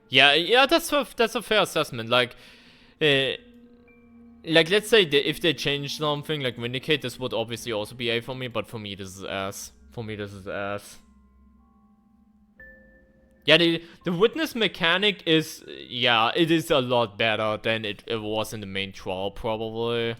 Yeah, that's a fair assessment. Like let's say if they change something, like Vindicate, this would obviously also be A for me, but for me this is S. For me this is S. Yeah, the witness mechanic is, yeah, it is a lot better than it was in the main trial, probably.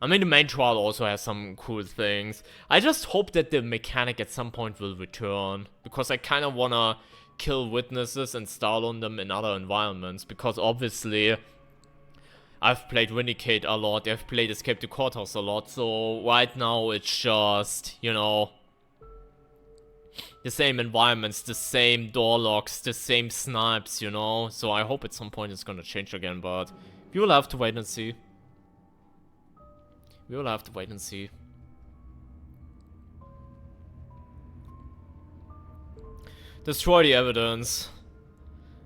I mean, the main trial also has some cool things. I just hope that the mechanic at some point will return, because I kind of want to kill witnesses and start on them in other environments, because obviously I've played Vindicate a lot, I've played Escape the Courthouse a lot, so right now it's just, you know, the same environments, the same door locks, the same snipes, you know? So I hope at some point it's gonna change again, but we will have to wait and see. We will have to wait and see. Destroy the evidence.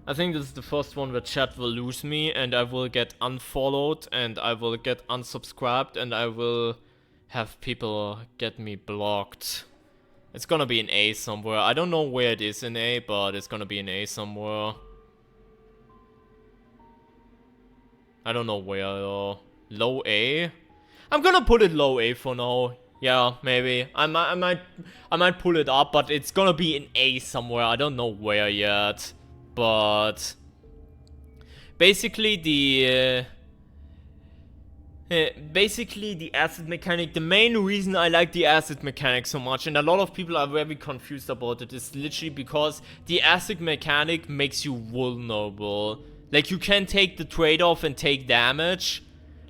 I think this is the first one where chat will lose me and I will get unfollowed and I will get unsubscribed and I will have people get me blocked. It's gonna be an A somewhere. I don't know where it is in A, but it's gonna be an A somewhere. I don't know where though. Low A? I'm gonna put it low A for now. Yeah, maybe. I might pull it up, but it's gonna be an A somewhere. I don't know where yet. But basically the acid mechanic, the main reason I like the acid mechanic so much, and a lot of people are very confused about it, is literally because the acid mechanic makes you vulnerable. Like, you can take the trade-off and take damage.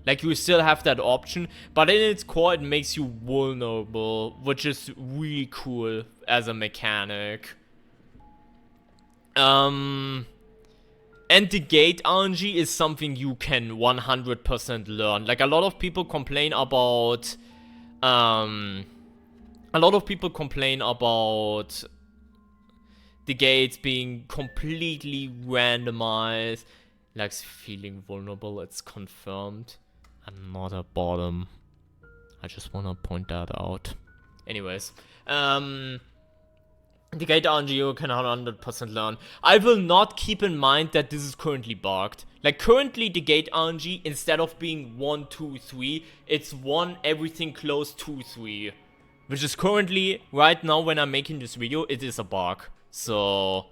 Like, you still have that option, but in its core it makes you vulnerable, which is really cool as a mechanic. And the gate RNG is something you can 100% learn. Like, a lot of people complain about the gates being completely randomized. Like, feeling vulnerable, it's confirmed. I'm not a bottom. I just wanna point that out. Anyways, the gate RNG you can 100% learn. I will not keep in mind that this is currently bugged. Like, currently the gate RNG, instead of being 1, 2, 3, it's 1, everything close, 2, 3. Which is currently, right now when I'm making this video, it is a bug. So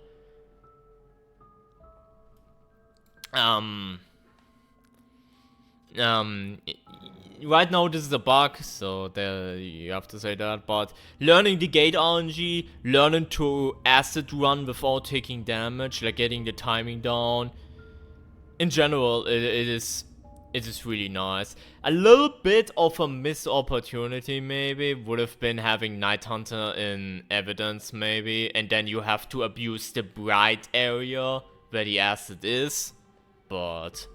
right now this is a bug, so there you have to say that, but learning the gate RNG, learning to acid run without taking damage, like getting the timing down, in general it is It is really nice. A little bit of a missed opportunity maybe would have been having Night Hunter in evidence maybe, and then you have to abuse the bright area where the acid is, but...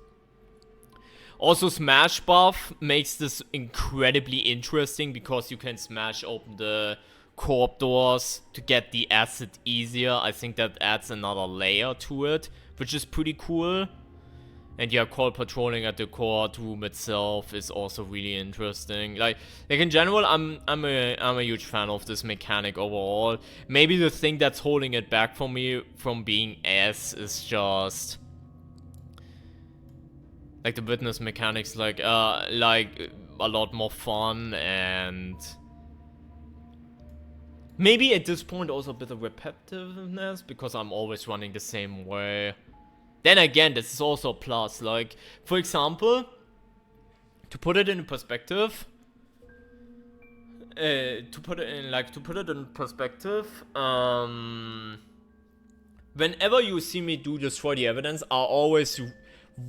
Also, Smash buff makes this incredibly interesting because you can smash open the corp doors to get the acid easier. I think that adds another layer to it, which is pretty cool. And yeah, cold patrolling at the courtroom itself is also really interesting. Like in general, I'm a huge fan of this mechanic overall. Maybe the thing that's holding it back for me from being S is just like the witness mechanics, like a lot more fun, and maybe at this point also a bit of repetitiveness because I'm always running the same way. Then again, this is also a plus. Like, for example, to put it in perspective, whenever you see me do destroy the evidence, I always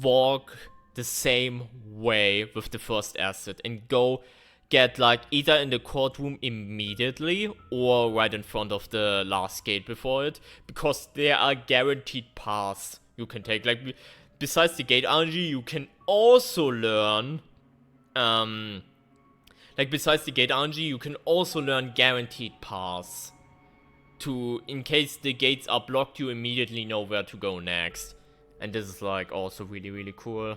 walk the same way with the first asset and go get like either in the courtroom immediately or right in front of the last gate before it, because there are guaranteed paths you can take. Like, besides the gate RNG, you can also learn guaranteed paths to, in case the gates are blocked, you immediately know where to go next. And this is like also really, really cool.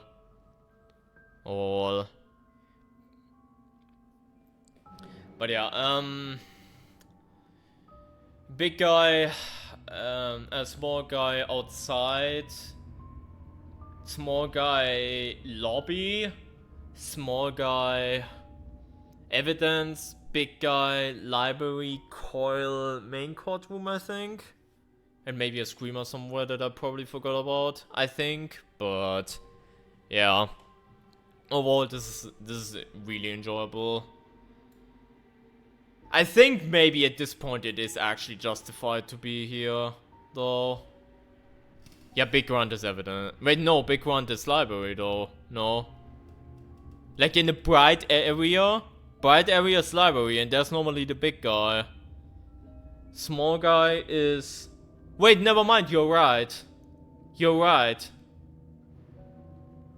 But yeah, big guy, a small guy outside, small guy lobby, small guy evidence, big guy library, coil main courtroom, I think. And maybe a screamer somewhere that I probably forgot about, I think. But yeah, overall this is really enjoyable. I think maybe at this point it is actually justified to be here, though. Yeah, big grunt is evident. Wait, no, big grunt is library, though. No. Like in the bright area is library, and there's normally the big guy. Small guy is... Wait, never mind, you're right. You're right.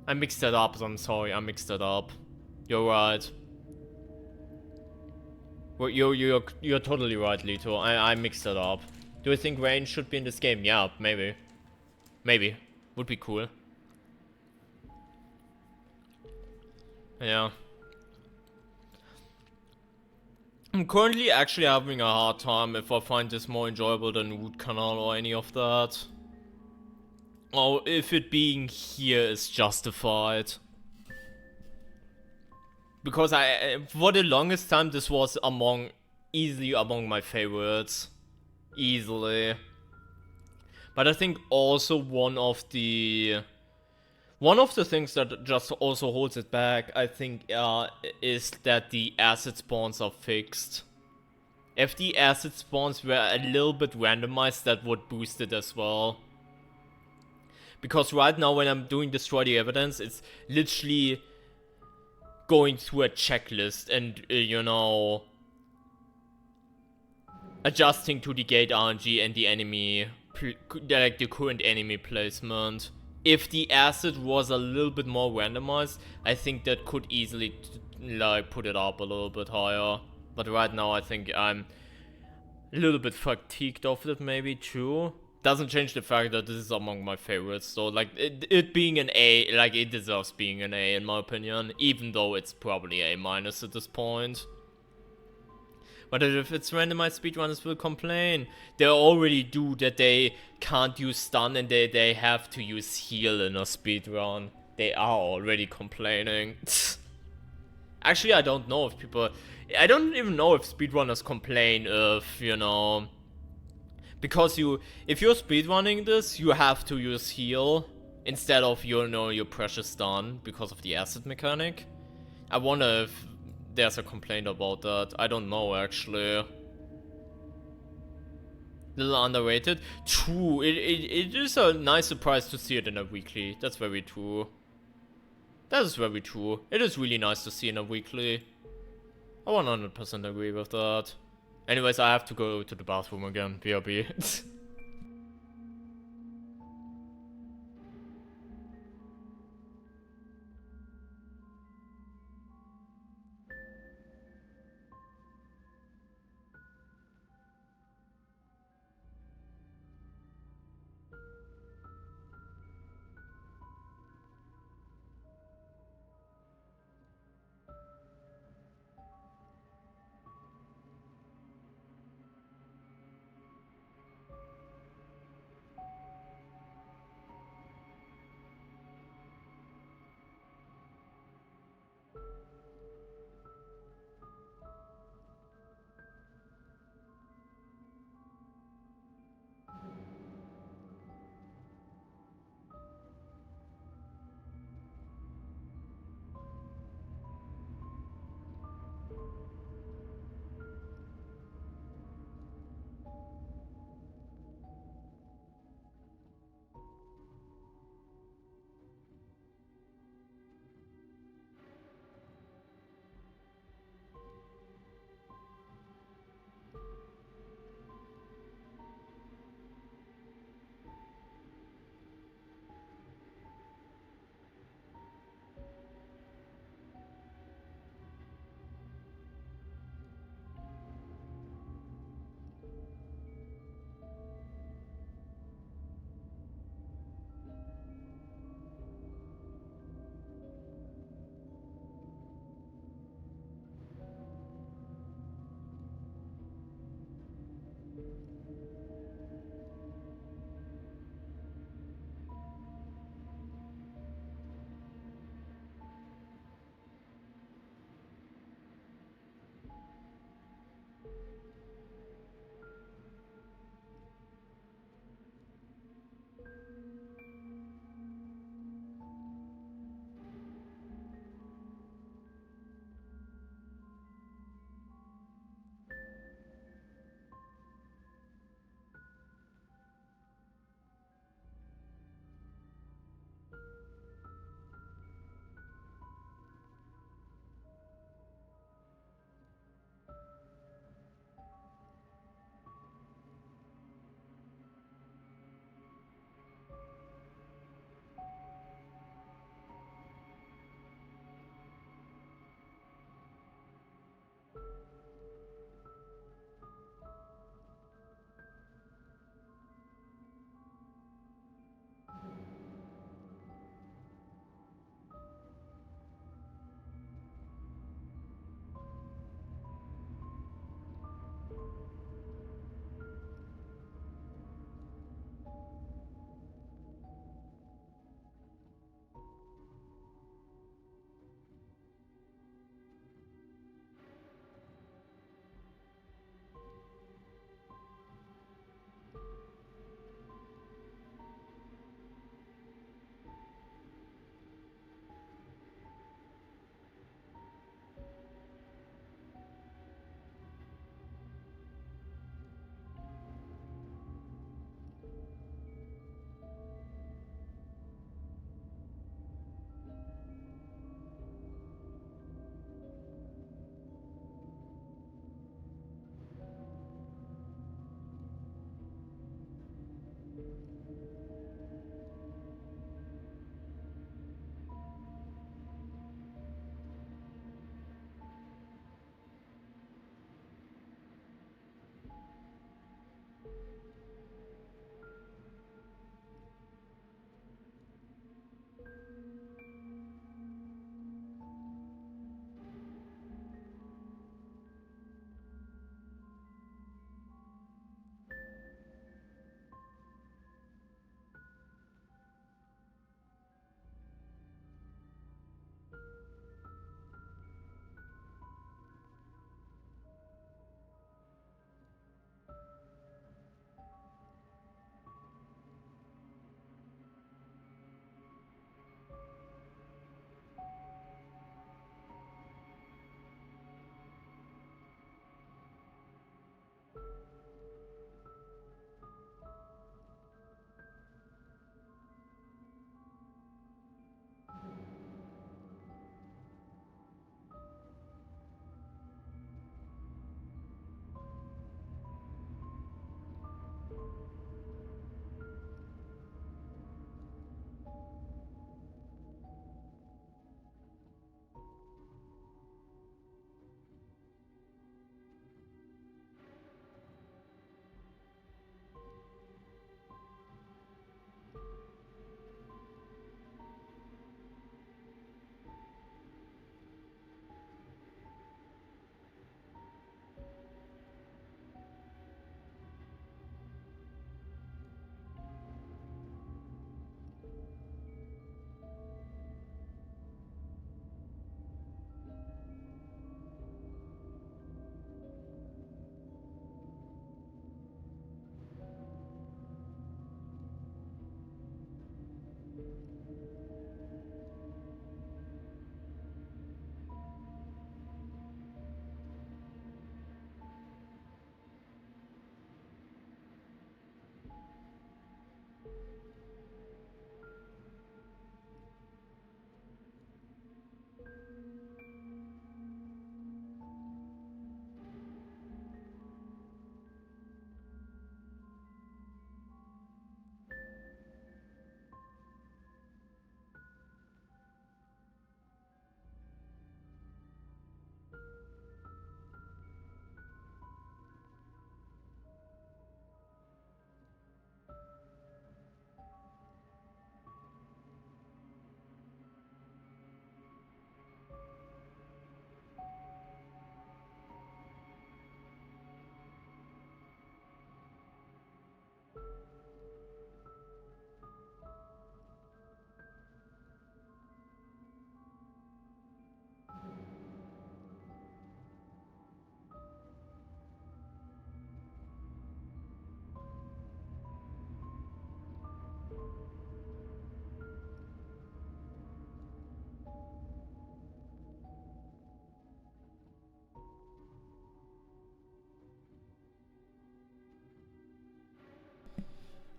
I mixed that up, I'm sorry, I mixed that up. You're right. Well, you're totally right, Lito. I mixed that up. Do I think range should be in this game? Yeah, maybe. Maybe. Would be cool. Yeah. I'm currently actually having a hard time if I find this more enjoyable than Root Canal or any of that. Or if it being here is justified. Because for the longest time, this was easily among my favorites. Easily. But I think also one of the things that just also holds it back, I think, is that the acid spawns are fixed. If the acid spawns were a little bit randomized, that would boost it as well. Because right now when I'm doing Destroy the Evidence, it's literally going through a checklist and, you know, adjusting to the gate RNG and the enemy, like the current enemy placement. If the acid was a little bit more randomized, I think that could easily, like, put it up a little bit higher. But right now I think I'm a little bit fatigued of it maybe too. Doesn't change the fact that this is among my favorites, so like it being an A, like it deserves being an A in my opinion, even though it's probably A- at this point. But if it's randomized, speedrunners will complain. They already do that they can't use stun and they have to use heal in a speedrun. They are already complaining. Actually, I don't know if I don't even know if speedrunners complain if, you know... Because if you're speedrunning this, you have to use heal instead of, you know, your precious stun because of the acid mechanic. I wonder if there's a complaint about that. I don't know, actually. Little underrated. True, it is a nice surprise to see it in a weekly. That's very true. That is very true. It is really nice to see in a weekly. I 100% agree with that. Anyways, I have to go to the bathroom again. BRB.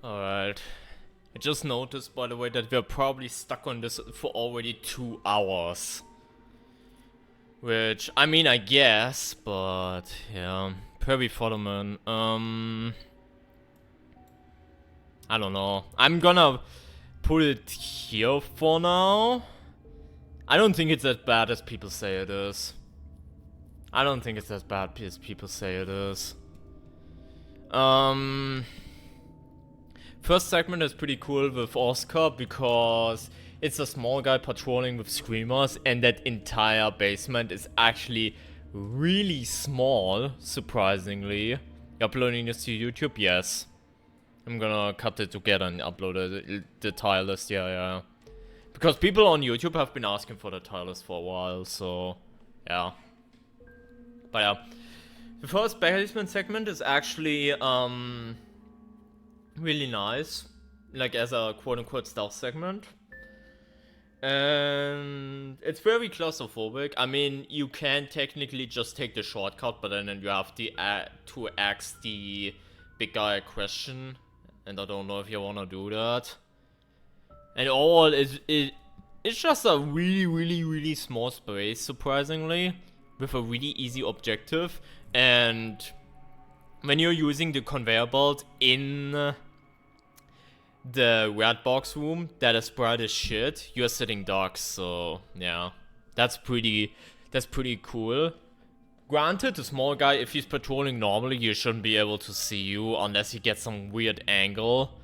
Alright. I just noticed, by the way, that we're probably stuck on this for already 2 hours. Which, I mean, I guess, but, yeah. Perry Fodderman, I don't know. I'm gonna put it here for now. I don't think it's as bad as people say it is. I don't think it's as bad as people say it is. First segment is pretty cool with Oscar because it's a small guy patrolling with screamers, and that entire basement is actually really small, surprisingly. You're uploading this to YouTube? Yes. I'm gonna cut it together and upload the tile list, yeah. Because people on YouTube have been asking for the tile list for a while, so yeah. But yeah. The first basement segment is actually really nice. Like as a quote-unquote stealth segment. And it's very claustrophobic. I mean, you can technically just take the shortcut, but then you have to ask the big guy a question. And I don't know if you wanna do that. And all it's just a really small space, surprisingly, with a really easy objective. And when you're using the conveyor belt in the red box room that is bright as shit, you're sitting ducks, so yeah. That's pretty cool. Granted, the small guy, if he's patrolling normally, you shouldn't be able to see you unless you get some weird angle.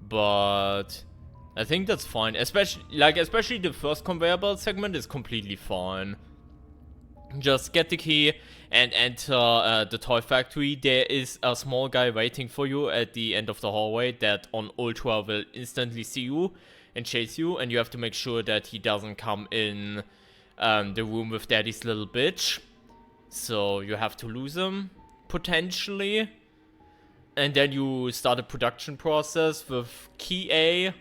But I think that's fine. Especially the first conveyor belt segment is completely fine. Just get the key and enter the toy factory. There is a small guy waiting for you at the end of the hallway that on Ultra will instantly see you and chase you. And you have to make sure that he doesn't come in the room with Daddy's little bitch. So you have to lose him, potentially. And then you start a production process with key A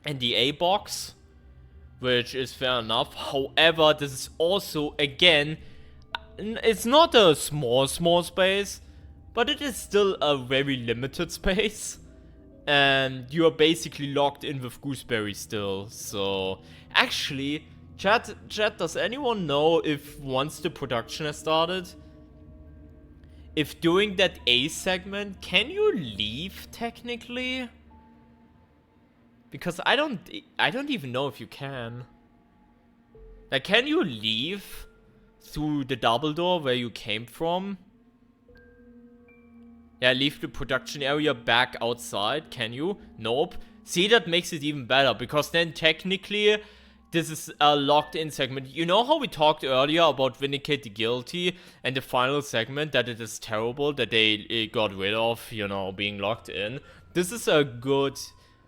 and the A box, which is fair enough. However, this is also, again, it's not a small space, but it is still a very limited space. And you are basically locked in with Gooseberry still. So, actually, chat, does anyone know if once the production has started, if during that A segment, can you leave technically? Because I don't even know if you can. Like, can you leave through the double door where you came from? Yeah, leave the production area back outside, can you? Nope. See, that makes it even better, because then technically this is a locked in segment. You know how we talked earlier about Vindicate the Guilty and the final segment, that it is terrible that they got rid of, you know, being locked in? This is a good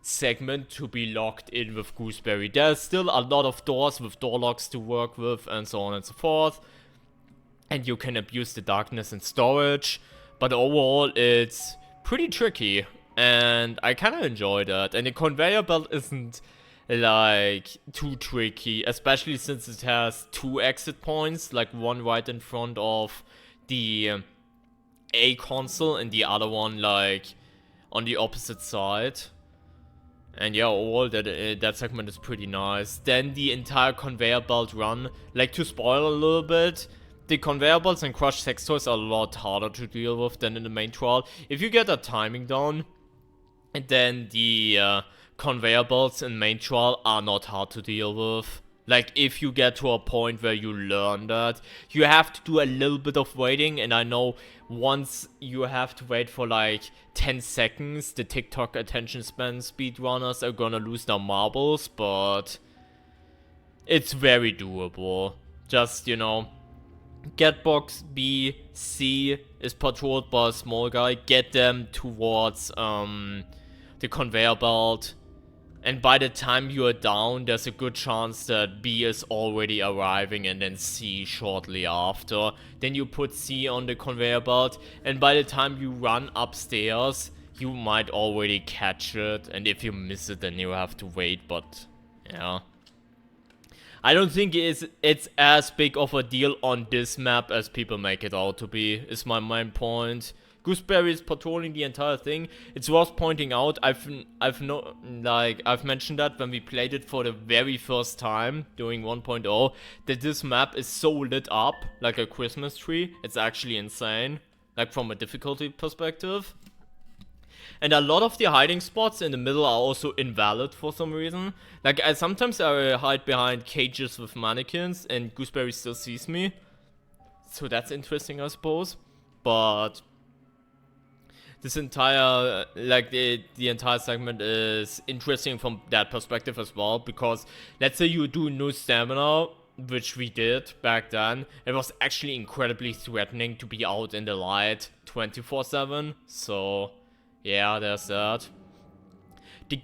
segment to be locked in with Gooseberry. There's still a lot of doors with door locks to work with and so on and so forth. And you can abuse the darkness in storage. But overall, it's pretty tricky. And I kind of enjoy that. And the conveyor belt isn't like too tricky, especially since it has 2 exit points, like one right in front of the A console and the other one like on the opposite side. And yeah, overall that segment is pretty nice. Then the entire conveyor belt run, like, to spoil a little bit, the conveyor belts and crushed sex toys are a lot harder to deal with than in the main trial. If you get that timing down, and then the conveyor belts in main trial are not hard to deal with. Like, if you get to a point where you learn that, you have to do a little bit of waiting, and I know once you have to wait for like 10 seconds, the TikTok attention span speedrunners are gonna lose their marbles, but it's very doable. Just, you know, get box B, C is patrolled by a small guy, get them towards the conveyor belt. And by the time you are down, there's a good chance that B is already arriving and then C shortly after. Then you put C on the conveyor belt, and by the time you run upstairs, you might already catch it. And if you miss it, then you have to wait, but yeah. I don't think it's as big of a deal on this map as people make it out to be, is my main point. Gooseberry is patrolling the entire thing. It's worth pointing out, I've mentioned that when we played it for the very first time during 1.0, that this map is so lit up like a Christmas tree. It's actually insane, like from a difficulty perspective. And a lot of the hiding spots in the middle are also invalid for some reason. Like, sometimes I hide behind cages with mannequins and Gooseberry still sees me. So that's interesting, I suppose. But this entire, like, the entire segment is interesting from that perspective as well. Because let's say you do no stamina, which we did back then. It was actually incredibly threatening to be out in the light 24/7. So yeah, there's that.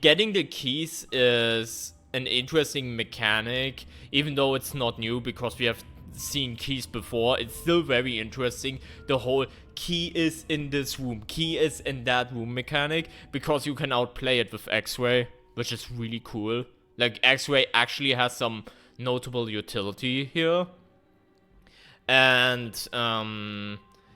Getting the keys is an interesting mechanic, even though it's not new because we have seen keys before. It's still very interesting, the whole key is in this room, key is in that room mechanic, because you can outplay it with XRay, which is really cool. Like, XRay actually has some notable utility here. And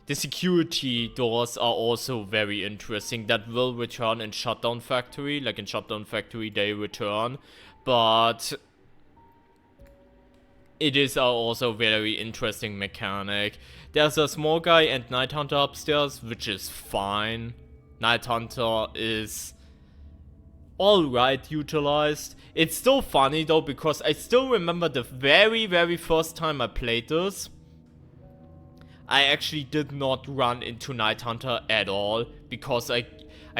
the security doors are also very interesting. That will return in Shutdown Factory. Like, in Shutdown Factory they return. But it is also a very interesting mechanic. There's a small guy and Night Hunter upstairs, which is fine. Night Hunter is alright utilized. It's still funny though, because I still remember the very first time I played this. I actually did not run into Night Hunter at all, because I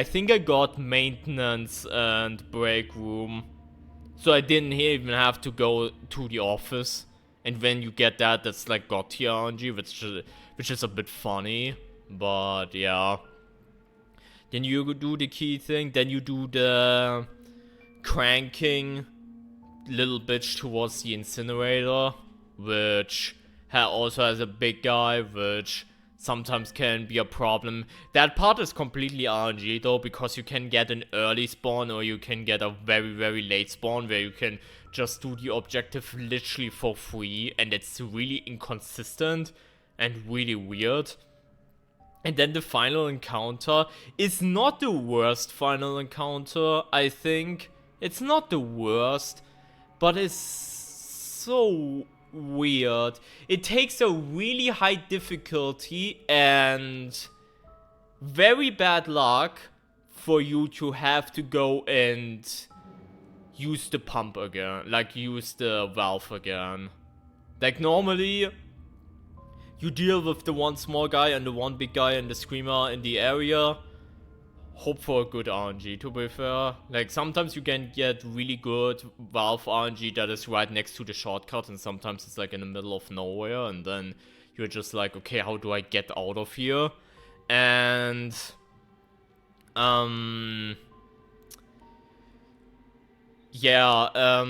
think I got maintenance and break room. So I didn't even have to go to the office. And when you get that, that's like God tier RNG, which is a bit funny. But yeah. Then you do the key thing, then you do the cranking little bitch towards the incinerator, which also has a big guy, which sometimes can be a problem. That part is completely RNG though, because you can get an early spawn or you can get a very late spawn where you can just do the objective literally for free, and it's really inconsistent and really weird. And then the final encounter is not the worst final encounter, I think. It's not the worst, but it's so weird. It takes a really high difficulty and very bad luck for you to have to go and use the pump again, like use the valve again. Like, normally you deal with the one small guy and the one big guy and the screamer in the area. Hope for a good RNG, to be fair. Like, sometimes you can get really good valve RNG that is right next to the shortcut, and sometimes it's like in the middle of nowhere, and then you're just like, okay, how do I get out of here? And yeah,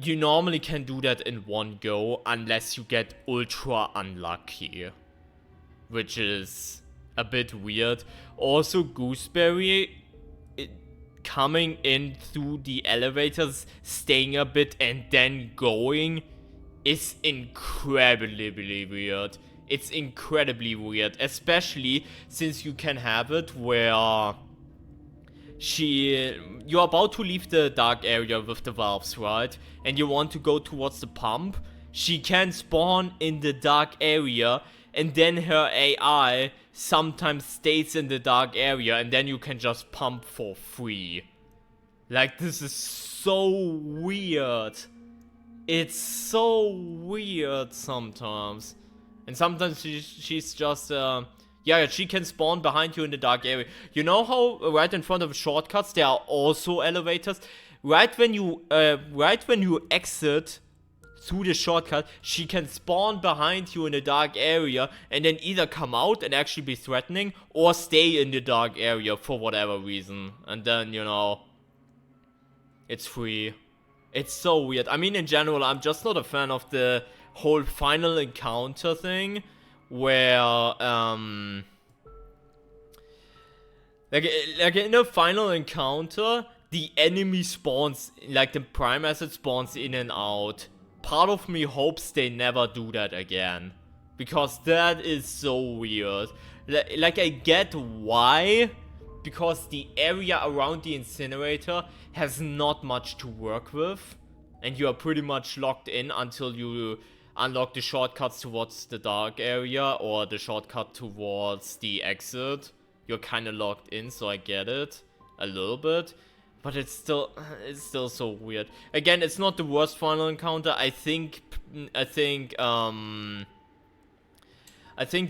you normally can do that in one go unless you get ultra unlucky, which is a bit weird. Also, Gooseberry coming in through the elevators, staying a bit and then going is incredibly weird. It's incredibly weird, especially since you can have it where you're about to leave the dark area with the valves, right? And you want to go towards the pump. She can spawn in the dark area, and then her AI sometimes stays in the dark area, and then you can just pump for free. Like, this is so weird. It's so weird sometimes. And sometimes she's just, yeah, she can spawn behind you in the dark area. You know how right in front of shortcuts there are also elevators? Right when you exit through the shortcut, she can spawn behind you in the dark area and then either come out and actually be threatening or stay in the dark area for whatever reason. And then, you know, it's free. It's so weird. I mean, in general, I'm just not a fan of the whole final encounter thing, where like in a final encounter, the enemy spawns, like the prime asset spawns in and out. Part of me hopes they never do that again, because that is so weird. Like, I get why, because the area around the incinerator has not much to work with, and you are pretty much locked in until you unlock the shortcuts towards the dark area or the shortcut towards the exit. You're kind of locked in, so I get it a little bit, but it's still so weird. Again, it's not the worst final encounter. I think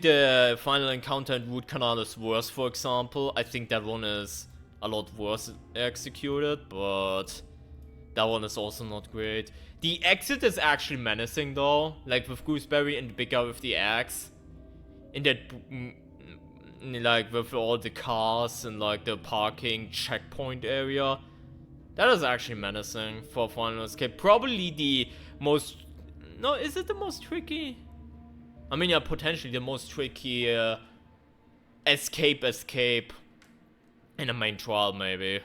the final encounter in Root Canal is worse, for example. I think that one is a lot worse executed, but that one is also not great. The exit is actually menacing though, like with Gooseberry and the big guy with the axe. In that, like with all the cars and like the parking checkpoint area. That is actually menacing for final escape. Probably the most, no, is it the most tricky? I mean, yeah, potentially the most tricky escape in a main trial, maybe.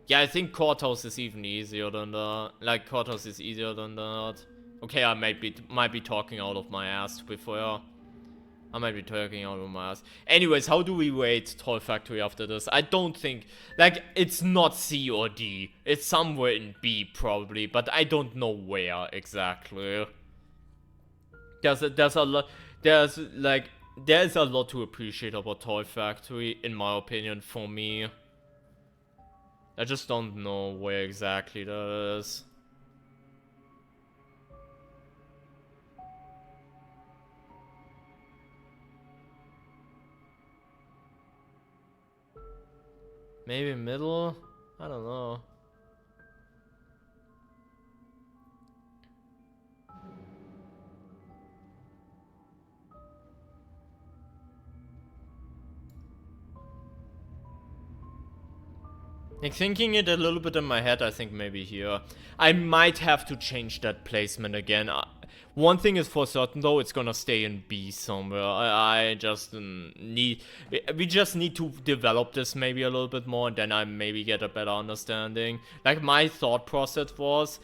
Yeah, I think Courthouse is even easier than that. Like, Courthouse is easier than that. Okay, I might be talking out of my ass, to be fair. I might be talking out of my ass. Anyways, how do we rate Toy Factory after this? I don't think, like, it's not C or D. It's somewhere in B, probably, but I don't know where exactly. There's a lot to appreciate about Toy Factory, in my opinion, for me. I just don't know where exactly that is. Maybe middle? I don't know. Like, thinking it a little bit in my head, I think maybe here. I might have to change that placement again. One thing is for certain though, it's gonna stay in B somewhere. I just need... We just need to develop this maybe a little bit more, and then I maybe get a better understanding. Like, my thought process was...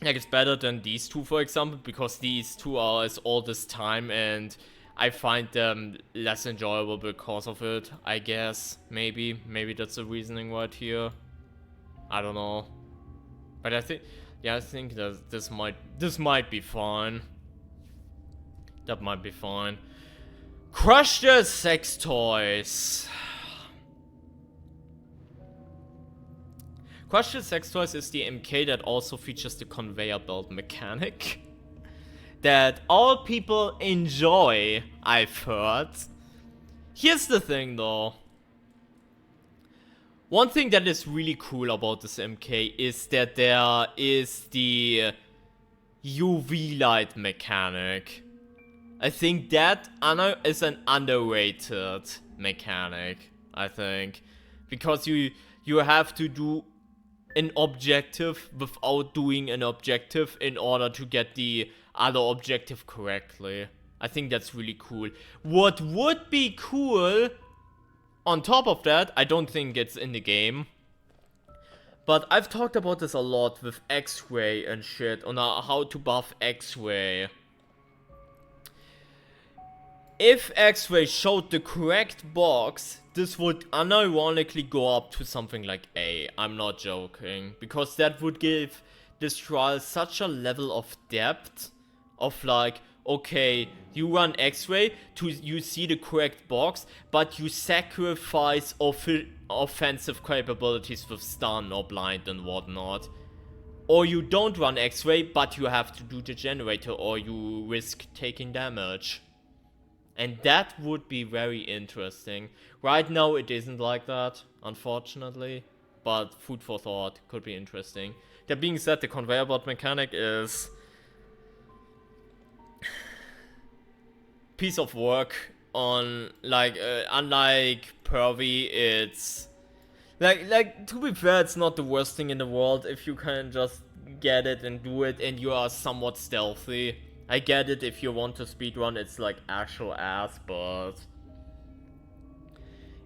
Like, it's better than these two, for example, because these 2 hours all this time, and I find them less enjoyable because of it, I guess. Maybe that's the reasoning right here. I don't know. But I think, yeah, I think that this might be fine. That might be fine. Crush the sex toys. Crush the sex toys is the MK that also features the conveyor belt mechanic that all people enjoy, I've heard. Here's the thing though. One thing that is really cool about this MK is that there is the UV light mechanic. I think that is an underrated mechanic, I think. Because you have to do an objective without doing an objective in order to get the other objective correctly. I think that's really cool. What would be cool, on top of that, I don't think it's in the game, but I've talked about this a lot with XRay and shit, on how to buff XRay. If XRay showed the correct box, this would unironically go up to something like A. I'm not joking. Because that would give this trial such a level of depth. Of like, okay, you run X-Ray, you see the correct box, but you sacrifice offensive capabilities with stun or blind and whatnot. Or you don't run X-Ray, but you have to do the generator, or you risk taking damage. And that would be very interesting. Right now it isn't like that, unfortunately. But food for thought, could be interesting. That being said, the conveyor belt mechanic is... piece of work on, like, unlike Pervy, it's... Like, to be fair, it's not the worst thing in the world if you can just get it and do it and you are somewhat stealthy. I get it, if you want to speedrun, it's like actual ass, but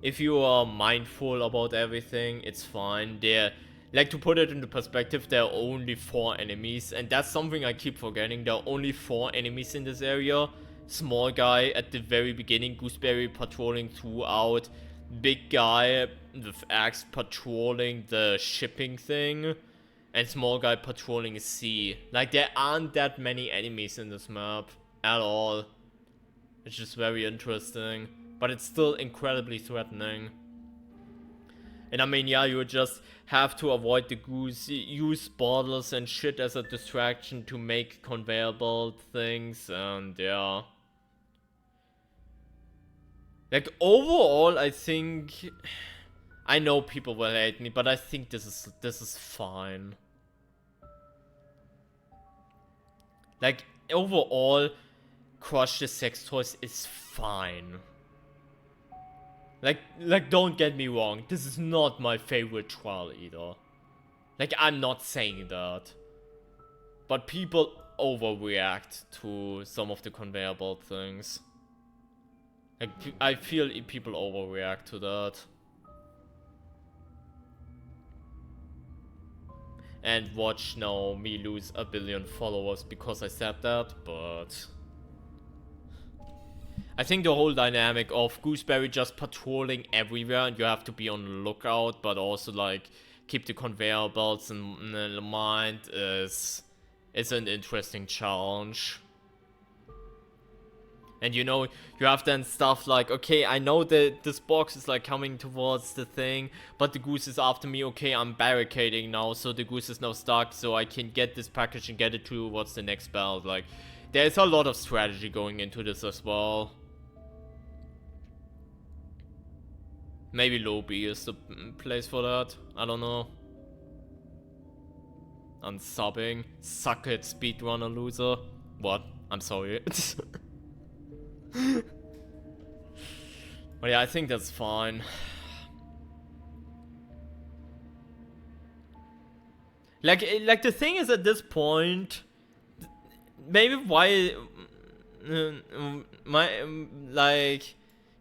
if you are mindful about everything, it's fine. Like, to put it into perspective, there are only 4 enemies, and that's something I keep forgetting. There are only 4 enemies in this area, small guy at the very beginning, Gooseberry patrolling throughout, big guy with axe patrolling the shipping thing, and small guy patrolling sea. Like, there aren't that many enemies in this map at all. It's just very interesting, but it's still incredibly threatening. And I mean, yeah, you just have to avoid the goose, use bottles and shit as a distraction to make conveyor belt things, and yeah. Like, overall, I think... I know people will hate me, but I think this is fine. Like, overall, Crush the Sex Toys is fine. Like, don't get me wrong, this is not my favorite trial either. Like, I'm not saying that. But people overreact to some of the conveyor belt things. Like, I feel people overreact to that. And watch now me lose 1 billion followers because I said that, but... I think the whole dynamic of Gooseberry just patrolling everywhere and you have to be on the lookout, but also like keep the conveyor belts in mind is an interesting challenge. And you know, you have then stuff like, okay, I know that this box is like coming towards the thing, but the goose is after me. Okay, I'm barricading now, so the goose is now stuck, so I can get this package and get it towards the next belt. Like, there's a lot of strategy going into this as well. Maybe Lobby is the place for that. I don't know. Unsubbing. Suck it, speedrunner loser. What? I'm sorry. But yeah, I think that's fine. Like the thing is, at this point, maybe why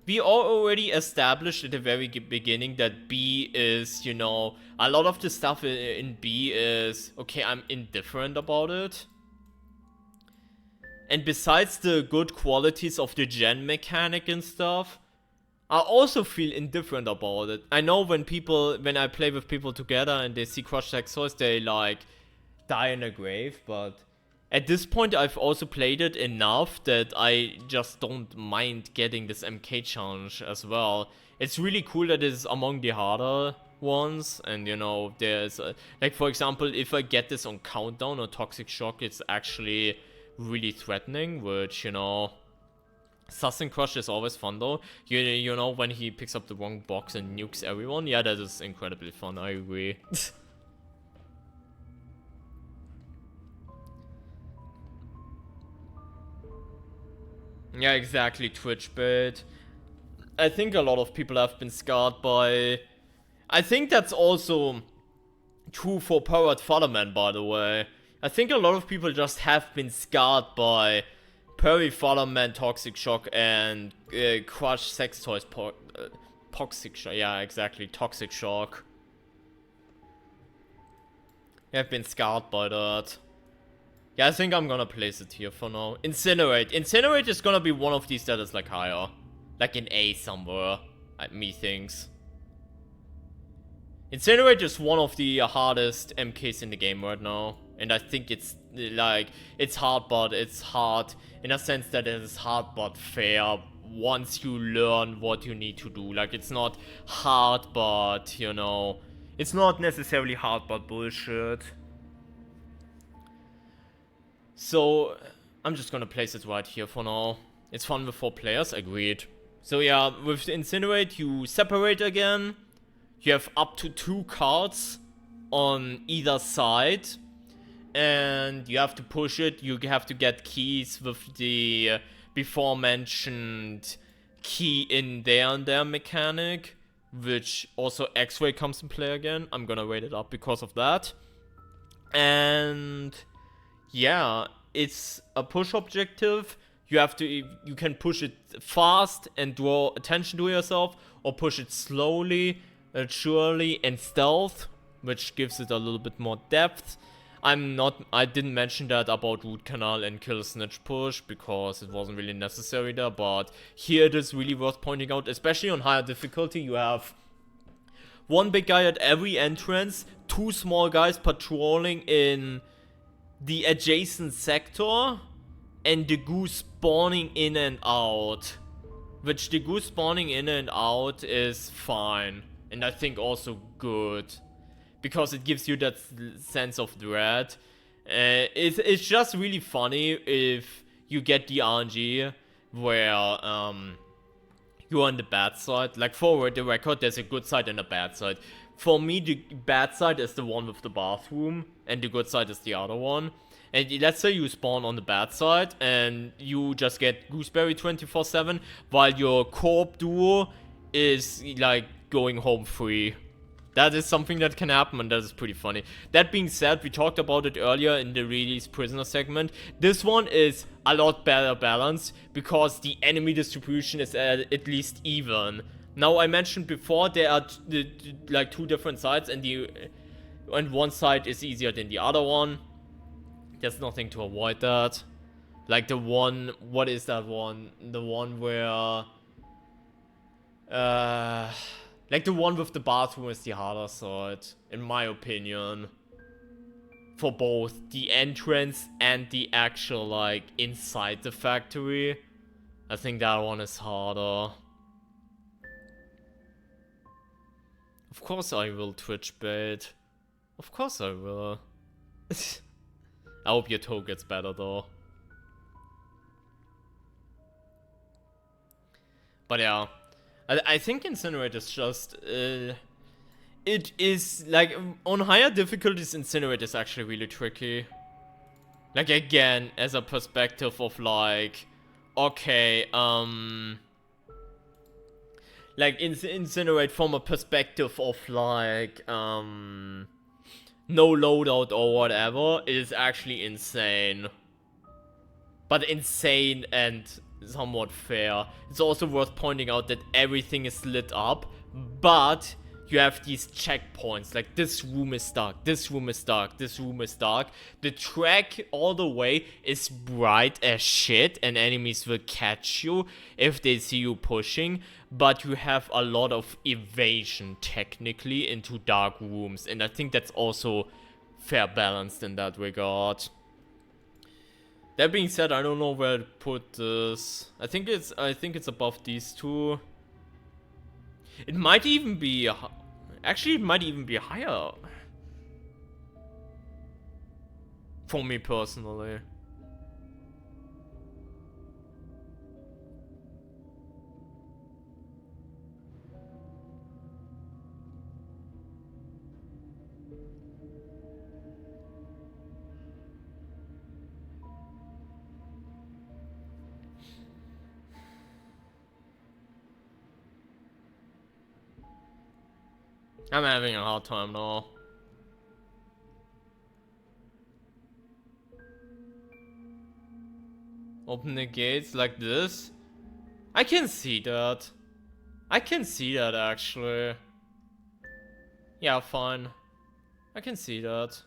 we already established at the very beginning that B is, you know, a lot of the stuff in B is, okay, I'm indifferent about it. And besides the good qualities of the gen mechanic and stuff, I also feel indifferent about it. I know when I play with people together and they see Crush Sex Toys, they like die in a grave, but at this point I've also played it enough that I just don't mind getting this MK challenge as well. It's really cool that it's among the harder ones, and you know, there's like, for example, if I get this on Countdown or Toxic Shock, it's actually really threatening, which, you know, sussing Crush is always fun though. You know, when he picks up the wrong box and nukes everyone, yeah, that is incredibly fun, I agree. Yeah, exactly, Twitch bait. I think a lot of people have been scarred by... I think that's also true for Powered Fatherman, by the way. I think a lot of people just have been scarred by Perry Fatherman, Toxic Shock, and Crush Sex Toys, Toxic Shock. Yeah, exactly, Toxic Shock. They have been scarred by that. Yeah, I think I'm gonna place it here for now. Incinerate. Incinerate is gonna be one of these that is like higher. Like in A somewhere, me thinks. Incinerate is one of the hardest MKs in the game right now. And I think it's like, it's hard, but it's hard in a sense that it is hard but fair once you learn what you need to do. Like, it's not hard, but, you know, it's not necessarily hard but bullshit. So, I'm just gonna place it right here for now. It's fun with 4 players, agreed. So yeah, with Incinerate you separate again. You have up to 2 cards on either side. And you have to push it. You have to get keys with the before mentioned key in there mechanic. Which also X-Ray comes in play again. I'm gonna rate it up because of that. And yeah, it's a push objective. You can push it fast and draw attention to yourself, or push it slowly, surely, and stealth, which gives it a little bit more depth. I didn't mention that about root canal and kill snitch push because it wasn't really necessary there, but here it is really worth pointing out, especially on higher difficulty. You have one big guy at every entrance, two small guys patrolling in the adjacent sector, and the goose spawning in and out. Which the goose spawning in and out is fine, and I think also good. Because it gives you that sense of dread. It's just really funny if you get the RNG where you're on the bad side. Like for the record, there's a good side and a bad side. For me, the bad side is the one with the bathroom, and the good side is the other one. And let's say you spawn on the bad side, and you just get Gooseberry 24/7, while your co-op duo is like going home free. That is something that can happen, and that is pretty funny. That being said, we talked about it earlier in the release prisoner segment. This one is a lot better balanced because the enemy distribution is at least even. Now, I mentioned before there are like two different sides, and one side is easier than the other one. There's nothing to avoid that. Like the one, what is that one? The one where like the one with the bathroom is the harder side, in my opinion. For both the entrance and the actual, like, inside the factory. I think that one is harder. Of course I will Twitch bait. Of course I will. I hope your toe gets better though. But yeah. I think Incinerate is just, it is, like, on higher difficulties, Incinerate is actually really tricky. Like, again, as a perspective of, like, okay, like, Incinerate from a perspective of, like, no loadout or whatever is actually insane. But insane and somewhat fair. It's also worth pointing out that everything is lit up, but you have these checkpoints, like this room is dark, this room is dark, this room is dark. The track all the way is bright as shit, and enemies will catch you if they see you pushing, but you have a lot of evasion technically into dark rooms, and I think that's also fair balanced in that regard. That being said, I don't know where to put this. I think it's above these two. It might even be actually, it might even be higher for me personally. I'm having a hard time now. Open the gates like this? I can see that. I can see that actually. Yeah, fine. I can see that.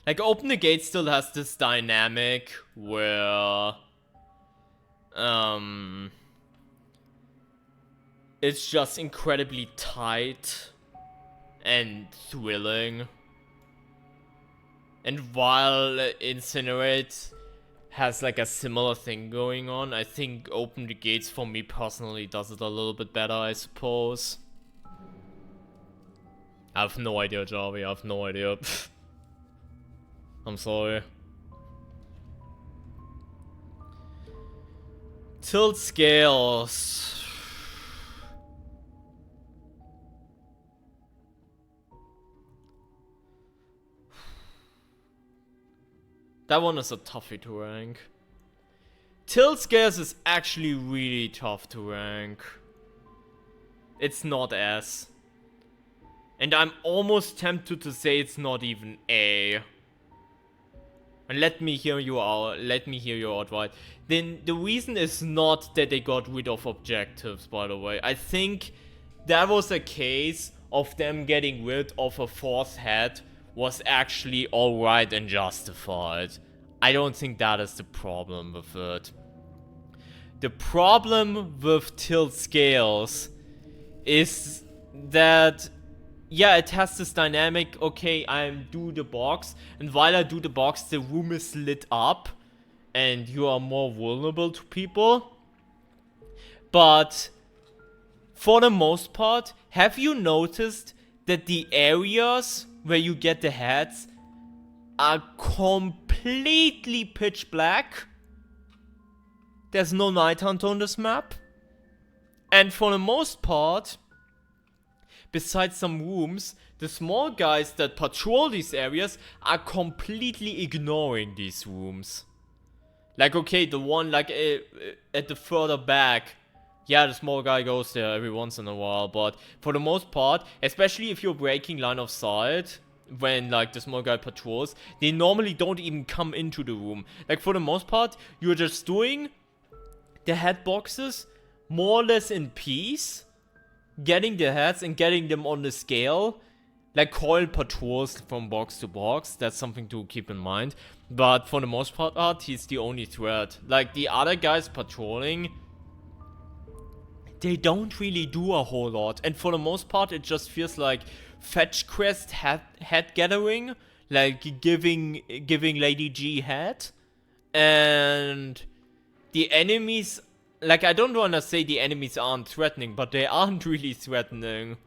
Like, Open the Gate still has this dynamic where it's just incredibly tight and thrilling. And while Incinerate has like a similar thing going on, I think Open the Gates for me personally does it a little bit better, I suppose. I have no idea, Jarvi, I have no idea. I'm sorry. Tilt scales. That one is a toughie to rank. Tilt scales is actually really tough to rank. It's not S. And I'm almost tempted to say it's not even A. and let me hear you out, right? Then the reason is not that they got rid of objectives, by the way. I think that was a case of them getting rid of a fourth head was actually alright and justified. I don't think that is the problem with it. The problem with tilt scales is that, yeah, it has this dynamic, okay, I do the box, and while I do the box, the room is lit up, and you are more vulnerable to people. But for the most part, have you noticed that the areas where you get the heads are completely pitch black? There's no night hunt on this map. And for the most part, besides some rooms, the small guys that patrol these areas are completely ignoring these rooms. Like, okay, the one like at the further back, yeah, the small guy goes there every once in a while, but for the most part, especially if you're breaking line of sight, when like the small guy patrols, they normally don't even come into the room. Like, for the most part, you're just doing the head boxes more or less in peace, getting the heads and getting them on the scale. Like, Coil patrols from box to box, that's something to keep in mind. But for the most part, he's the only threat. Like, the other guys patrolling, they don't really do a whole lot. And for the most part, it just feels like fetch quest head gathering. Like, giving Lady G head. And the enemies, like, I don't want to say the enemies aren't threatening, but they aren't really threatening.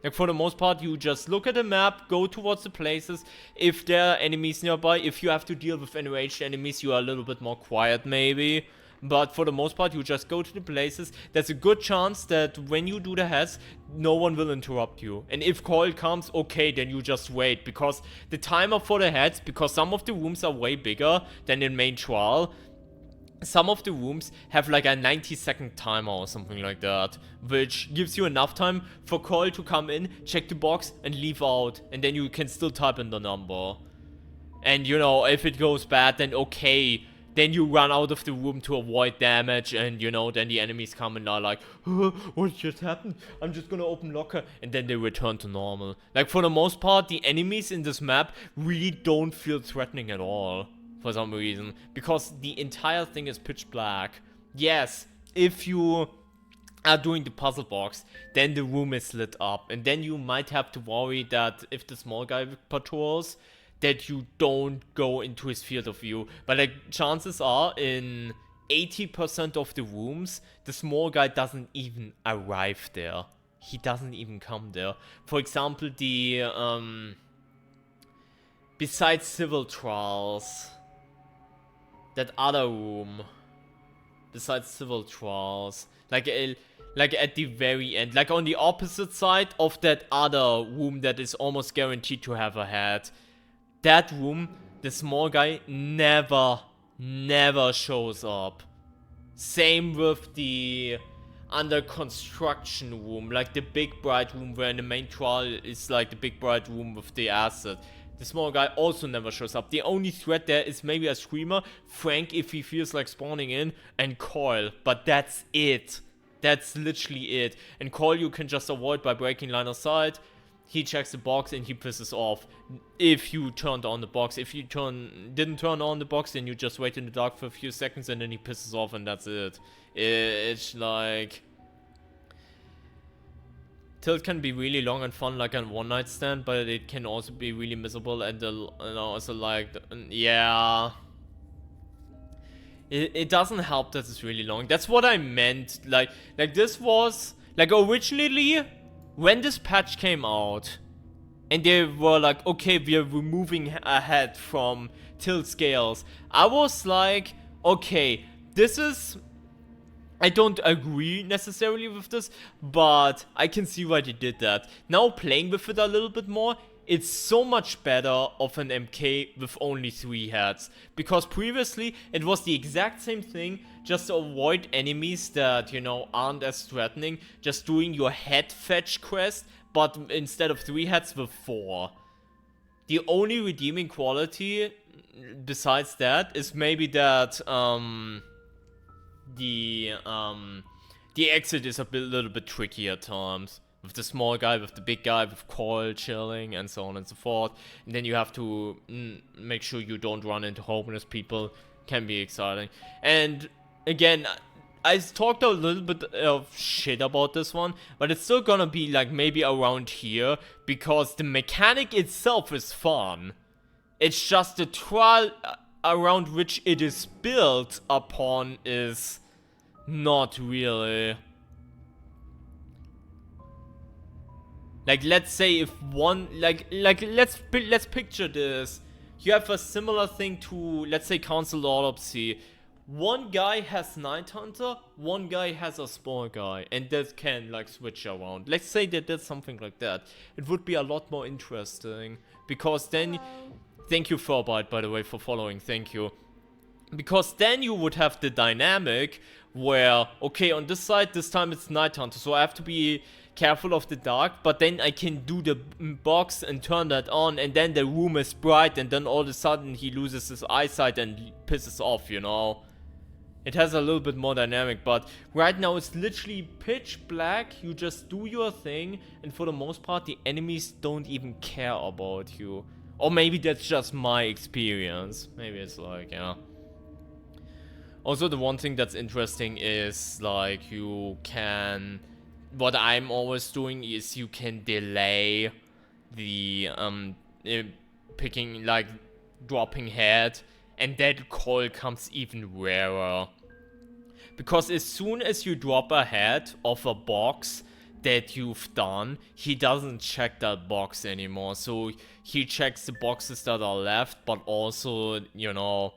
Like, for the most part, you just look at the map, go towards the places. If there are enemies nearby, if you have to deal with enraged enemies, you are a little bit more quiet, maybe. But for the most part, you just go to the places. There's a good chance that when you do the heads, no one will interrupt you. And if Coil comes, okay, then you just wait. Because the timer for the heads, because some of the rooms are way bigger than in main trial, some of the rooms have like a 90-second timer or something like that, which gives you enough time for Coil to come in, check the box, and leave out. And then you can still type in the number. And, you know, if it goes bad, then okay, then you run out of the room to avoid damage, and, you know, then the enemies come and are like, what just happened? I'm just gonna open locker, and then they return to normal. Like, for the most part, the enemies in this map really don't feel threatening at all, for some reason, because the entire thing is pitch black. Yes, if you are doing the puzzle box, then the room is lit up, and then you might have to worry that if the small guy patrols, that you don't go into his field of view. But like, chances are in 80% of the rooms, the small guy doesn't even arrive there. He doesn't even come there. For example, the besides civil trials, that other room besides civil trials, like at the very end, like on the opposite side of that other room that is almost guaranteed to have a head, that room, the small guy never shows up. Same with the under construction room, like the big bright room where in the main trial is like the big bright room with the acid. The small guy also never shows up. The only threat there is maybe a screamer, Frank if he feels like spawning in, and Coil. But that's it. That's literally it. And Coil you can just avoid by breaking line of sight. He checks the box and he pisses off if you turned on the box. If you didn't turn on the box, then you just wait in the dark for a few seconds and then he pisses off and that's it. It's like... Tilt can be really long and fun like a one night stand, but it can also be really miserable and also like, yeah. It doesn't help that it's really long. That's what I meant. Like this was, like originally, when this patch came out, and they were like, okay, we are removing a head from tilt scales, I was like, okay, this is... I don't agree necessarily with this, but I can see why they did that. Now playing with it a little bit more, it's so much better of an MK with only 3 heads. Because previously, it was the exact same thing, just to avoid enemies that, you know, aren't as threatening. Just doing your head fetch quest, but instead of 3 heads with 4. The only redeeming quality besides that is maybe that the exit is a little bit tricky at times. With the small guy, with the big guy, with Coil chilling, and so on and so forth. And then you have to make sure you don't run into homeless people. Can be exciting. And again, I talked a little bit of shit about this one, but it's still gonna be like maybe around here, because the mechanic itself is fun. It's just the trial around which it is built upon is not really. Like, let's say if one, let's picture this. You have a similar thing to, let's say, Council Autopsy. One guy has Night Hunter, one guy has a small guy, and that can, like, switch around. Let's say they did something like that. It would be a lot more interesting, because then, thank you Furbyte, by the way, for following, thank you. Because then you would have the dynamic where, okay, on this side, this time it's Night Hunter, so I have to be careful of the dark, but then I can do the box and turn that on, and then the room is bright, and then all of a sudden he loses his eyesight and pisses off, you know. It has a little bit more dynamic, but right now it's literally pitch black. You just do your thing, and for the most part the enemies don't even care about you. Or maybe that's just my experience. Maybe it's like, yeah. Also, the one thing that's interesting is, like, you can... What I'm always doing is you can delay the, picking, like, dropping head, and that call comes even rarer. Because as soon as you drop a head of a box that you've done, he doesn't check that box anymore. So he checks the boxes that are left, but also, you know,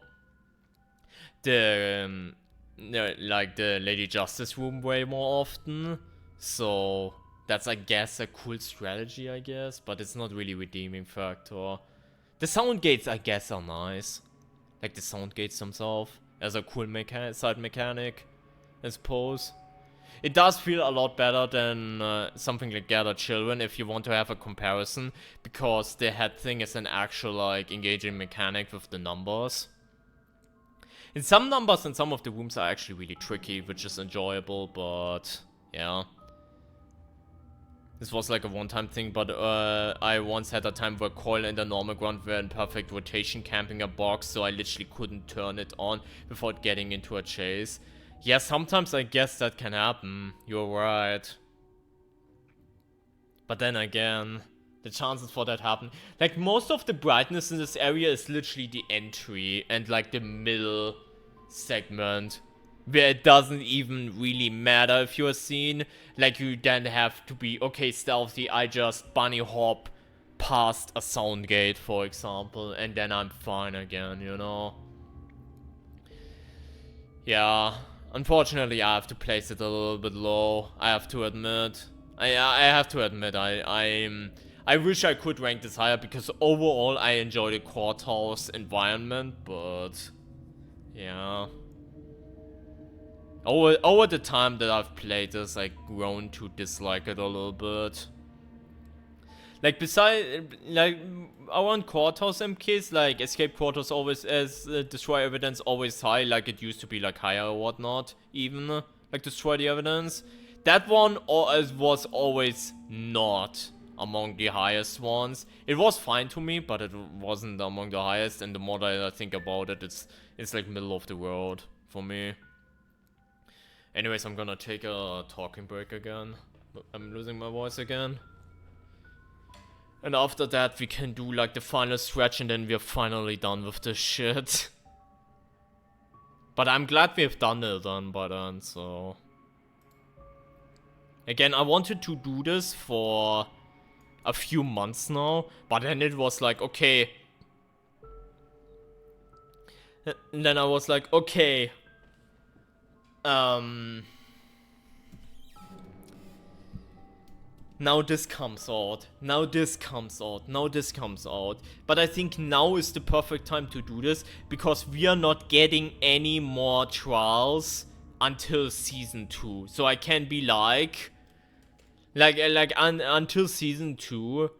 the, like, the Lady Justice room way more often. So that's, I guess, a cool strategy, I guess, but it's not really redeeming factor. The sound gates, I guess, are nice. Like the sound gates themselves, as a cool side mechanic, I suppose. It does feel a lot better than something like Gather Children, if you want to have a comparison, because the head thing is an actual, like, engaging mechanic with the numbers. In some numbers and some of the rooms are actually really tricky, which is enjoyable, but yeah. This was like a one-time thing, but I once had a time where Coil and the normal ground were in perfect rotation camping a box, so I literally couldn't turn it on without getting into a chase. Yeah, sometimes I guess that can happen, you're right. But then again, the chances for that happen... Like, most of the brightness in this area is literally the entry and, like, the middle segment, where it doesn't even really matter if you're seen. Like, you then have to be, okay, stealthy, I just bunny hop past a sound gate, for example, and then I'm fine again, you know? Yeah, unfortunately I have to place it a little bit low, I have to admit. I have to admit, I wish I could rank this higher, because overall I enjoy the courthouse environment, but yeah. Over the time that I've played this, I've grown to dislike it a little bit. Like, like, around courthouse MKs, like, escape quarters always, destroy evidence always high, like it used to be, like, higher or whatnot, even, like, destroy the evidence. That one was always not among the highest ones. It was fine to me, but it wasn't among the highest, and the more that I think about it, it's like middle of the road for me. Anyways, I'm gonna take a talking break again. I'm losing my voice again. And after that, we can do like the final stretch, and then we're finally done with this shit. But I'm glad we've done it then by then, so... Again, I wanted to do this for a few months now, but then it was like, okay. And then I was like, okay. Now this comes out. Now this comes out. Now this comes out. But I think now is the perfect time to do this, because we are not getting any more trials until season 2. So I can be until season 2,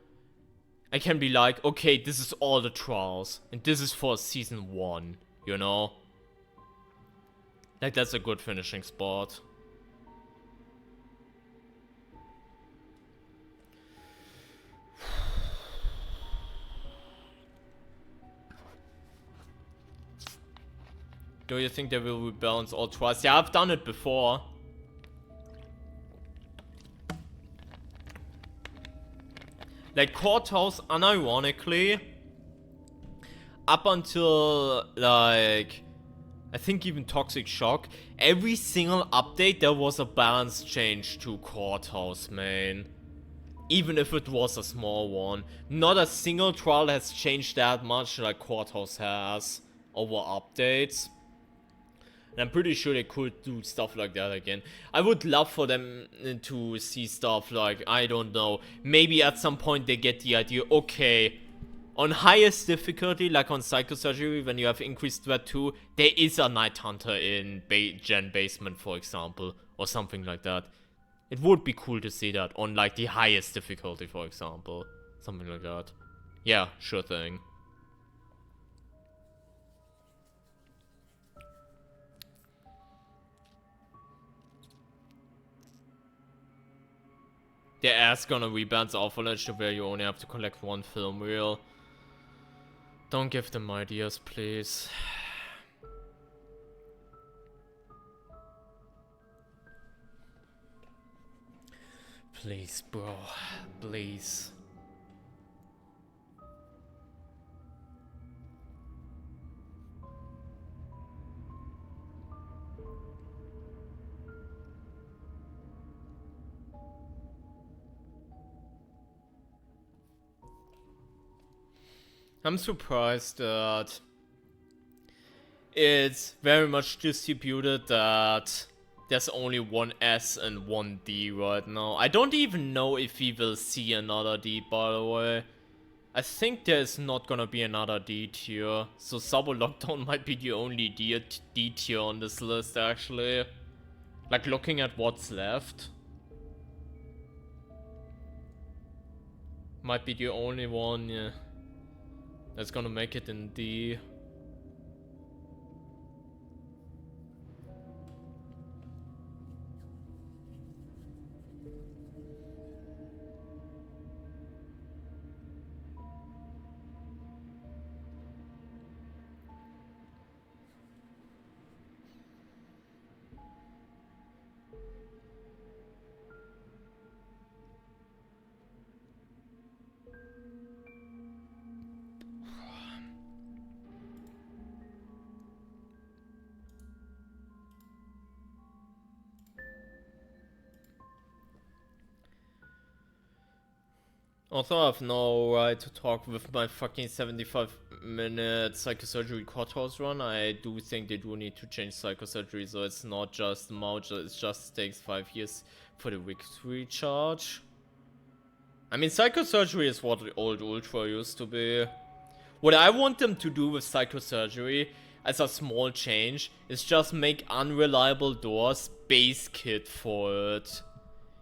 I can be like, okay, this is all the trials, and this is for season 1, you know? Like, that's a good finishing spot. Do you think they will rebalance all trials? Yeah, I've done it before. Like, Courthouse, unironically, up until, like, I think even Toxic Shock, every single update there was a balance change to Courthouse, man. Even if it was a small one. Not a single trial has changed that much like Courthouse has over updates. And I'm pretty sure they could do stuff like that again. I would love for them to see stuff like, I don't know, maybe at some point they get the idea, okay, on highest difficulty, like on Psychosurgery, when you have increased threat 2, there is a Night Hunter in Gen Basement, for example, or something like that. It would be cool to see that on like the highest difficulty, for example. Something like that. Yeah, sure thing. They're ass gonna rebalance Orphanage to where you only have to collect 1 film reel. Don't give them ideas, please. Please, bro. Please. I'm surprised that it's very much distributed that there's only one S and one D right now. I don't even know if we will see another D, by the way. I think there's not gonna be another D tier, so Sabo Lockdown might be the only D tier on this list, actually. Like, looking at what's left. Might be the only one, yeah, that's gonna make it in D. Also, I have no right to talk with my fucking 75-minute Psychosurgery Courthouse run. I do think they do need to change Psychosurgery, so it's not just Mouch, it just takes 5 years for the victory charge. I mean, Psychosurgery is what the old Ultra used to be. What I want them to do with Psychosurgery, as a small change, is just make Unreliable Doors base kit for it.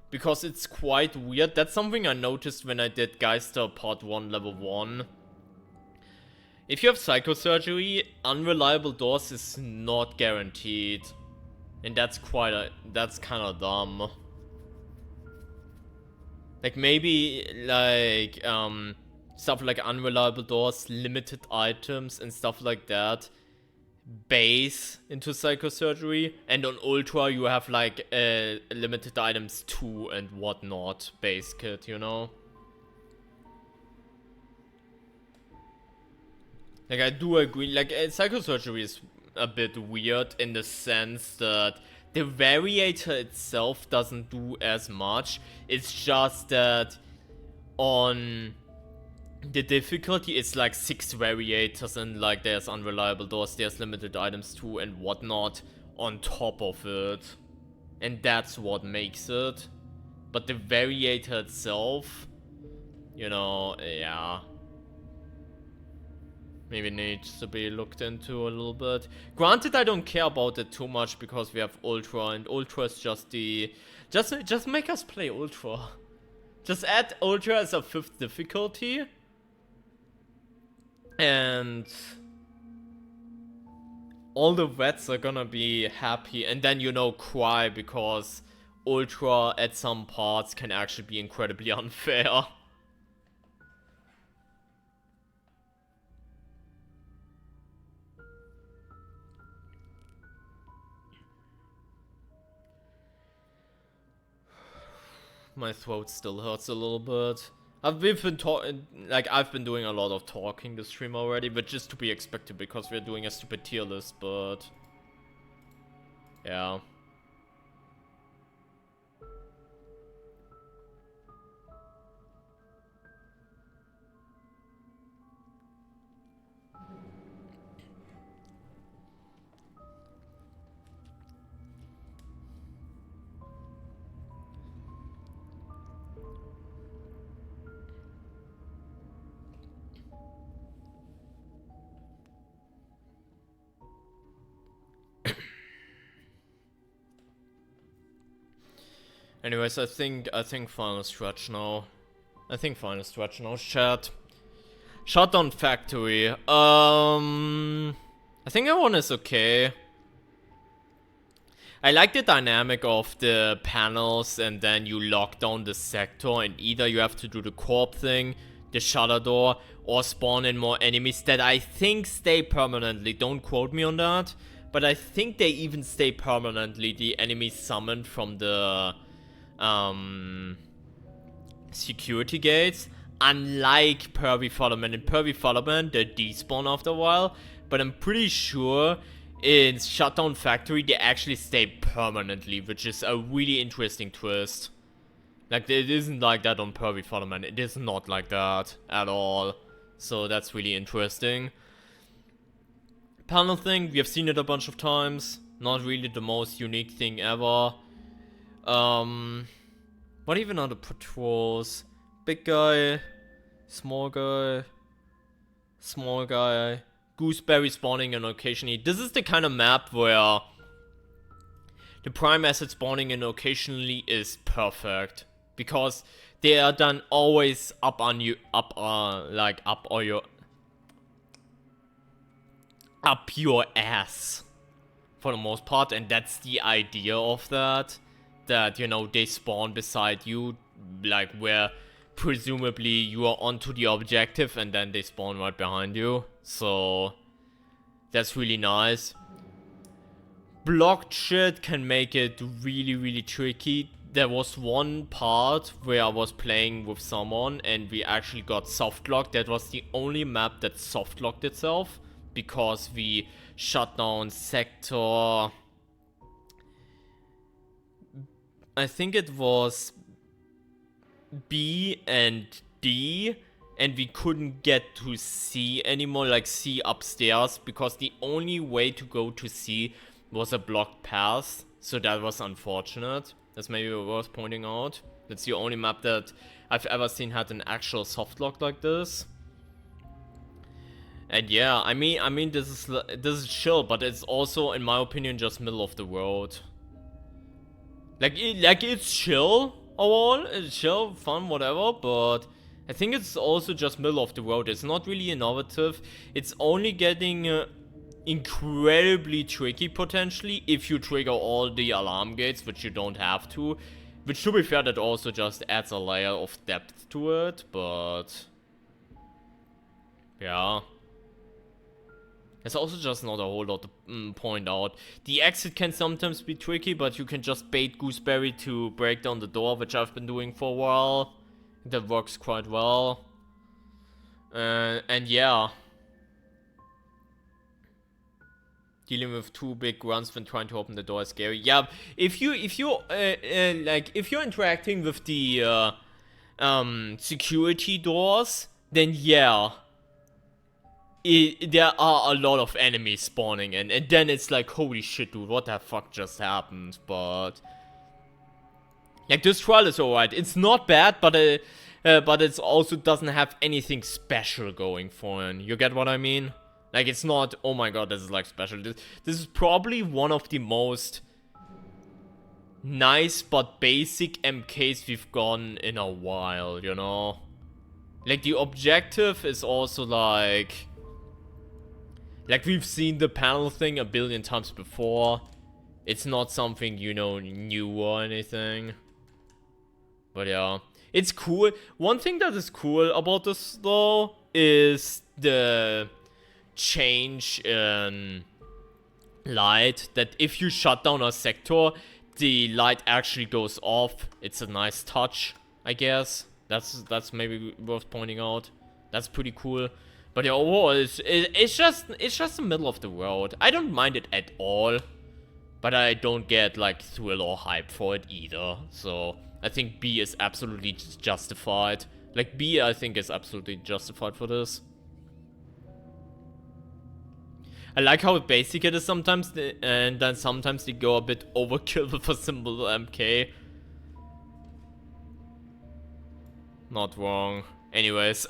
Because it's quite weird. That's something I noticed when I did Geister Part 1 Level 1. If you have Psychosurgery, Unreliable Doors is not guaranteed. And that's kinda dumb. Like, maybe, like, stuff like Unreliable Doors, limited items and stuff like that base into Psychosurgery, and on Ultra you have like limited items 2 and whatnot base kit, you know? Like, I do agree, like, Psychosurgery is a bit weird in the sense that the variator itself doesn't do as much. It's just that on the difficulty is like 6 variators, and like there's Unreliable Doors, there's limited items 2 and whatnot on top of it. And that's what makes it. But the variator itself, you know, yeah, maybe needs to be looked into a little bit. Granted, I don't care about it too much because we have Ultra, and Ultra is just the... Just make us play Ultra. Just add Ultra as a 5th difficulty. And all the vets are gonna be happy, and then, you know, cry because Ultra at some parts can actually be incredibly unfair. My throat still hurts a little bit. We've been talking, like, I've been doing a lot of talking this stream already, but just to be expected because we're doing a stupid tier list, but yeah. Anyways, I think final stretch now. I think final stretch now, chat. Shutdown Factory. I think that one is okay. I like the dynamic of the panels, and then you lock down the sector, and either you have to do the corp thing, the shutter door, or spawn in more enemies that I think stay permanently. Don't quote me on that, but I think they even stay permanently, the enemies summoned from the security gates, unlike Pervy Follow-Man. In Pervy Follow-Man, they despawn after a while, but I'm pretty sure in Shutdown Factory they actually stay permanently, which is a really interesting twist. Like, it isn't like that on Pervy Follow-Man. It is not like that at all, so that's really interesting. Panel thing, we have seen it a bunch of times. Not really the most unique thing ever. What even are the patrols? Big guy, small guy, small guy, gooseberry spawning and occasionally. This is the kind of map where the prime asset spawning and occasionally is perfect, because they are done always up on you, up your ass for the most part, and that's the idea of that. That, you know, they spawn beside you, like where presumably you are onto the objective, and then they spawn right behind you. So that's really nice. Blocked shit can make it really, really tricky. There was one part where I was playing with someone and we actually got soft locked. That was the only map that soft locked itself, because we shut down sector, I think it was B and D, and we couldn't get to C anymore, like C upstairs, because the only way to go to C was a blocked path, so that was unfortunate. That's maybe worth pointing out. That's the only map that I've ever seen had an actual soft lock like this. And yeah, I mean this is chill, but it's also, in my opinion, just middle of the road. Like it's chill overall, it's chill, fun, whatever, but I think it's also just middle of the road. It's not really innovative. It's only getting incredibly tricky potentially if you trigger all the alarm gates, which you don't have to. Which, to be fair, that also just adds a layer of depth to it, but yeah. There's also just not a whole lot to point out. The exit can sometimes be tricky, but you can just bait Gooseberry to break down the door, which I've been doing for a while. That works quite well. And yeah. Dealing with two big grunts when trying to open the door is scary. Yeah, if you're interacting with the security doors, then yeah. There are a lot of enemies spawning, and then it's like, holy shit, dude, what the fuck just happened? But like, this trial is alright. It's not bad, but it also doesn't have anything special going for it. You get what I mean? Like, it's not, oh my god, this is like special. This is probably one of the most nice but basic MKs we've gotten in a while, you know? Like, the objective is also like Like, we've seen the panel thing a billion times before. It's not something, you know, new or anything. But yeah, it's cool. One thing that is cool about this, though, is the change in light. That if you shut down a sector, the light actually goes off. It's a nice touch, I guess. That's maybe worth pointing out. That's pretty cool. But yeah, overall, it's just the middle of the world. I don't mind it at all, but I don't get like thrill or hype for it either. So I think B is absolutely justified. Like, B, I think, is absolutely justified for this. I like how basic it is sometimes, and then sometimes they go a bit overkill with a simple MK. Not wrong. Anyways,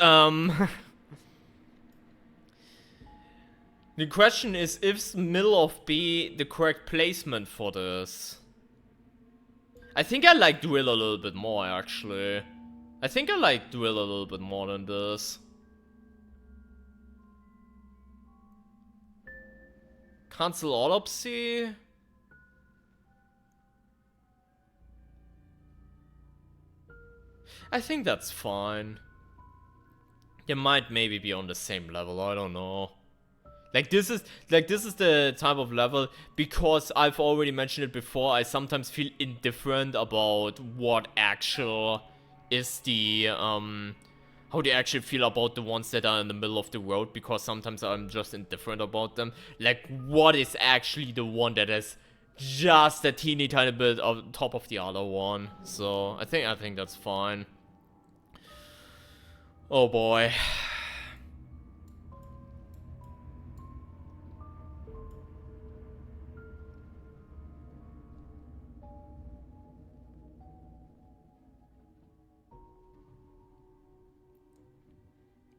the question is middle of B the correct placement for this? I think I like Drill a little bit more, actually. I think I like Drill a little bit more than this. Cancel Autopsy? I think that's fine. They might maybe be on the same level, I don't know. Like, this is the type of level, because I've already mentioned it before, I sometimes feel indifferent about what actual is the, how they actually feel about the ones that are in the middle of the road, because sometimes I'm just indifferent about them. Like, what is actually the one that is just a teeny tiny bit on top of the other one. So, I think that's fine. Oh boy.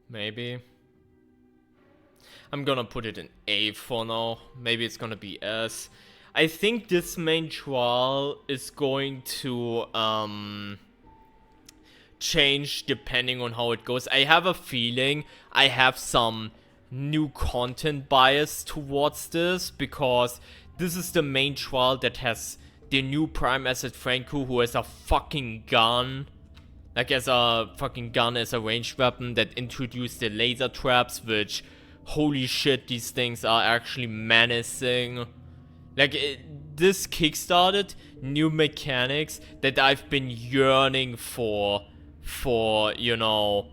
Maybe. I'm gonna put it in A for now. Maybe it's gonna be S. I think this main trial is going to change depending on how it goes. I have a feeling I have some new content bias towards this, because this is the main trial that has the new prime asset Franco, who has a fucking gun. Like, as a fucking gun, as a ranged weapon that introduced the laser traps, which, holy shit, these things are actually menacing. Like, this kickstarted new mechanics that I've been yearning for, you know,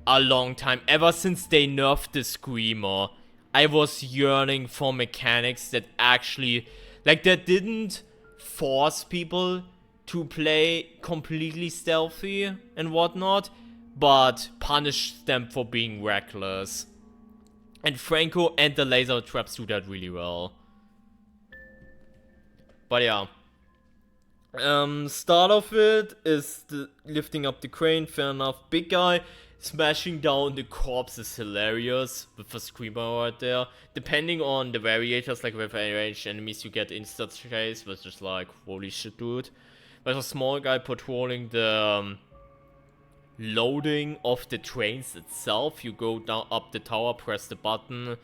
a long time. Ever since they nerfed the Screamer, I was yearning for mechanics that actually, like, that didn't force people to play completely stealthy and whatnot, but punish them for being reckless. And Franco and the laser traps do that really well. But yeah. Start of it is lifting up the crane, fair enough. Big guy smashing down the corpse is hilarious with a screamer right there. Depending on the variators, like with ranged enemies, you get instant chase, which is like, holy shit, dude. There's a small guy patrolling the loading of the trains itself. You go down up the tower, press the button,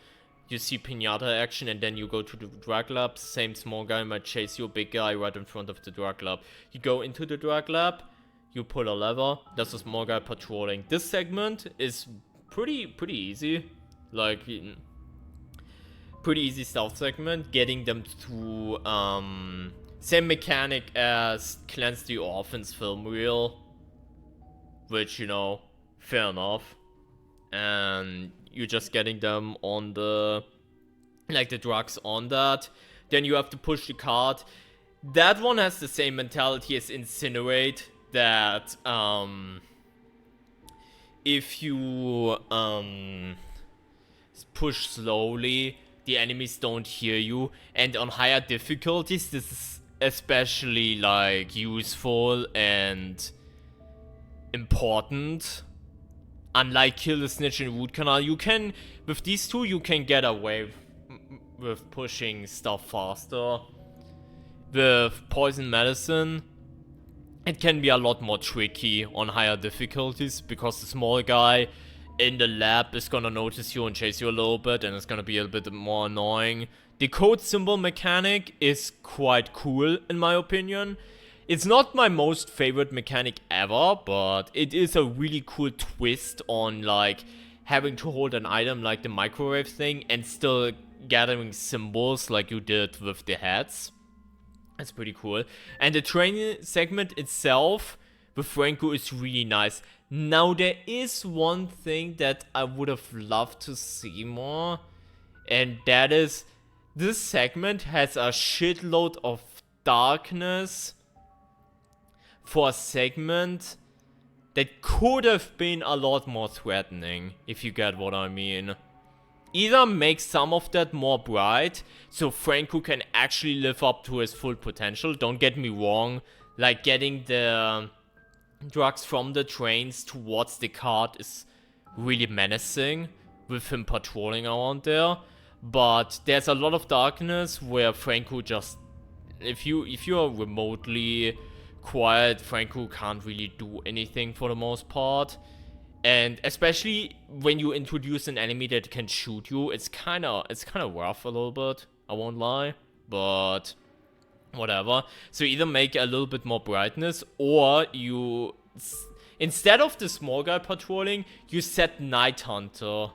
you see pinata action, and then you go to the drug lab. Same small guy might chase you, big guy right in front of the drug lab. You go into the drug lab, you pull a lever, there's a small guy patrolling. This segment is pretty easy. Like, pretty easy stealth segment. Getting them through, same mechanic as Cleanse the Orphans film reel, which, you know, fair enough. And you're just getting them on the, like, the drugs on that. Then you have to push the cart. That one has the same mentality as Incinerate, that if you push slowly, the enemies don't hear you. And on higher difficulties, this is especially, like, useful and important. Unlike Kill the Snitch and Root Canal, you can, with these two, you can get away with pushing stuff faster. With Poison Medicine, it can be a lot more tricky on higher difficulties, because the small guy in the lab is gonna notice you and chase you a little bit, and it's gonna be a bit more annoying. The code symbol mechanic is quite cool, in my opinion. It's not my most favorite mechanic ever, but it is a really cool twist on, like, having to hold an item like the microwave thing and still gathering symbols like you did with the heads. That's pretty cool. And the training segment itself with Franco is really nice. Now, there is one thing that I would have loved to see more, and that is this segment has a shitload of darkness for a segment that could have been a lot more threatening, if you get what I mean. Either make some of that more bright, so Franco can actually live up to his full potential. Don't get me wrong, like getting the drugs from the trains towards the cart is really menacing with him patrolling around there. But there's a lot of darkness where Franco just, if you are remotely quiet, Franco can't really do anything for the most part. And especially when you introduce an enemy that can shoot you, it's kind of rough a little bit, I won't lie, but whatever. So either make a little bit more brightness, or you, instead of the small guy patrolling, you set Night Hunter,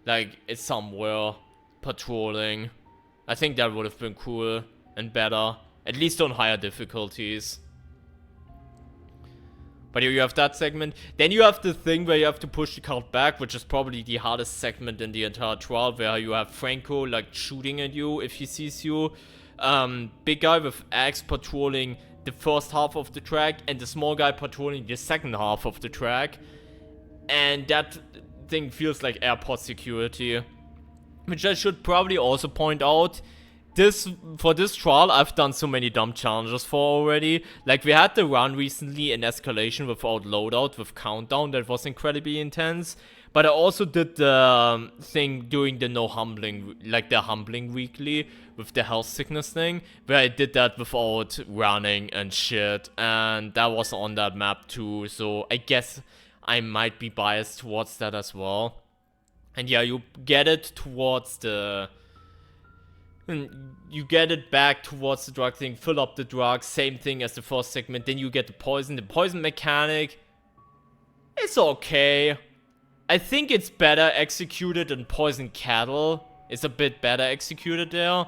like, it's somewhere patrolling. I think that would have been cool and better, at least on higher difficulties. But here you have that segment. Then you have the thing where you have to push the cart back, which is probably the hardest segment in the entire trial, where you have Franco, like, shooting at you if he sees you. Big guy with axe patrolling the first half of the track, and the small guy patrolling the second half of the track. And that thing feels like airport security. Which I should probably also point out, for this trial, I've done so many dumb challenges for already. Like, we had the run recently in Escalation without loadout, with Countdown, that was incredibly intense. But I also did the thing doing the no humbling, like the humbling weekly, with the health sickness thing, where I did that without running and shit. And that was on that map too, so I guess I might be biased towards that as well. And yeah, you get it towards the... You get it back towards the drug thing, fill up the drug, same thing as the first segment, then you get the poison. The poison mechanic, it's okay. I think it's better executed than Poison Cattle. It's a bit better executed there.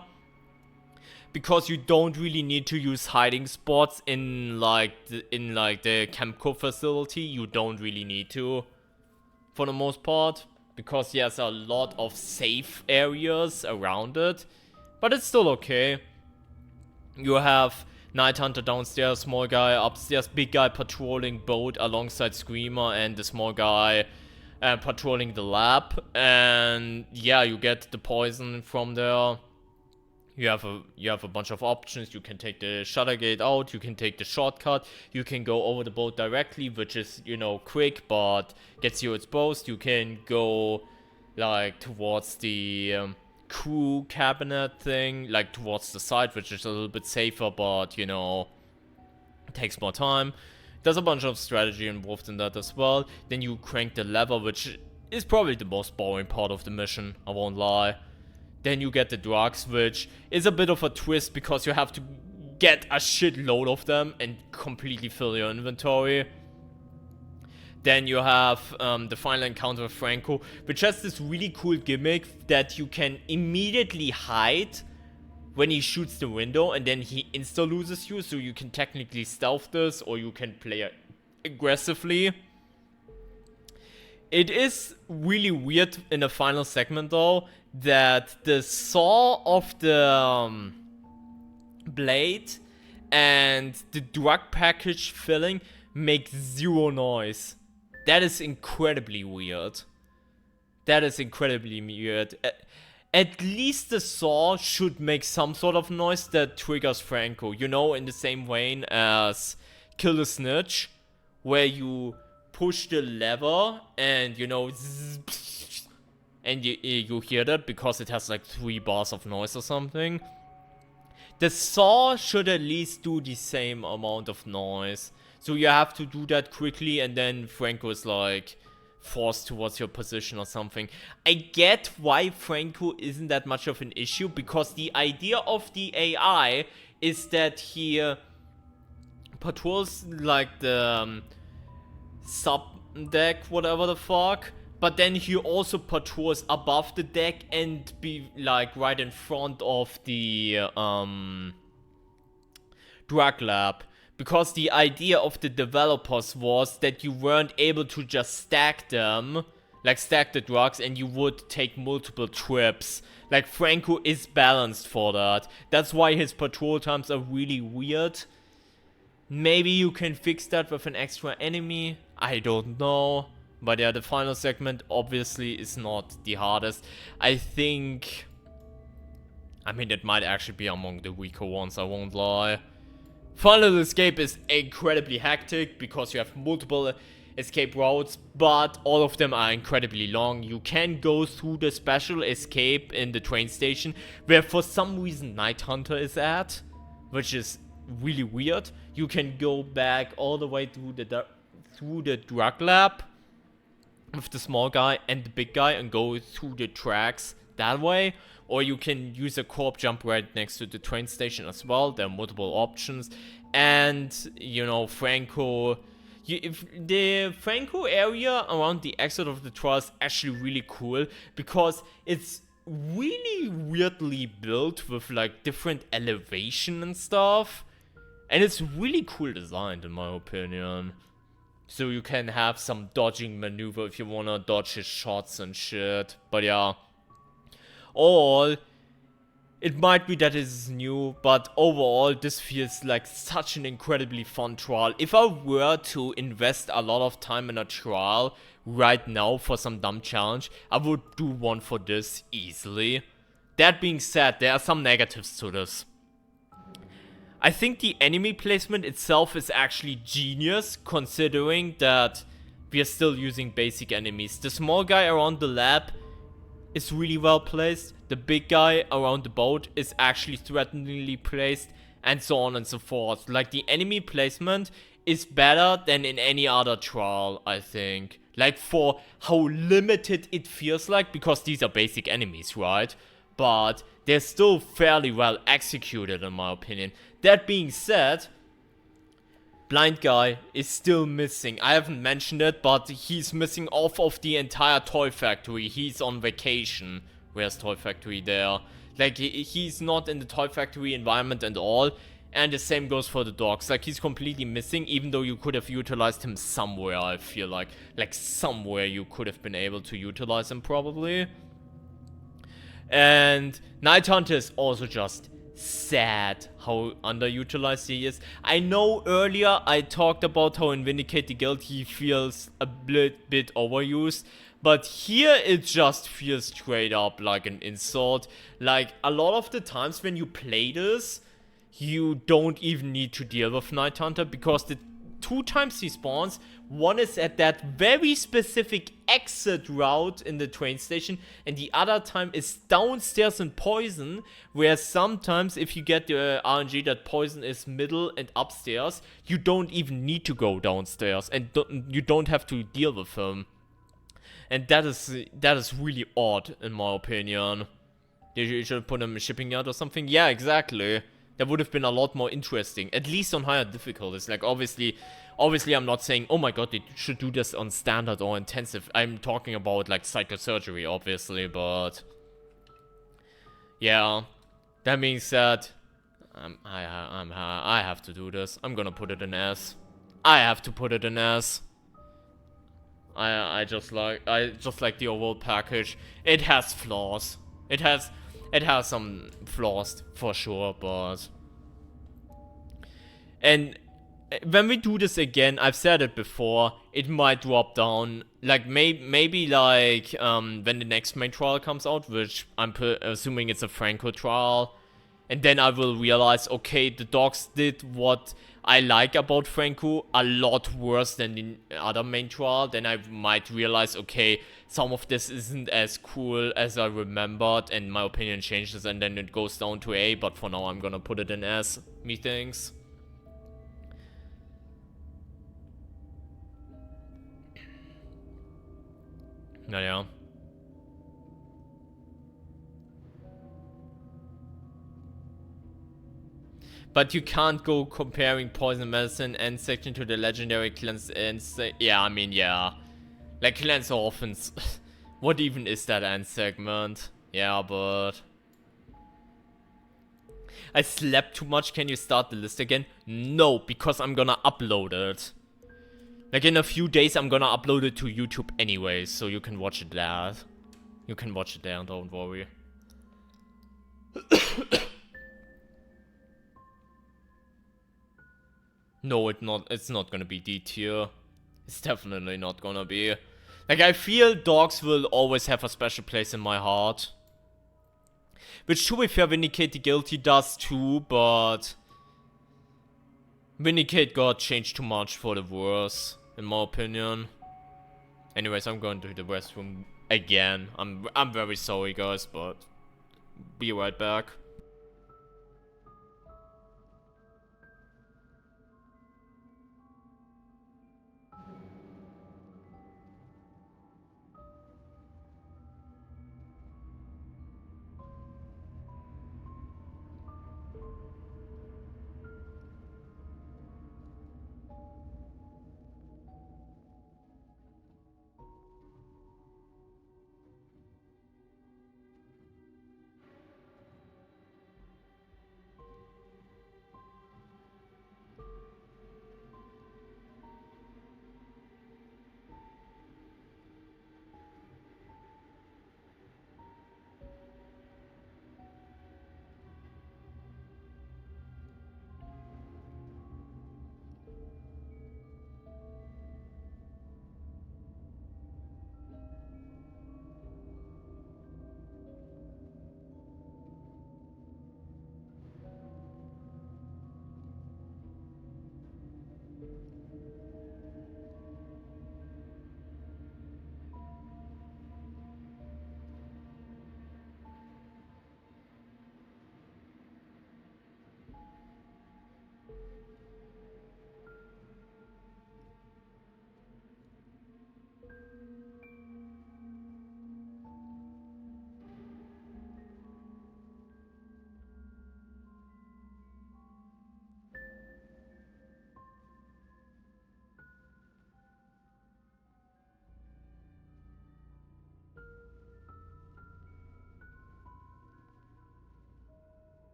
Because you don't really need to use hiding spots in like the Chemco facility. You don't really need to, for the most part. Because there's a lot of safe areas around it. But it's still okay. You have Night Hunter downstairs, small guy upstairs, big guy patrolling boat alongside Screamer, and the small guy patrolling the lab. And yeah, you get the poison from there. You have a bunch of options. You can take the shutter gate out, you can take the shortcut, you can go over the boat directly, which is, you know, quick but gets you exposed. You can go like towards the crew cabinet thing, like towards the side, which is a little bit safer, but you know, it takes more time. There's a bunch of strategy involved in that as well. Then you crank the lever, which is probably the most boring part of the mission, I won't lie. Then you get the drugs, which is a bit of a twist because you have to get a shitload of them and completely fill your inventory. Then you have the final encounter with Franco, which has this really cool gimmick that you can immediately hide when he shoots the window, and then he insta-loses you, so you can technically stealth this, or you can play aggressively. It is really weird in the final segment, though, that the saw of the blade and the drug package filling make zero noise. That is incredibly weird. That is incredibly weird. At least the saw should make some sort of noise that triggers Franco. You know, in the same vein as Kill the Snitch, where you push the lever and, you know, and you hear that because it has like 3 bars of noise or something. The saw should at least do the same amount of noise. So you have to do that quickly, and then Franco is like forced towards your position or something. I get why Franco isn't that much of an issue, because the idea of the AI is that he patrols like the sub deck, whatever the fuck, but then he also patrols above the deck and be like right in front of the drug lab. Because the idea of the developers was that you weren't able to just stack them, like stack the drugs, and you would take multiple trips. Like, Franco is balanced for that. That's why his patrol times are really weird. Maybe you can fix that with an extra enemy, I don't know. But yeah, the final segment obviously is not the hardest. I think... I mean, it might actually be among the weaker ones, I won't lie. Final escape is incredibly hectic because you have multiple escape routes, but all of them are incredibly long. You can go through the special escape in the train station, where for some reason Night Hunter is at, which is really weird. You can go back all the way through the drug lab with the small guy and the big guy and go through the tracks that way. Or you can use a co-op jump right next to the train station as well. There are multiple options. And, you know, Franco... if the Franco area around the exit of the trial is actually really cool, because it's really weirdly built with, like, different elevation and stuff. And it's really cool designed, in my opinion. So you can have some dodging maneuver if you wanna dodge his shots and shit. But yeah... All, it might be that it is new, but overall this feels like such an incredibly fun trial. If I were to invest a lot of time in a trial right now for some dumb challenge, I would do one for this easily. That being said, there are some negatives to this. I think the enemy placement itself is actually genius, considering that we are still using basic enemies. The small guy around the lab is really well placed. The big guy around the boat is actually threateningly placed, and so on and so forth. Like, the enemy placement is better than in any other trial, I think. Like, for how limited it feels like, because these are basic enemies, right? But they're still fairly well executed, in my opinion. That being said, Blind Guy is still missing. I haven't mentioned it, but he's missing off of the entire toy factory. He's on vacation. Where's Toy Factory there? Like, he's not in the Toy Factory environment at all. And the same goes for the dogs. Like, he's completely missing, even though you could have utilized him somewhere, I feel like. Like, somewhere you could have been able to utilize him, probably. And Night Hunter is also just sad how underutilized he is. I know earlier I talked about how in Vindicate the Guild he feels a bit overused, but here it just feels straight up like an insult. Like, a lot of the times when you play this, you don't even need to deal with Night Hunter, because the 2 times he spawns, one is at that very specific exit route in the train station, and the other time is downstairs in Poison, where sometimes if you get the RNG that Poison is middle and upstairs, you don't even need to go downstairs, and you don't have to deal with him. And that is really odd, in my opinion. You should put him in a shipping yard or something. Yeah, exactly. That would have been a lot more interesting, at least on higher difficulties. Like, obviously I'm not saying, oh my god, they should do this on standard or intensive. I'm talking about, like, psychosurgery, obviously, but... yeah, that being said, I have to do this. I'm gonna put it in S. I have to put it in S. I just like the overall package. It has flaws. It has some flaws for sure, but... and when we do this again, I've said it before, it might drop down. Like, maybe like, when the next main trial comes out, which I'm assuming it's a Franco trial. And then I will realize, okay, the dogs did what I like about Franco a lot worse than the other main trial. Then I might realize, okay, some of this isn't as cool as I remembered, and my opinion changes, and then it goes down to A. But for now, I'm gonna put it in S, methinks. Naja. But you can't go comparing Poison Medicine end section to the legendary Cleanse end yeah, I mean, yeah. Like, Cleanse Orphans. What even is that end segment? Yeah, but... I slept too much, can you start the list again? No, because I'm gonna upload it. Like, in a few days, I'm gonna upload it to YouTube anyway, so you can watch it there. You can watch it there, don't worry. No, it's not gonna be D tier. It's definitely not gonna be. Like, I feel dogs will always have a special place in my heart. Which, to be fair, Vindicate the Guilty does too, but... Vindicate got changed too much for the worse, in my opinion. Anyways, I'm going to the restroom again. I'm very sorry, guys, but... Be right back.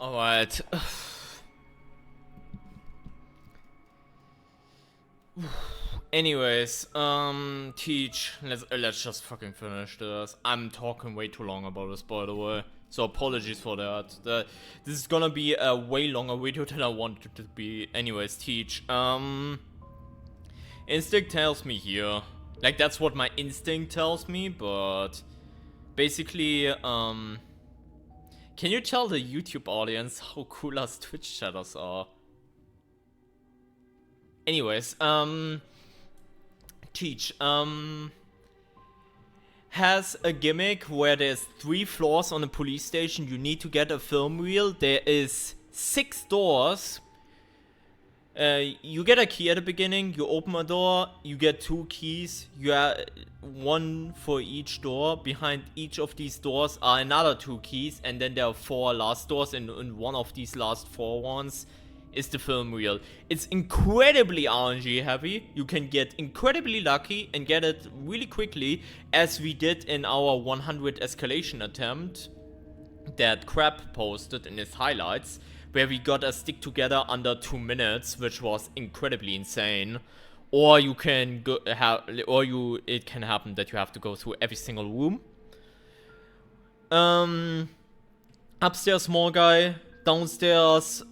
Alright. Anyways, Teach, let's just fucking finish this. I'm talking way too long about this, by the way. So apologies for that. This is gonna be a way longer video than I wanted it to be. Anyways, Teach, instinct tells me here. Like, that's what my instinct tells me, but basically, can you tell the YouTube audience how cool us Twitch chatters are? Anyways, Teach, has a gimmick where there's 3 floors on a police station. You need to get a film reel. There is 6 doors. You get a key at the beginning, you open a door, you get 2 keys, you have 1 for each door. Behind each of these doors are another 2 keys, and then there are 4 last doors, and one of these last 4 ones is the film reel. It's incredibly RNG heavy. You can get incredibly lucky and get it really quickly, as we did in our 100 escalation attempt that Crab posted in his highlights, where we got a stick together under 2 minutes, which was incredibly insane. Or you can go it can happen that you have to go through every single room. Upstairs, small guy. Downstairs,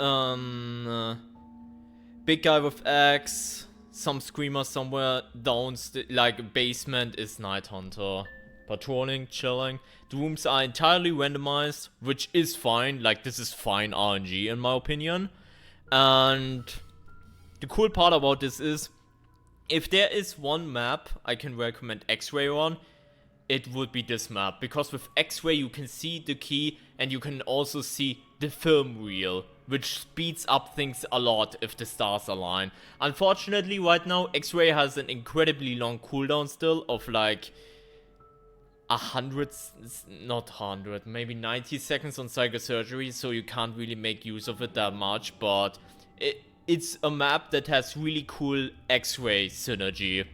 big guy with axe. Some screamer somewhere. Like, basement is Night Hunter. Patrolling, chilling. The rooms are entirely randomized, which is fine. Like, this is fine RNG in my opinion. And the cool part about this is, if there is one map I can recommend X-Ray on, it would be this map. Because with X-Ray you can see the key, and you can also see the film reel, which speeds up things a lot if the stars align. Unfortunately, right now, X-Ray has an incredibly long cooldown still of like 100, not 100, maybe 90 seconds on psychosurgery, so you can't really make use of it that much, but it's a map that has really cool X-Ray synergy.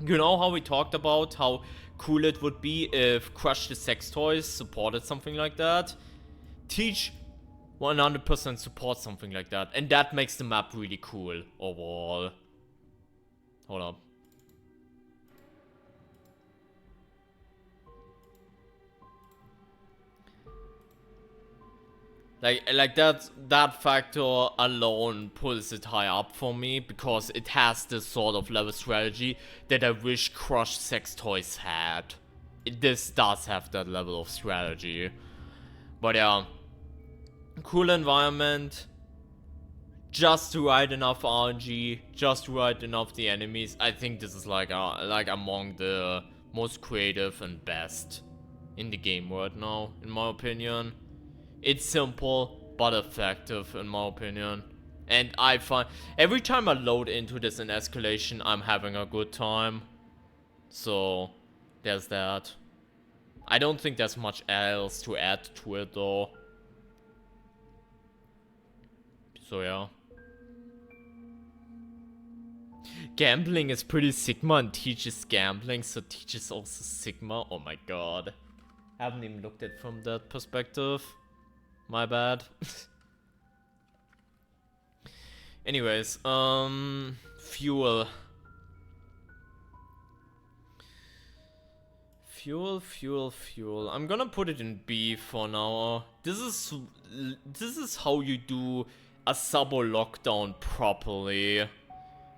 You know how we talked about how cool it would be if Crush the Sex Toys supported something like that? Teach 100% supports something like that, and that makes the map really cool overall. Hold up. Like that factor alone pulls it high up for me, because it has this sort of level strategy that I wish Crush Sex Toys had. This does have that level of strategy. But yeah, cool environment, just right enough RNG, just right enough the enemies. I think this is like among the most creative and best in the game right now, in my opinion. It's simple but effective in my opinion, and I find every time I load into this in Escalation, I'm having a good time. So there's that. I don't think there's much else to add to it though. So yeah. Gambling is pretty Sigma, and Teach is gambling, so Teach is also Sigma. Oh my god. Haven't even looked at it from that perspective. My bad. Anyways, fuel. Fuel. I'm gonna put it in B for now. This is how you do a Sabo lockdown properly.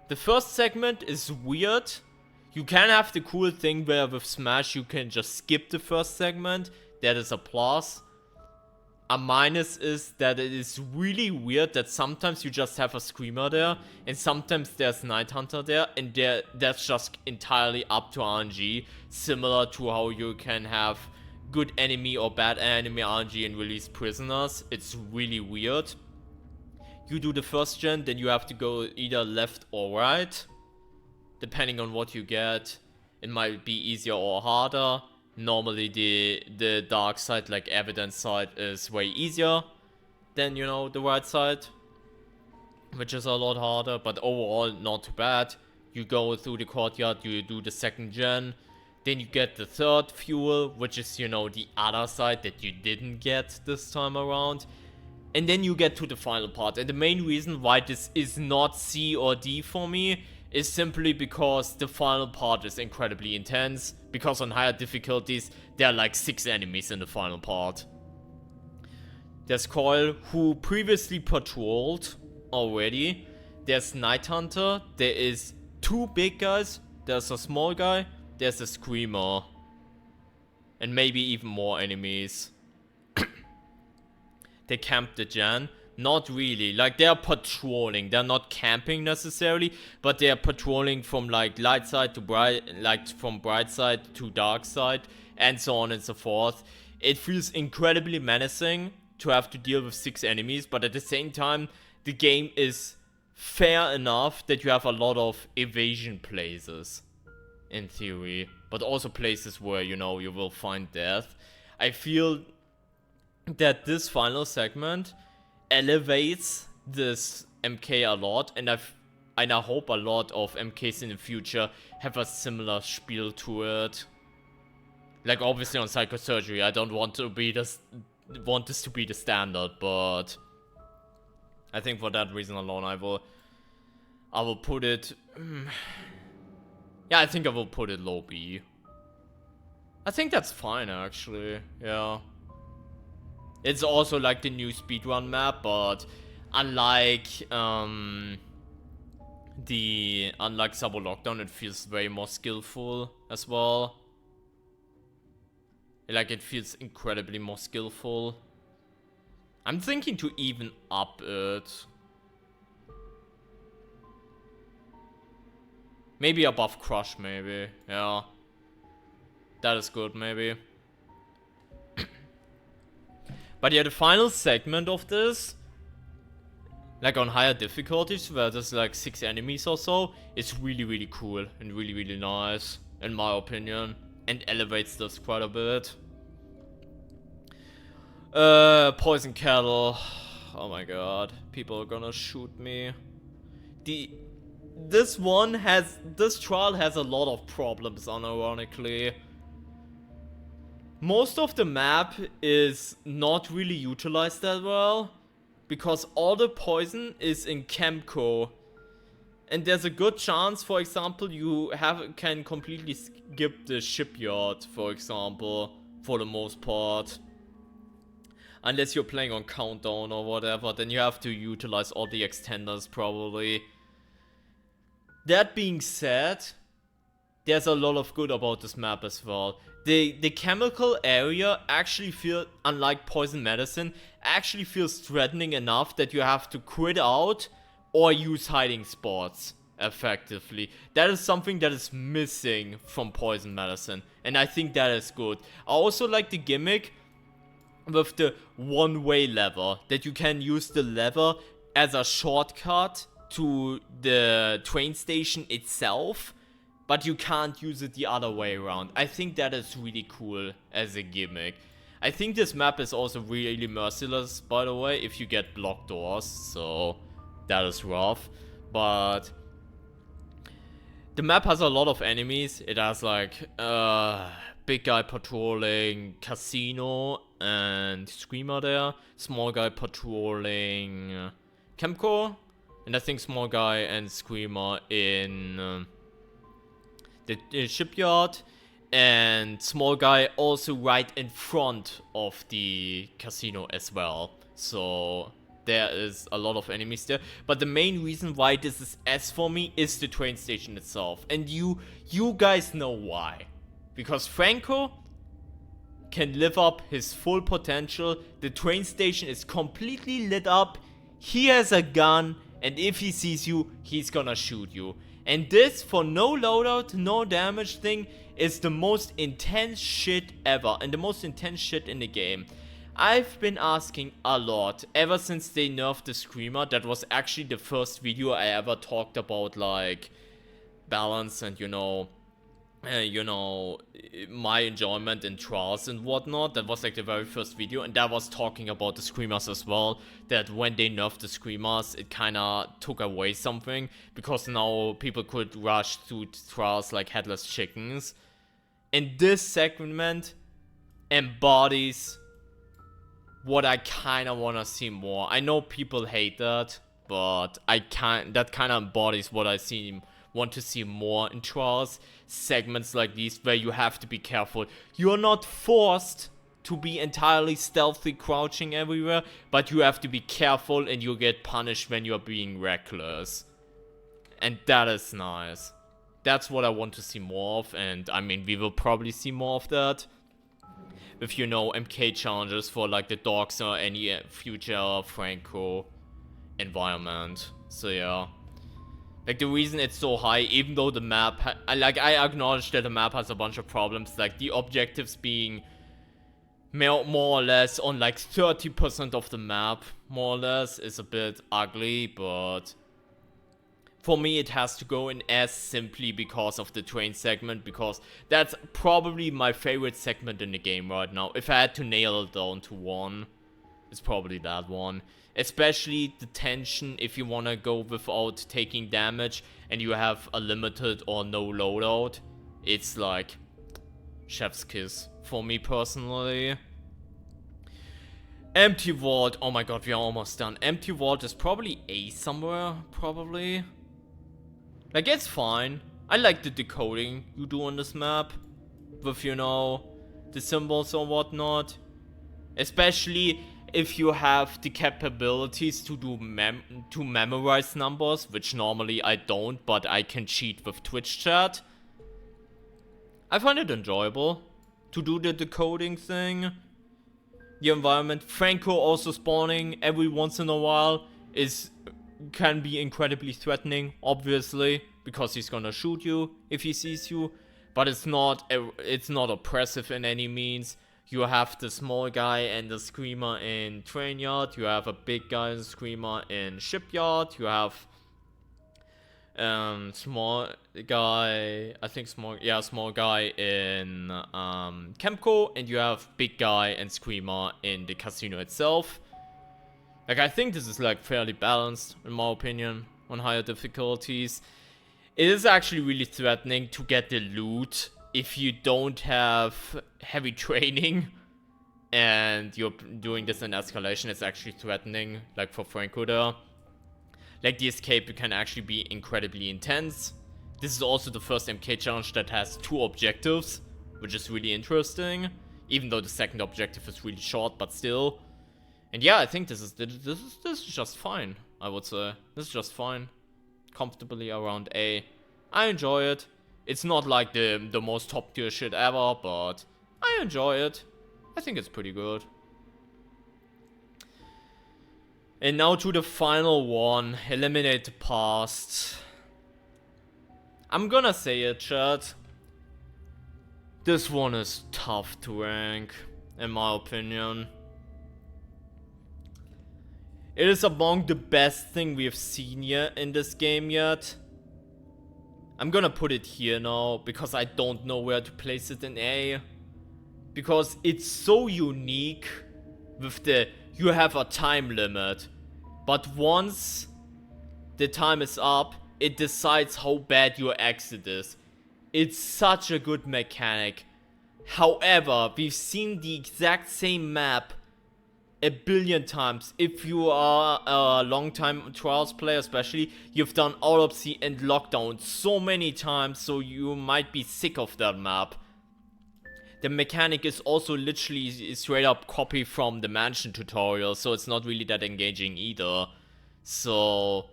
The first segment is weird. You can have the cool thing where with Smash you can just skip the first segment. That is a plus. A minus is that it is really weird that sometimes you just have a Screamer there, and sometimes there's Night Hunter there, and that's just entirely up to RNG, similar to how you can have good enemy or bad enemy RNG and release prisoners. It's really weird. You do the first gen, then you have to go either left or right, depending on what you get. It might be easier or harder. Normally the dark side, like evidence side, is way easier than, you know, the right side, which is a lot harder, but overall not too bad. You go through the courtyard, you do the second gen, then you get the third fuel, which is, you know, the other side that you didn't get this time around. And then you get to the final part. And the main reason why this is not C or D for me is simply because the final part is incredibly intense. Because on higher difficulties, there are like 6 enemies in the final part. There's Coil, who previously patrolled already. There's Night Hunter. There is 2 big guys. There's a small guy. There's a Screamer. And maybe even more enemies. They camped the Jan. Not really. Like, they're patrolling. They're not camping necessarily. But they're patrolling from, like, light side to bright... Like, from bright side to dark side. And so on and so forth. It feels incredibly menacing to have to deal with 6 enemies. But at the same time, the game is fair enough that you have a lot of evasion places. In theory. But also places where, you know, you will find death. I feel that this final segment elevates this MK a lot, and I hope a lot of MKs in the future have a similar spiel to it. Like, obviously on psychosurgery, I don't want this to be the standard, but I think for that reason alone, I will put it. Yeah, I think I will put it low B. I think that's fine actually. Yeah. It's also like the new speedrun map, but unlike Sabo Lockdown, it feels way more skillful as well. Like, it feels incredibly more skillful. I'm thinking to even up it. Maybe above Crush, maybe. Yeah. That is good, maybe. But yeah, the final segment of this, like on higher difficulties, where there's like 6 enemies or so, is really, really cool and really, really nice, in my opinion, and elevates this quite a bit. Poison Cattle. Oh my god, people are gonna shoot me. This trial has a lot of problems, unironically. Most of the map is not really utilized that well, because all the poison is in Chemco. And there's a good chance, for example, you can completely skip the shipyard, for example, for the most part. Unless you're playing on countdown or whatever, then you have to utilize all the extenders probably. That being said, there's a lot of good about this map as well. The chemical area actually feels, unlike Poison Medicine, actually feels threatening enough that you have to quit out or use hiding spots effectively. That is something that is missing from Poison Medicine, and I think that is good. I also like the gimmick with the one-way lever, that you can use the lever as a shortcut to the train station itself, but you can't use it the other way around. I think that is really cool as a gimmick. I think this map is also really merciless, by the way, if you get blocked doors, so that is rough. But the map has a lot of enemies. It has like big guy patrolling Casino and Screamer there, small guy patrolling Chemco, and I think small guy and Screamer in the shipyard, and small guy also right in front of the casino as well. So there is a lot of enemies there, but the main reason why this is S for me is the train station itself, and you guys know why. Because Franco can live up his full potential. The train station is completely lit up. He has a gun, and if he sees you, he's gonna shoot you. And this, for no loadout, no damage thing, is the most intense shit ever, and the most intense shit in the game. I've been asking a lot ever since they nerfed the Screamer. That was actually the first video I ever talked about, like, balance and, you know, my enjoyment in trials and whatnot. That was like the very first video, and that was talking about the Screamers as well, that when they nerfed the Screamers, it kinda took away something, because now people could rush through trials like headless chickens. And this segment embodies what I kind of want to see more. I know people hate that, but that kind of embodies what I want to see more in Trials. Segments like these where you have to be careful. You're not forced to be entirely stealthy crouching everywhere, but you have to be careful and you get punished when you're being reckless. And that is nice. That's what I want to see more of, and I mean, we will probably see more of that. With, you know, MK challenges for like the dogs or any future Franco environment. So yeah. Like, the reason it's so high, even though the map, I acknowledge that the map has a bunch of problems, like the objectives being more or less on like 30% of the map, more or less, is a bit ugly, but for me it has to go in S simply because of the train segment, because that's probably my favorite segment in the game right now. If I had to nail it down to one, it's probably that one. Especially the tension if you want to go without taking damage and you have a limited or no loadout. It's like chef's kiss for me personally. Empty Vault, oh my god, we are almost done. Empty Vault is probably A somewhere, probably. Like, it's fine. I like the decoding you do on this map with, you know, the symbols or whatnot. Especially if you have the capabilities to do to memorize numbers, which normally I don't, but I can cheat with Twitch chat. I find it enjoyable to do the decoding thing. The environment, Franco also spawning every once in a while can be incredibly threatening, obviously, because he's gonna shoot you if he sees you, but it's not oppressive in any means. You have the small guy and the screamer in train yard. You have a big guy and screamer in shipyard. You have small guy in Chemco, and you have big guy and screamer in the casino itself. Like, I think this is like fairly balanced in my opinion on higher difficulties. It is actually really threatening to get the loot if you don't have heavy training and you're doing this in Escalation. It's actually threatening, like for Franco there. Like, the escape can actually be incredibly intense. This is also the first MK challenge that has 2 objectives, which is really interesting, even though the second objective is really short, but still. And yeah, I think this is just fine, I would say. This is just fine. Comfortably around A. I enjoy it. It's not like the most top tier shit ever, but I enjoy it. I think it's pretty good. And now to the final one. Eliminate the past. I'm gonna say it, chat. This one is tough to rank, in my opinion. It is among the best thing we have seen yet in this game yet. I'm gonna put it here now, because I don't know where to place it in A. Because it's so unique with you have a time limit. But once the time is up, it decides how bad your exit is. It's such a good mechanic. However, we've seen the exact same map a billion times. If you are a long time Trials player especially, you've done Autopsy and Lockdown so many times, so you might be sick of that map. The mechanic is also literally straight up copy from the Mansion tutorial, so it's not really that engaging either. So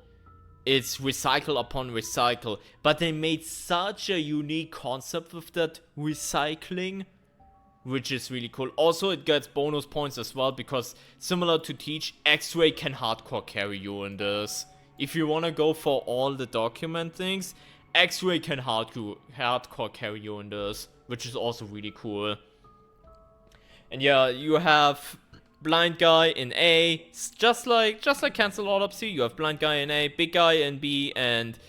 it's recycle upon recycle, but they made such a unique concept with that recycling, which is really cool. Also, it gets bonus points as well, because similar to Teach, XRay can hardcore carry you in this. If you want to go for all the document things, XRay can hardcore carry you in this, which is also really cool. And yeah, you have blind guy in A, just like cancel autopsy. You have blind guy in A, big guy in B, and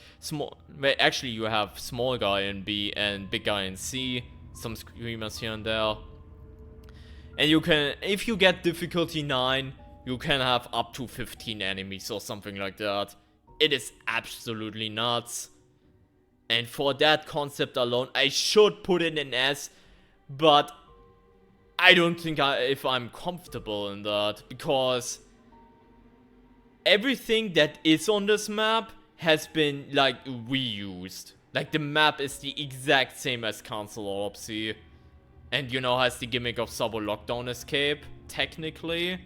actually you have small guy in B and big guy in C. Some screamers here and there. And you can, if you get difficulty 9, you can have up to 15 enemies or something like that. It is absolutely nuts. And for that concept alone, I should put it in S, but I don't think if I'm comfortable in that, because everything that is on this map has been, like, reused. Like, the map is the exact same as Council Autopsy. And, you know, has the gimmick of Sabo Lockdown Escape, technically.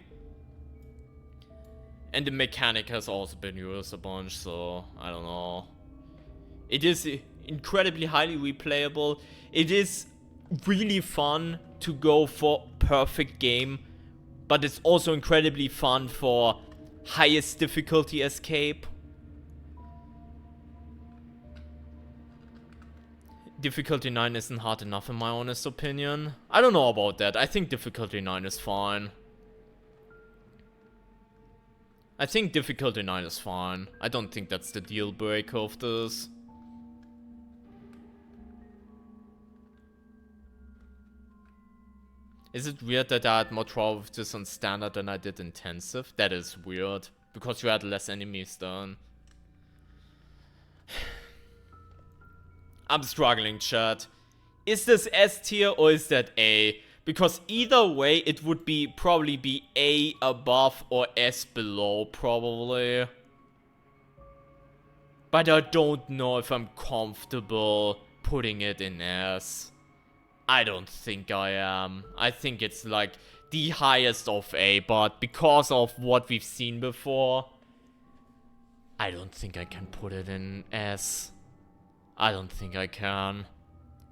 And the mechanic has also been used a bunch, so I don't know. It is incredibly highly replayable. It is really fun to go for perfect game, but it's also incredibly fun for highest difficulty escape. Difficulty 9 isn't hard enough in my honest opinion. I don't know about that. I think difficulty 9 is fine. I think difficulty 9 is fine. I don't think that's the deal breaker of this. Is it weird that I had more trouble with this on standard than I did intensive? That is weird. Because you had less enemies then. I'm struggling, chat. Is this S tier or is that A? Because either way, it would probably be A above or S below, probably. But I don't know if I'm comfortable putting it in S. I don't think I am. I think it's like the highest of A, but because of what we've seen before, I don't think I can put it in S. I don't think I can.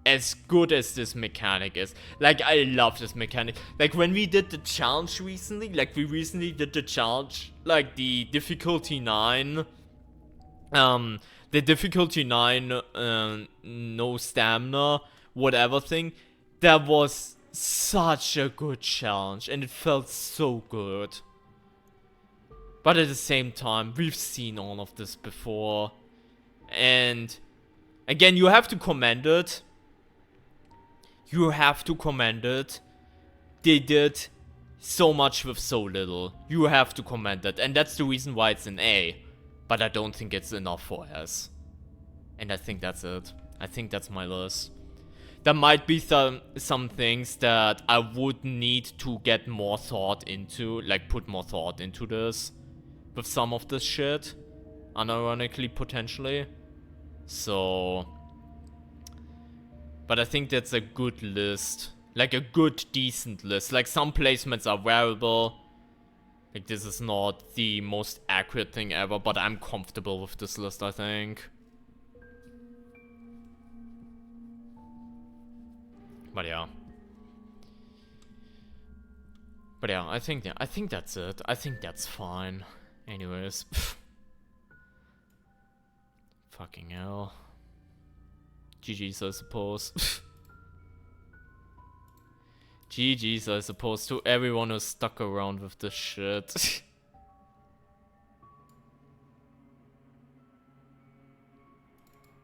As good as this mechanic is. Like, I love this mechanic. Like, when we did the challenge recently, like, we recently did the challenge, like, the difficulty 9. The difficulty 9, no stamina, whatever thing. That was such a good challenge, and it felt so good. But at the same time, we've seen all of this before. And again, you have to commend it. You have to commend it. They did so much with so little. You have to commend it. And that's the reason why it's an A. But I don't think it's enough for S. And I think that's it. I think that's my list. There might be some things that I would need to get more thought into. Like, put more thought into this. With some of this shit. Unironically, potentially. So... But I think that's a good list. Like a good, decent list. Like some placements are variable. Like this is not the most accurate thing ever. But I'm comfortable with this list, I think. But yeah. But yeah, I think that's it. I think that's fine. Anyways. Fucking hell. GG's, I suppose. GG's, I suppose, to everyone who's stuck around with this shit.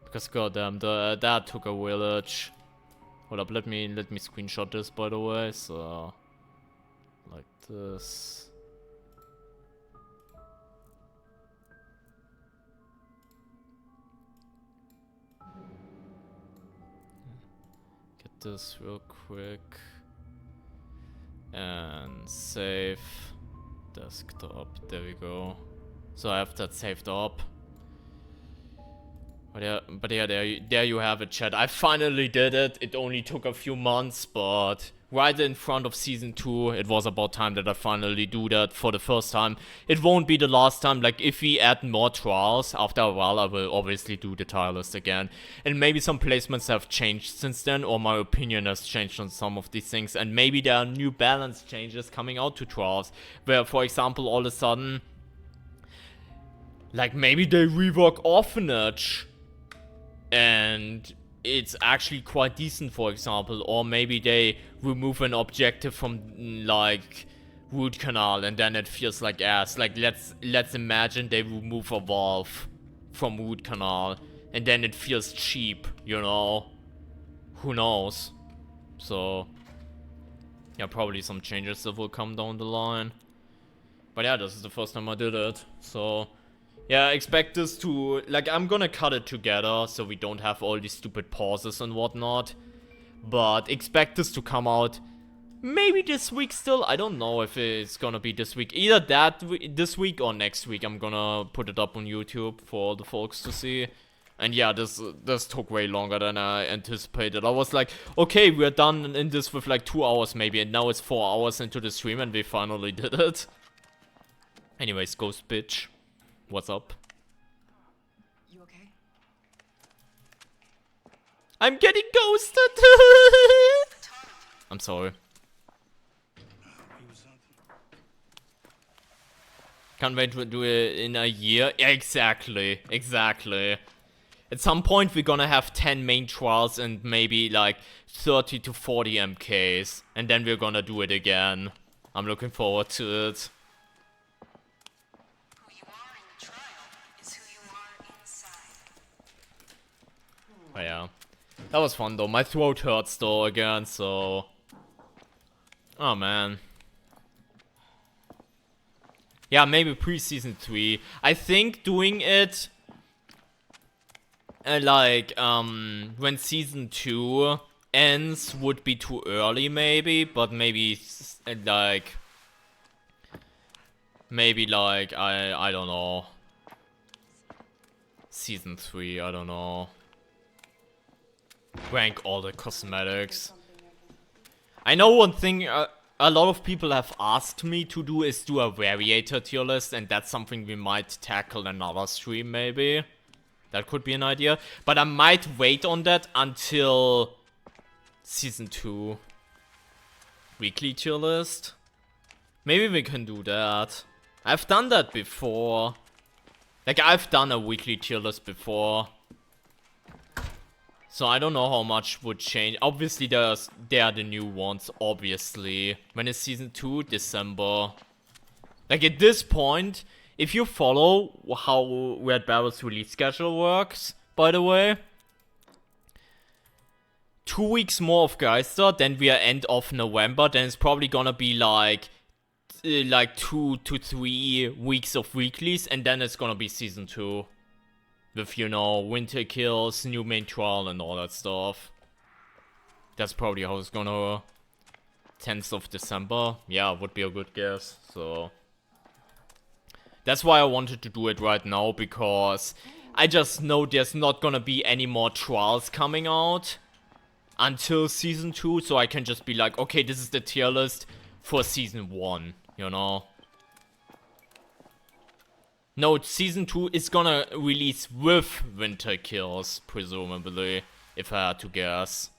Because goddamn, that took a village. Hold up, let me screenshot this, by the way. So, like this. This real quick and save desktop. There we go. So I have that saved up. But yeah, there you have it, chat. I finally did it. It only took a few months, but right in front of season 2, it was about time that I finally do that for the first time. It won't be the last time. Like, if we add more trials, after a while, I will obviously do the tier list again. And maybe some placements have changed since then, or my opinion has changed on some of these things. And maybe there are new balance changes coming out to trials, where, for example, all of a sudden, like, maybe they rework Orphanage. And it's actually quite decent, for example. Or maybe they remove an objective from, like, Root Canal and then it feels like ass. Like, let's imagine they remove a valve from Root Canal and then it feels cheap, you know? Who knows? So, yeah, probably some changes that will come down the line. But yeah, this is the first time I did it, so... Yeah, expect this to, like, I'm gonna cut it together so we don't have all these stupid pauses and whatnot. But expect this to come out maybe this week still. I don't know if it's gonna be this week. Either this week or next week. I'm gonna put it up on YouTube for all the folks to see. And yeah, this took way longer than I anticipated. I was like, okay, we're done in this with like 2 hours maybe, and now it's 4 hours into the stream and we finally did it. Anyways, Ghost Bitch, what's up? You okay? I'm getting ghosted! I'm sorry. Can't wait to do it in a year. Yeah, exactly. At some point we're gonna have 10 main trials and maybe like 30 to 40 MKs. And then we're gonna do it again. I'm looking forward to it. Who you are in the trial is who you are inside. Oh yeah. That was fun though. My throat hurts though again, so... Oh man. Yeah, maybe pre-season 3. I think doing it... when season 2 ends would be too early maybe, but maybe I don't know. Season 3, I don't know. Rank all the cosmetics. I know one thing a lot of people have asked me to do is do a variator tier list, and that's something we might tackle in another stream maybe. That could be an idea. But I might wait on that until season 2 weekly tier list. Maybe we can do that. I've done that before. Like, I've done a weekly tier list before. So I don't know how much would change. Obviously, there are the new ones, obviously. When is season 2? December. Like, at this point, if you follow how Red Barrel's release schedule works, by the way, 2 weeks more of Geister, then we are end of November, then it's probably gonna be like 2 to 3 weeks of weeklies, and then it's gonna be season 2. With, you know, winter kills, new main trial, and all that stuff. That's probably how it's gonna... 10th of December? Yeah, would be a good guess, so... That's why I wanted to do it right now, because I just know there's not gonna be any more trials coming out until season 2, so I can just be like, okay, this is the tier list for season 1, you know? No, season 2 is gonna release with winter kills, presumably, if I had to guess.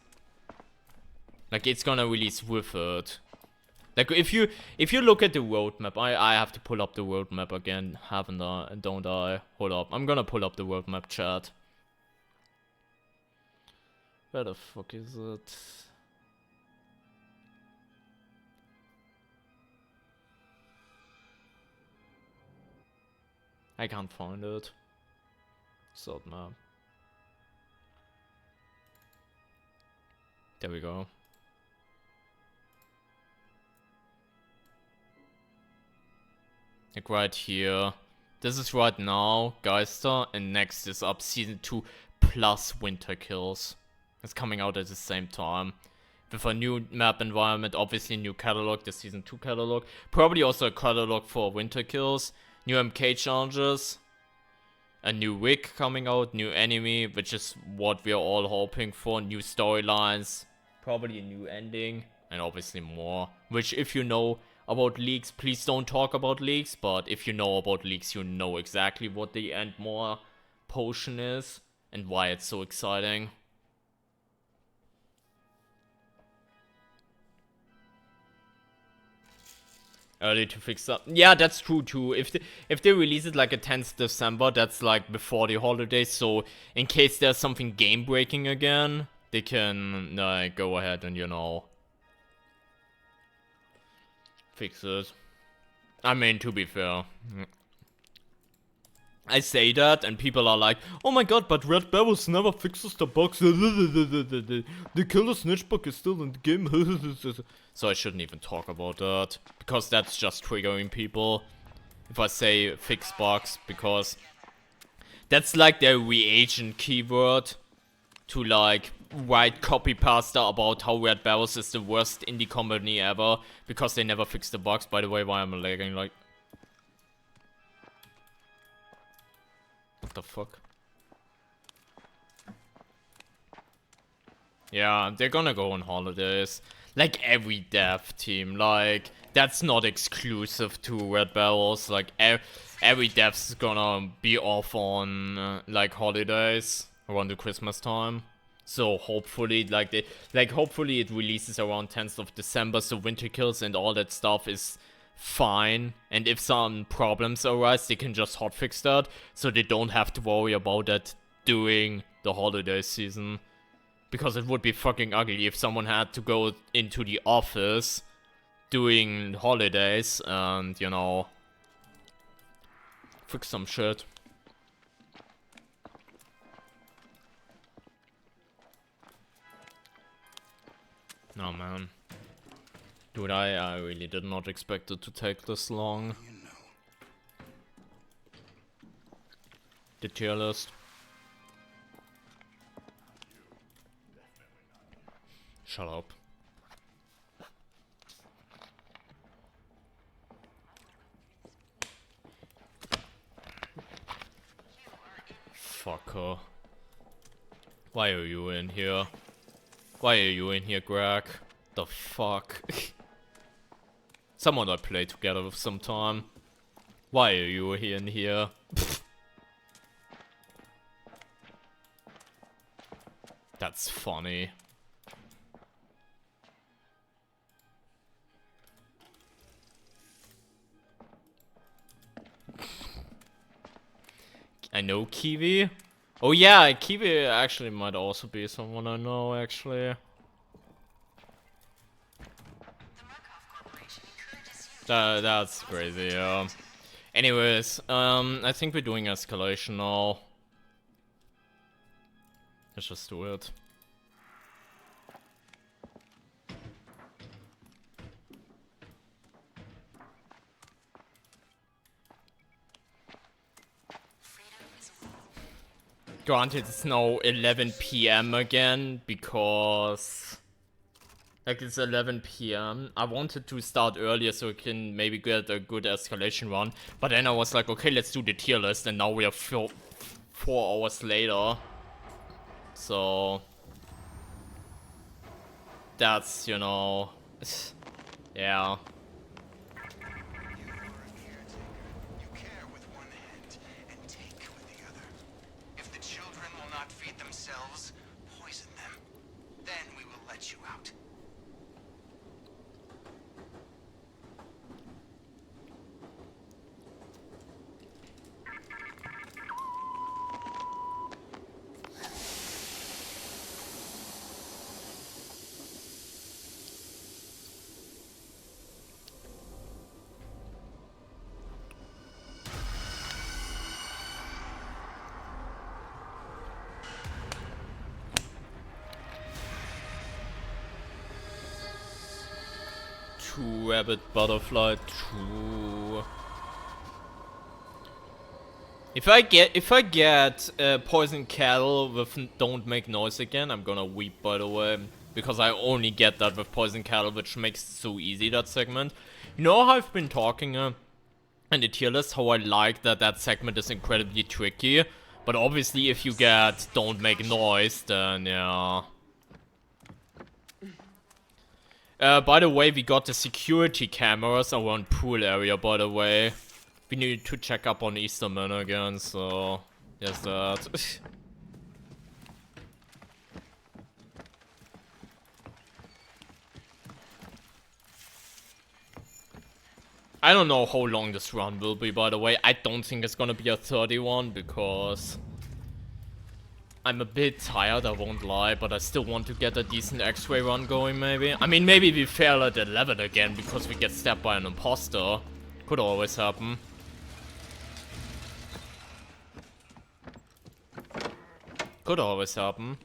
Like, it's gonna release with it. Like, if you look at the roadmap, I have to pull up the roadmap again, haven't I? Don't I? Hold up, I'm gonna pull up the roadmap, chat. Where the fuck is it? I can't find it. Sort map. There we go. Like right here. This is right now, Geister, and next is up season 2 plus winter kills. It's coming out at the same time. With a new map environment, obviously new catalog, the season 2 catalog. Probably also a catalog for winter kills. New MK challenges, a new wig coming out, new enemy, which is what we are all hoping for, new storylines, probably a new ending, and obviously more. Which, if you know about leaks, please don't talk about leaks, but if you know about leaks, you know exactly what the end more potion is, and why it's so exciting. Early to fix up. Yeah, that's true too. If they release it like a 10th December, that's like before the holidays. So in case there's something game breaking again, they can go ahead and, you know, fix it. I mean, to be fair, I say that and people are like, oh my god, but Red Barrels never fixes the bugs. The killer snitch bug is still in the game. So I shouldn't even talk about that, because that's just triggering people if I say fix bugs, because that's like their reagent keyword to like write copy pasta about how Red Barrels is the worst indie company ever because they never fixed the bugs. By the way, why am I lagging like... What the fuck? Yeah, they're gonna go on holidays. Like every dev team, like, that's not exclusive to Red Barrels. Like, every dev's gonna be off on, like, holidays around the Christmas time. So hopefully, hopefully it releases around 10th of December, so winter kills and all that stuff is fine. And if some problems arise, they can just hotfix that, so they don't have to worry about that during the holiday season. Because it would be fucking ugly if someone had to go into the office during holidays and, you know, fix some shit. No, man. Dude, I really did not expect it to take this long. You know. The tier list. Shut up. Fucker. Why are you in here? Why are you in here, Greg? The fuck? Someone I play together with sometime. Why are you here in here? That's funny. I know Kiwi. Oh yeah, Kiwi actually might also be someone I know, actually. That's crazy, yeah. Anyways, I think we're doing Escalation now. Let's just do it. Granted, it's now 11 PM again, because... Like, it's 11 PM. I wanted to start earlier so we can maybe get a good Escalation run. But then I was like, okay, let's do the tier list, and now we are 4 hours later. So... That's, you know... Yeah. You care with one hand and take with the other. If the children will not feed themselves, poison them. Then we will let you out. Two rabbit butterfly, two. If I get poison cattle with don't make noise again, I'm gonna weep, by the way, because I only get that with poison cattle, which makes it so easy, that segment. You know how I've been talking in the tier list how I like that segment is incredibly tricky, but obviously if you get don't make noise, then yeah. By the way, we got the security cameras around pool area, by the way. We need to check up on Easterman again, so... There's that. I don't know how long this run will be, by the way. I don't think it's gonna be a 31, because... I'm a bit tired, I won't lie, but I still want to get a decent X-ray run going, maybe. I mean, maybe we fail at 11 again because we get stabbed by an imposter. Could always happen. Could always happen.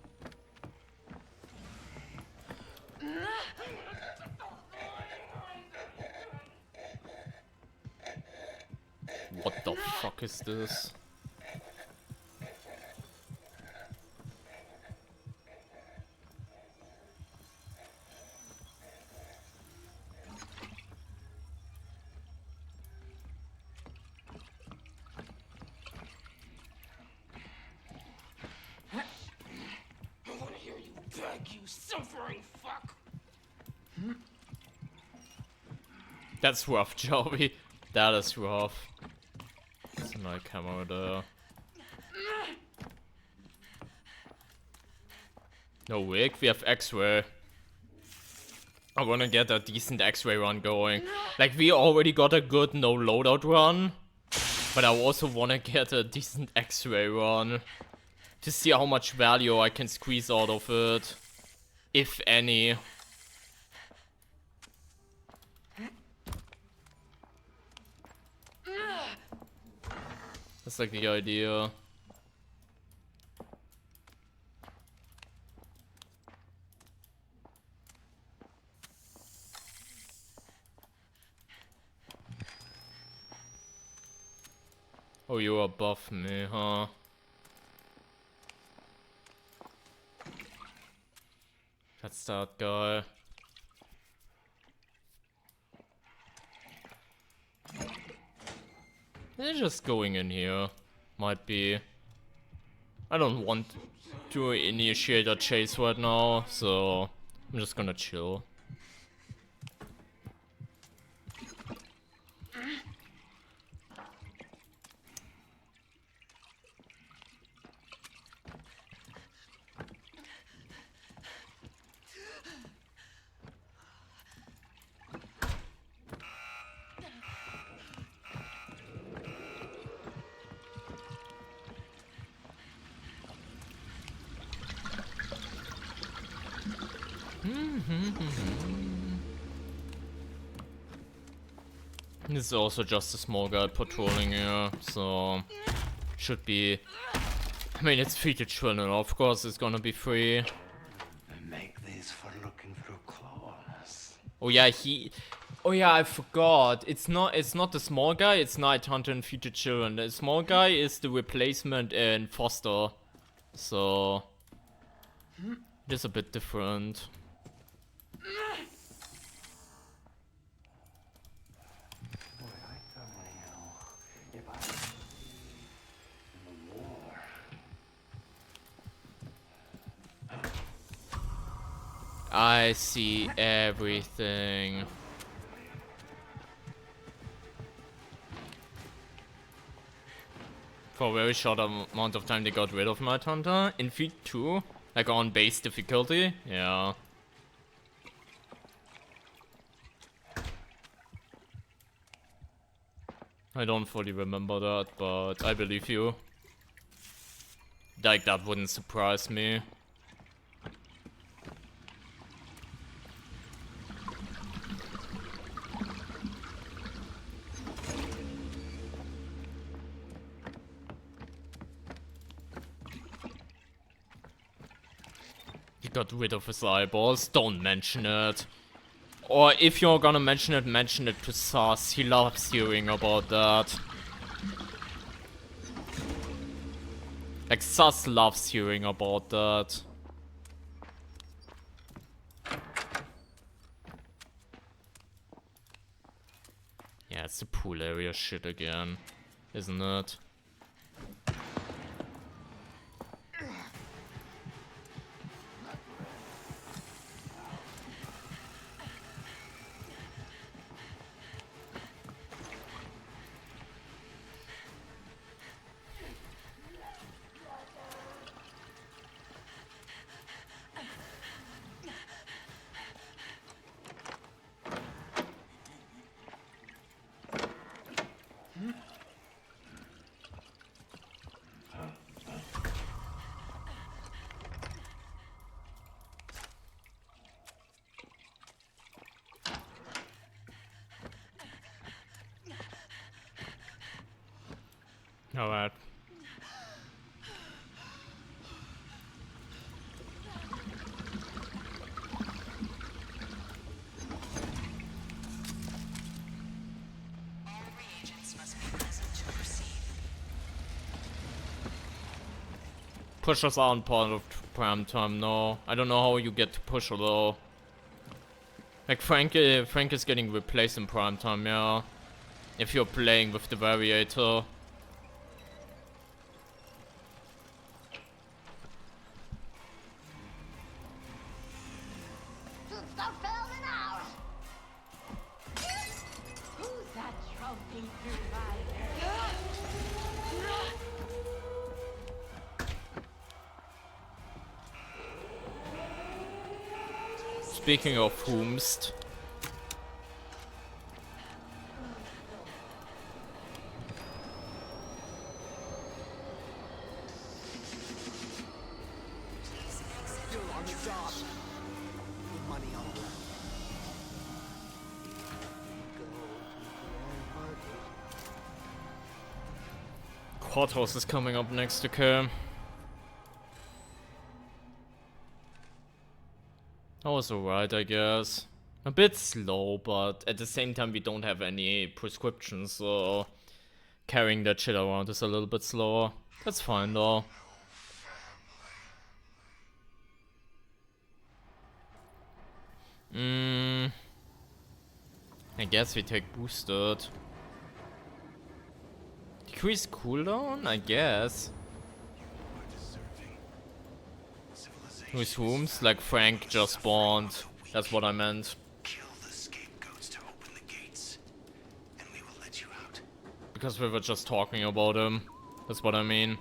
What the fuck is this? suffering fuck. That's rough, Joey. That is rough. There's another camera there. No wig, we have X-ray. I wanna get a decent X-ray run going. Like, we already got a good no loadout run. But I also wanna get a decent X-ray run. To see how much value I can squeeze out of it. If any. That's like the idea. Oh, you're above me, huh? That's that guy. They're just going in here. Might be. I don't want to initiate a chase right now, so I'm just gonna chill. This is also just a small guy patrolling here, so should be. I mean, it's free to children, of course it's gonna be free. I make these for looking through claws. Oh yeah, oh yeah, I forgot. It's not the small guy. It's Night Hunter and Featured Children. The small guy is the replacement in Foster, so it is a bit different. I see everything. For a very short amount of time they got rid of Night Hunter. In Feed 2, like on base difficulty, yeah. I don't fully remember that, but I believe you. Like, that wouldn't surprise me. He got rid of his eyeballs, don't mention it. Or if you're gonna mention it to Sus. He loves hearing about that. Like, Sus loves hearing about that. Yeah, it's the pool area shit again, isn't it? Alright. All reagents must be present to proceed. Pushers aren't part of prime time, no. I don't know how you get to pusher though. Like Frank is getting replaced in prime time, yeah. If you're playing with the variator. Speaking of whomst. Courthouse is coming up next to kill. That was alright, I guess. A bit slow, but at the same time we don't have any prescriptions, so carrying that shit around is a little bit slower. That's fine though. I guess we take boosted. Decrease cooldown? I guess. With whom's? Like Frank just spawned. That's what I meant. Kill the scapegoats to open the gates, and we will let you out. Because we were just talking about him. That's what I mean.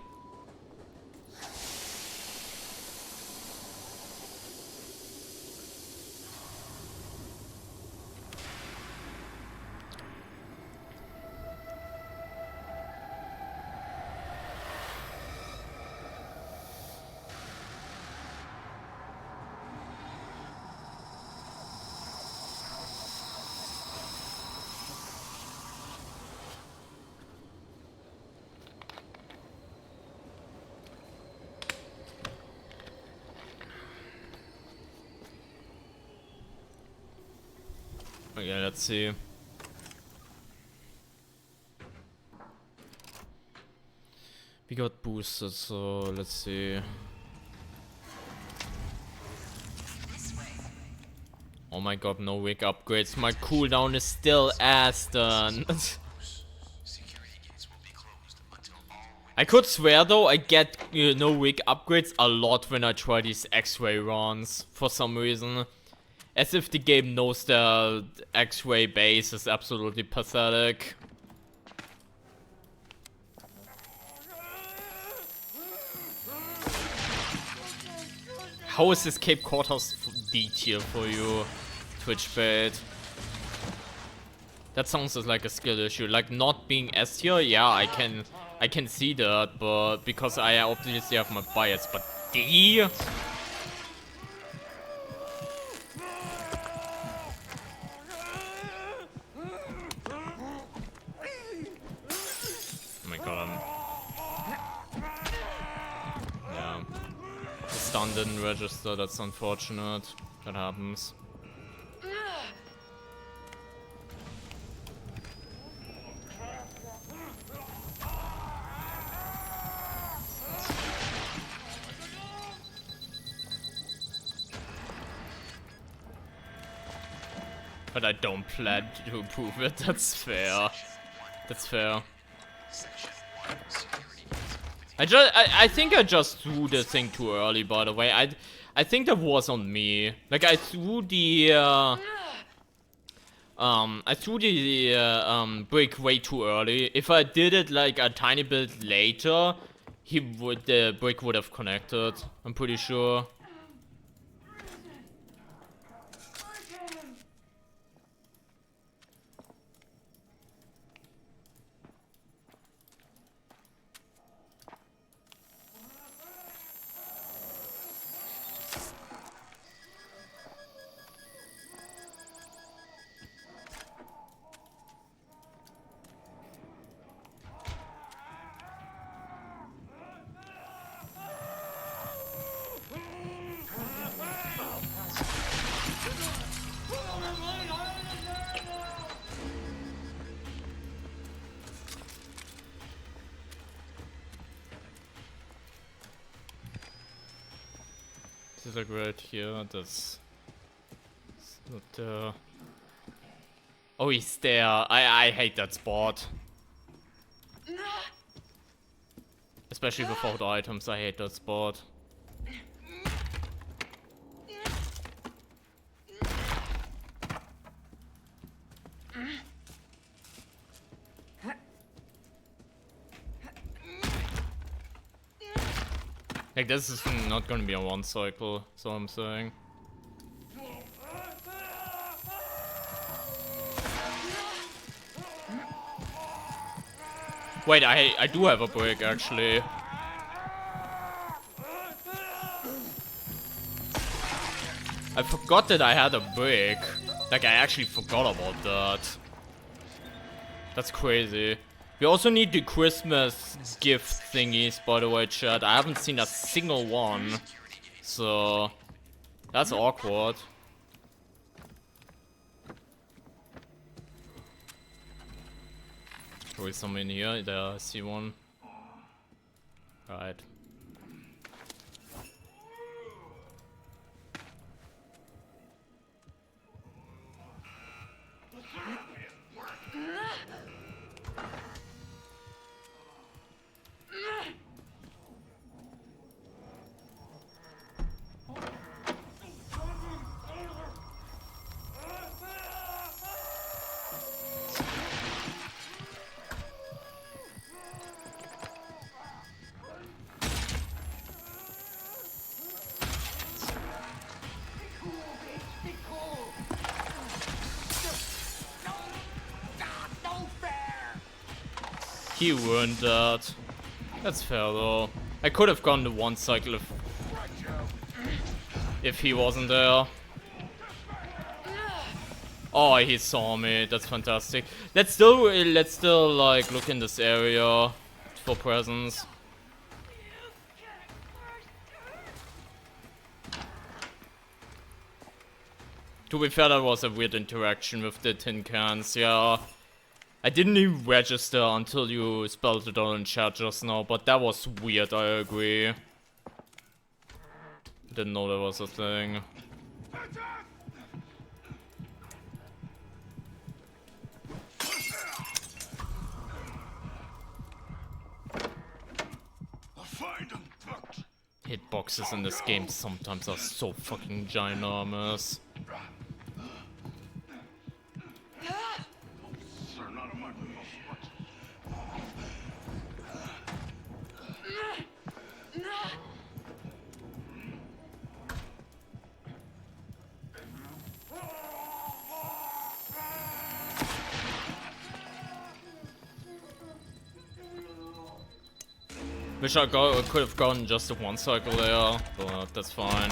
Okay, let's see. We got boosted, so let's see. Oh my god, no wig upgrades. My cooldown is still ass done. I could swear though, I get no wig upgrades a lot when I try these X-ray runs for some reason. As if the game knows the X-ray base is absolutely pathetic. How is Escape Courthouse D tier for you, Twitch bait? That sounds like a skill issue. Like not being S tier, yeah, I can see that, but because I obviously have my bias, but D? Stun didn't register, that's unfortunate. That happens. But I don't plan to improve it, that's fair. That's fair. I think I just threw the thing too early, by the way. I think that was on me. Like I threw the brick way too early. If I did it like a tiny bit later, the brick would have connected. I'm pretty sure. This is like right here, that's not oh, he's there. I hate that spot. Especially without items, I hate that spot. Like this is not gonna be a one cycle, so I'm saying. Wait, I do have a brick actually. I forgot that I had a brick. Like, I actually forgot about that. That's crazy. We also need the Christmas gift thingies, by the way, chat. I haven't seen a single one. So, that's awkward. Probably somewhere in here. There, I see one. Right. He ruined that. That's fair though. I could have gone to one cycle if he wasn't there. Oh, he saw me. That's fantastic. Let's still like look in this area for presents. To be fair, that was a weird interaction with the tin cans, yeah. I didn't even register until you spelled it out in chat just now, but that was weird, I agree. Didn't know there was a thing. Hitboxes in this game sometimes are so fucking ginormous. Wish I could have gotten just a one cycle there, but that's fine.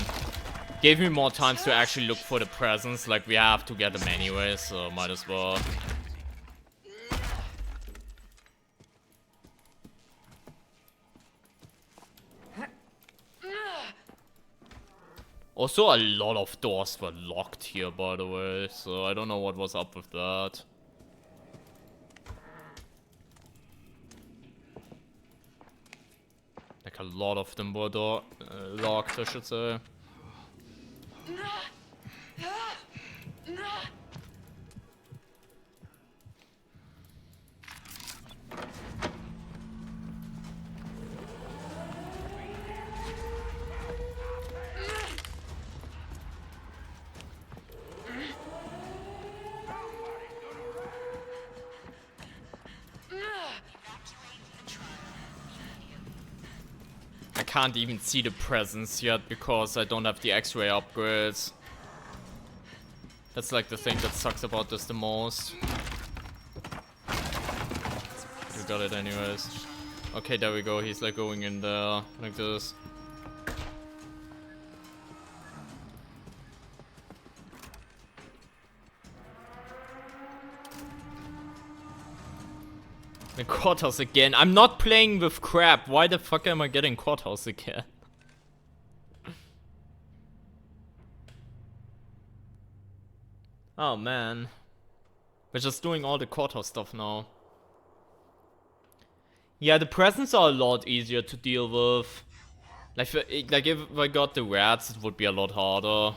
Gave me more time to actually look for the presents, like we have to get them anyway, so might as well. Also, a lot of doors were locked here, by the way, so I don't know what was up with that. Like, a lot of them were locked, I should say. I can't even see the presents yet because I don't have the X-ray upgrades. That's like the thing that sucks about this the most. We got it anyways. Okay, there we go. He's like going in there like this. The courthouse again. I'm not playing with crap. Why the fuck am I getting courthouse again? Oh man. We're just doing all the courthouse stuff now. Yeah, the presents are a lot easier to deal with. Like if I got the rats, it would be a lot harder.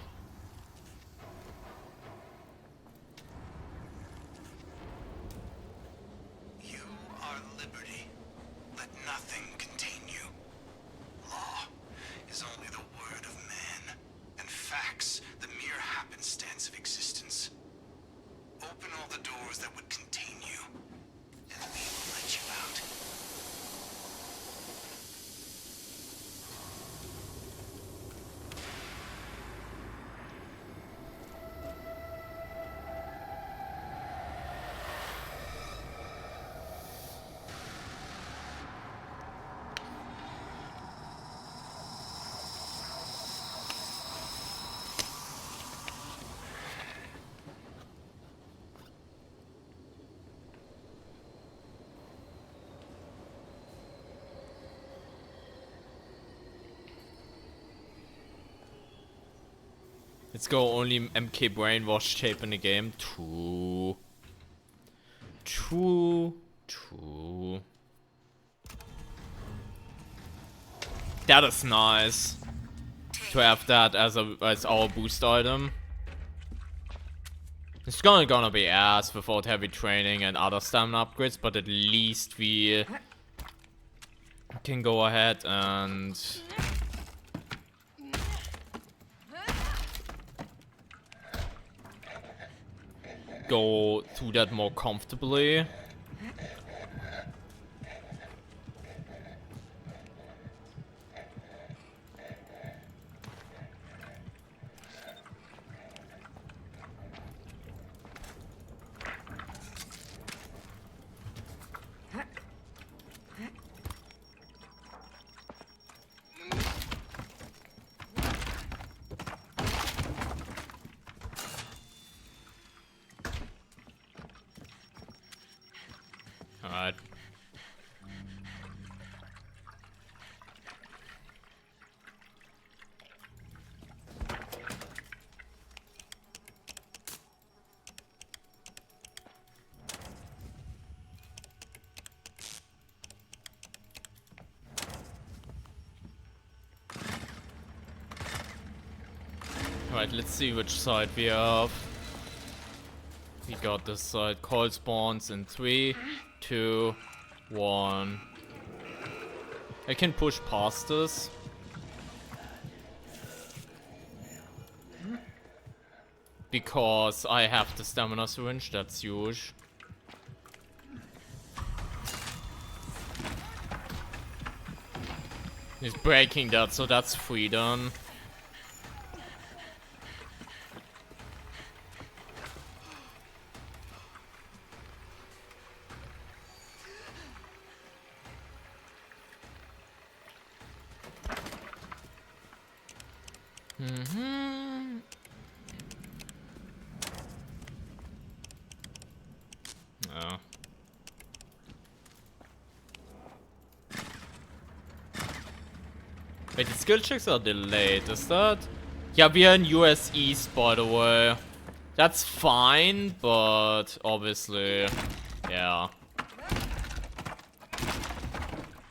Let's go, only MK brainwash tape in the game. True. True. True. That is nice. To have that as our boost item. It's gonna be ass without heavy training and other stamina upgrades, but at least we can go ahead and go through that more comfortably. Alright. Alright, let's see which side we have. We got this side. Call spawns in 3, 2, 1. I can push past this. Because I have the stamina syringe, that's huge. He's breaking that, so that's free done. Oh. Wait, the skill checks are delayed, is that? Yeah, we are in US East, by the way. That's fine, but obviously, yeah.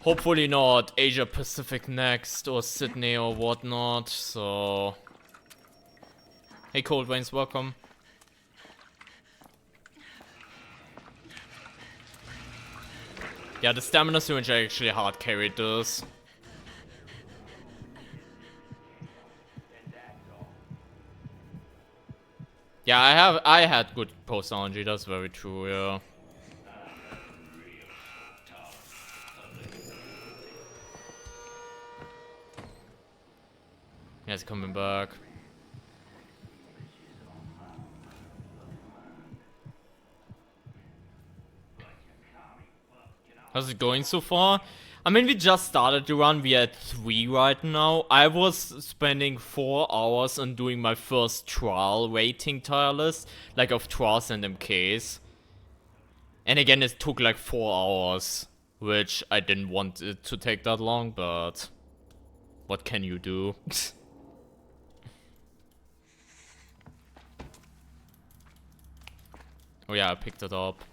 Hopefully not Asia Pacific next, or Sydney or whatnot, so... Hey Cold Veins, welcome. Yeah, the stamina syringe actually hard carried this. Yeah, I had good post RNG, that's very true, yeah. Yeah, it's coming back. How's it going so far? I mean, we just started the run. We are at 3 right now. I was spending 4 hours on doing my first trial rating tier list, like of trials and MKs. And again, it took like 4 hours, which I didn't want it to take that long, but what can you do? Oh yeah, I picked it up.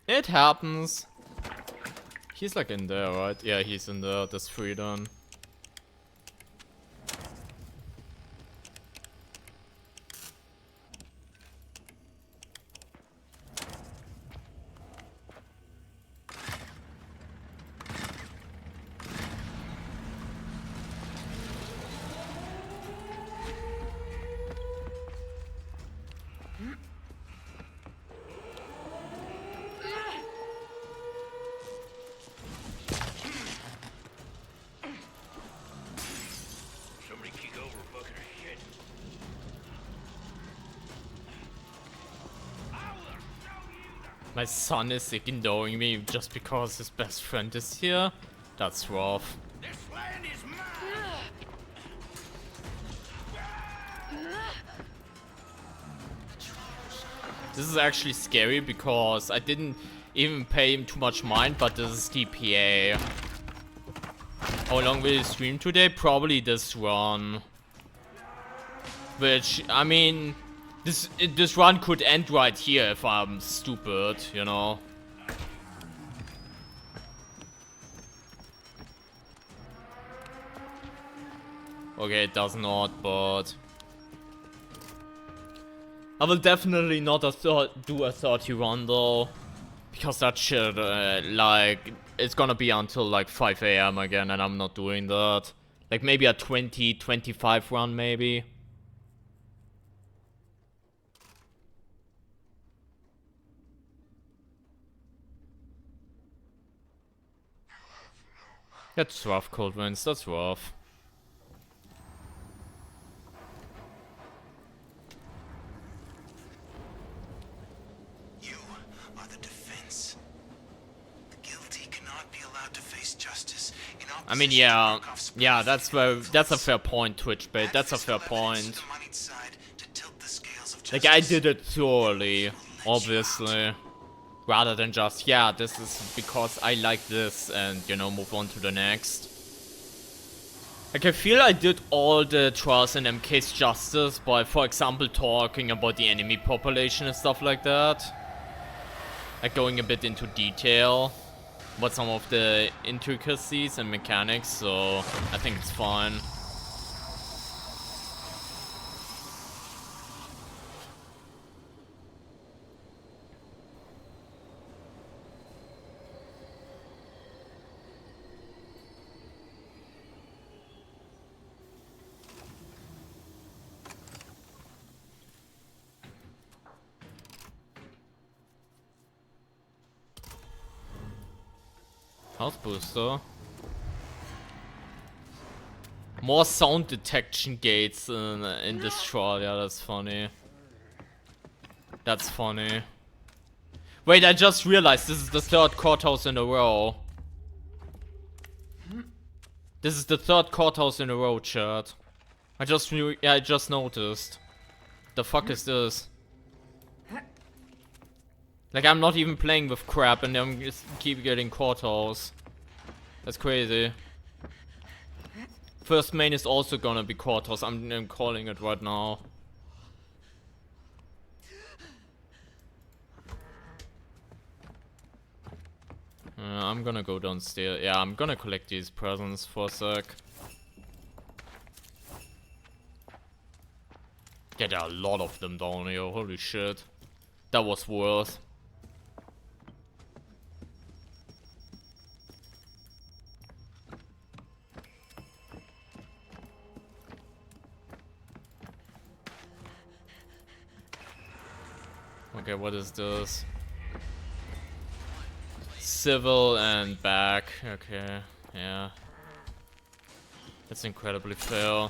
It happens. He's like in there, right? Yeah, he's in there. That's free done. My son is ignoring me just because his best friend is here. That's rough. This land is mine. This is actually scary because I didn't even pay him too much mind, but this is DPA. How long will you stream today? Probably this run. Which, I mean, this run could end right here if I'm stupid, you know? Okay, it does not, but... I will definitely not do a 30 run though. Because that shit, like, it's gonna be until like 5 AM again, and I'm not doing that. Like, maybe a 20-25 run, maybe. That's rough, Cold Winds, that's rough. You are the defense. The guilty cannot be allowed to face justice. I mean, yeah, that's a fair point, Twitchbait. That's a fair point. Like, I did it thoroughly, obviously, rather than just, yeah, this is because I like this, and, you know, move on to the next. Like, I feel I did all the trials and MKs justice by, for example, talking about the enemy population and stuff like that. Like, going a bit into detail about some of the intricacies and mechanics, so I think it's fine. Health booster. More sound detection gates in this trial. Yeah, that's funny. That's funny. Wait, I just realized this is the third courthouse in a row. This is the third courthouse in a row, chat. I just noticed. The fuck is this? Like, I'm not even playing with crap and I'm just keep getting courthouse. That's crazy. First main is also gonna be courthouse. I'm calling it right now. I'm gonna go downstairs. Yeah, I'm gonna collect these presents for a sec. Yeah, there are a lot of them down here. Holy shit. That was worth. Okay, what is this? Civil and back. Okay, yeah. That's incredibly fair.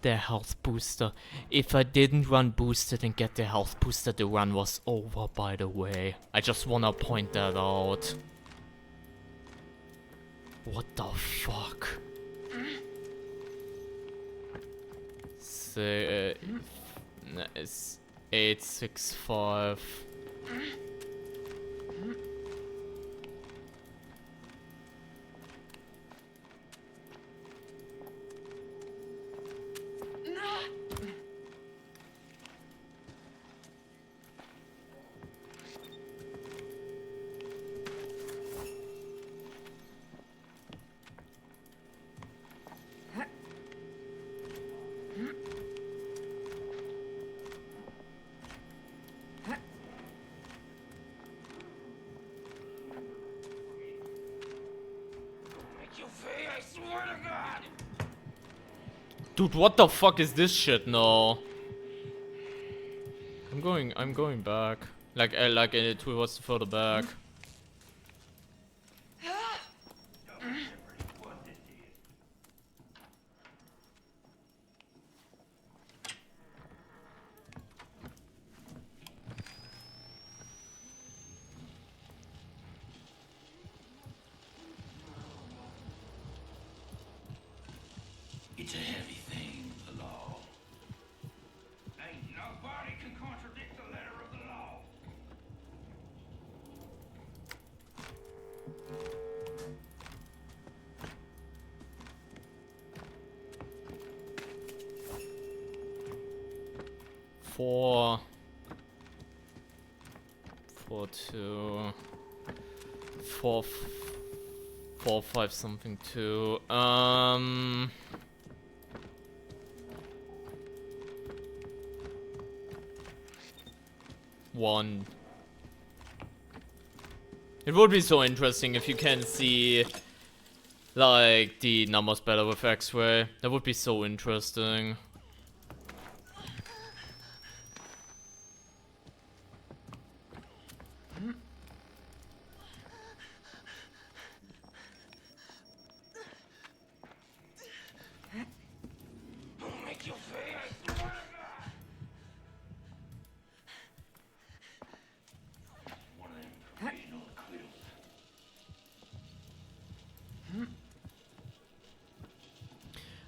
The health booster. If I didn't run boosted and get the health booster, the run was over, by the way. I just wanna point that out. What the fuck? Say, it's 865. Dude, what the fuck is this shit now? I'm going back. Like towards the further back. 4, 4, 2, 4, 4, 5 something 2. 1. It would be so interesting if you can see like the numbers better with X-ray. That would be so interesting.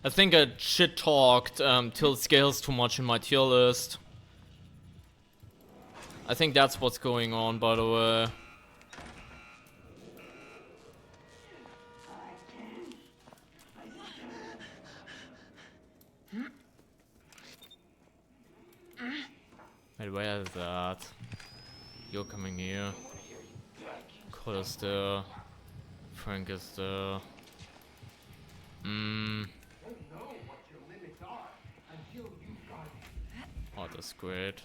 I think I shit talked tilt scales too much in my tier list. I think that's what's going on, by the way. Wait, where is that? You're coming here. Cole is there. Frank is there. Oh, that's great.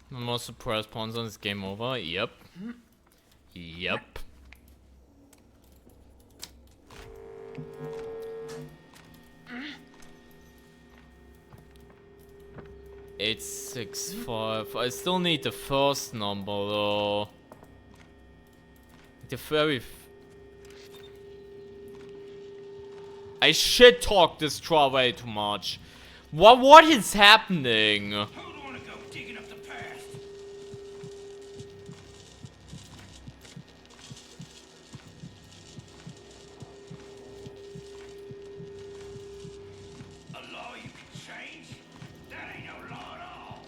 No more surprise pawns on this game over. Yep. Yep. Eight, 6, 5. I still need the first number though. The very. I shit talk this draw way too much. What is happening? Who would want to go digging up the past? A law you can change? That ain't no law at all.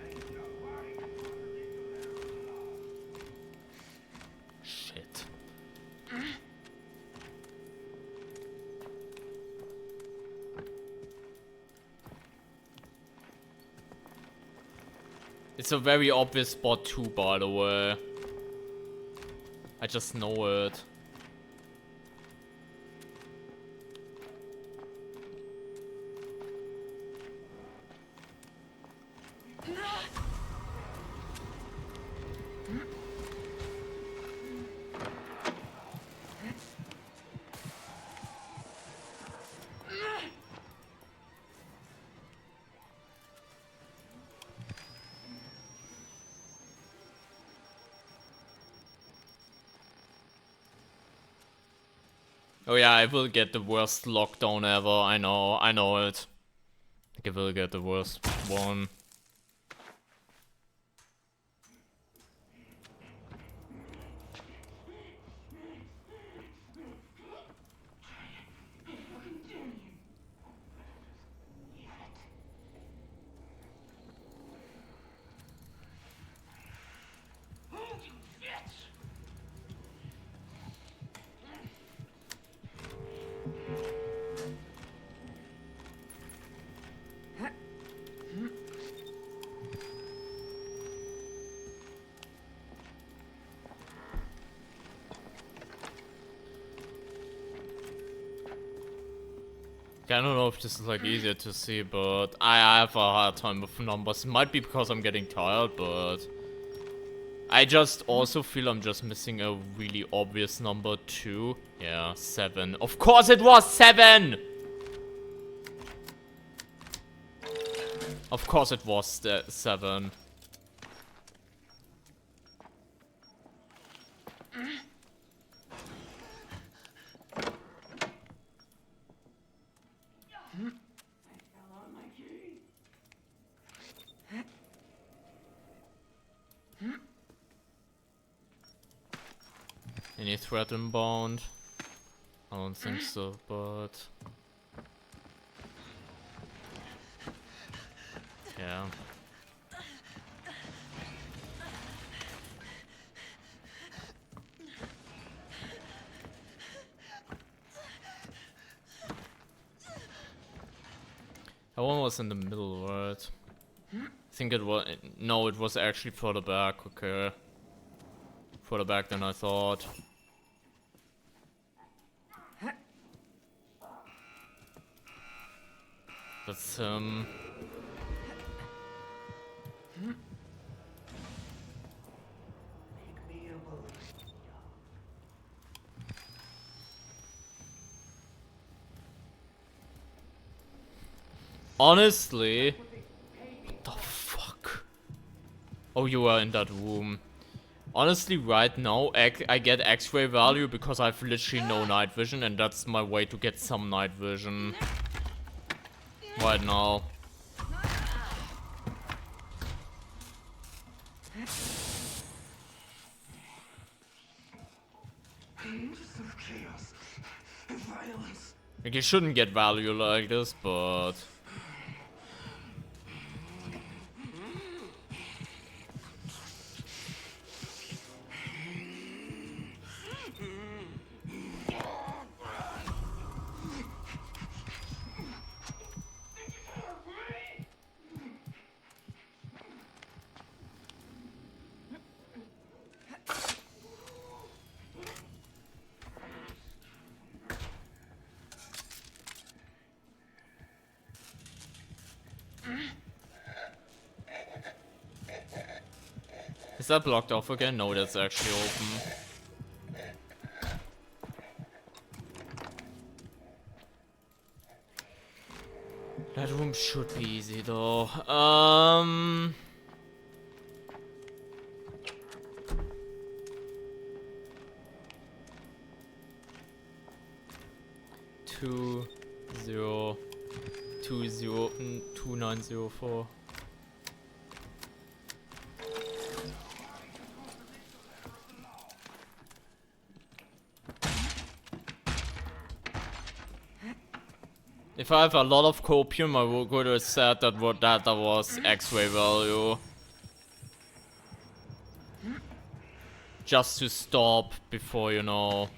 Ain't nobody can put it into their law. Shit. It's a very obvious spot too, by the way. I just know it. Oh yeah, I will get the worst lockdown ever. I know it. I will get the worst one. I don't know if this is like easier to see, but I have a hard time with numbers. It might be because I'm getting tired, but I just also feel I'm just missing a really obvious number too. Yeah, 7. Of course it was 7! Of course it was 7. Any threat inbound? I don't think so, but That one was in the middle, right? I think it was. No, it was actually further back. Okay. Further back than I thought. That's honestly, what the fuck? Oh, you are in that room. Honestly, right now, I get X-ray value because I've literally no night vision, and that's my way to get some night vision. Right now. Of chaos and violence. Like, you shouldn't get value like this, but... Is that blocked off again? No, that's actually open. That room should be easy though. 2904. If I have a lot of copium, I would have said that that was X-ray value. Just to stop before, you know.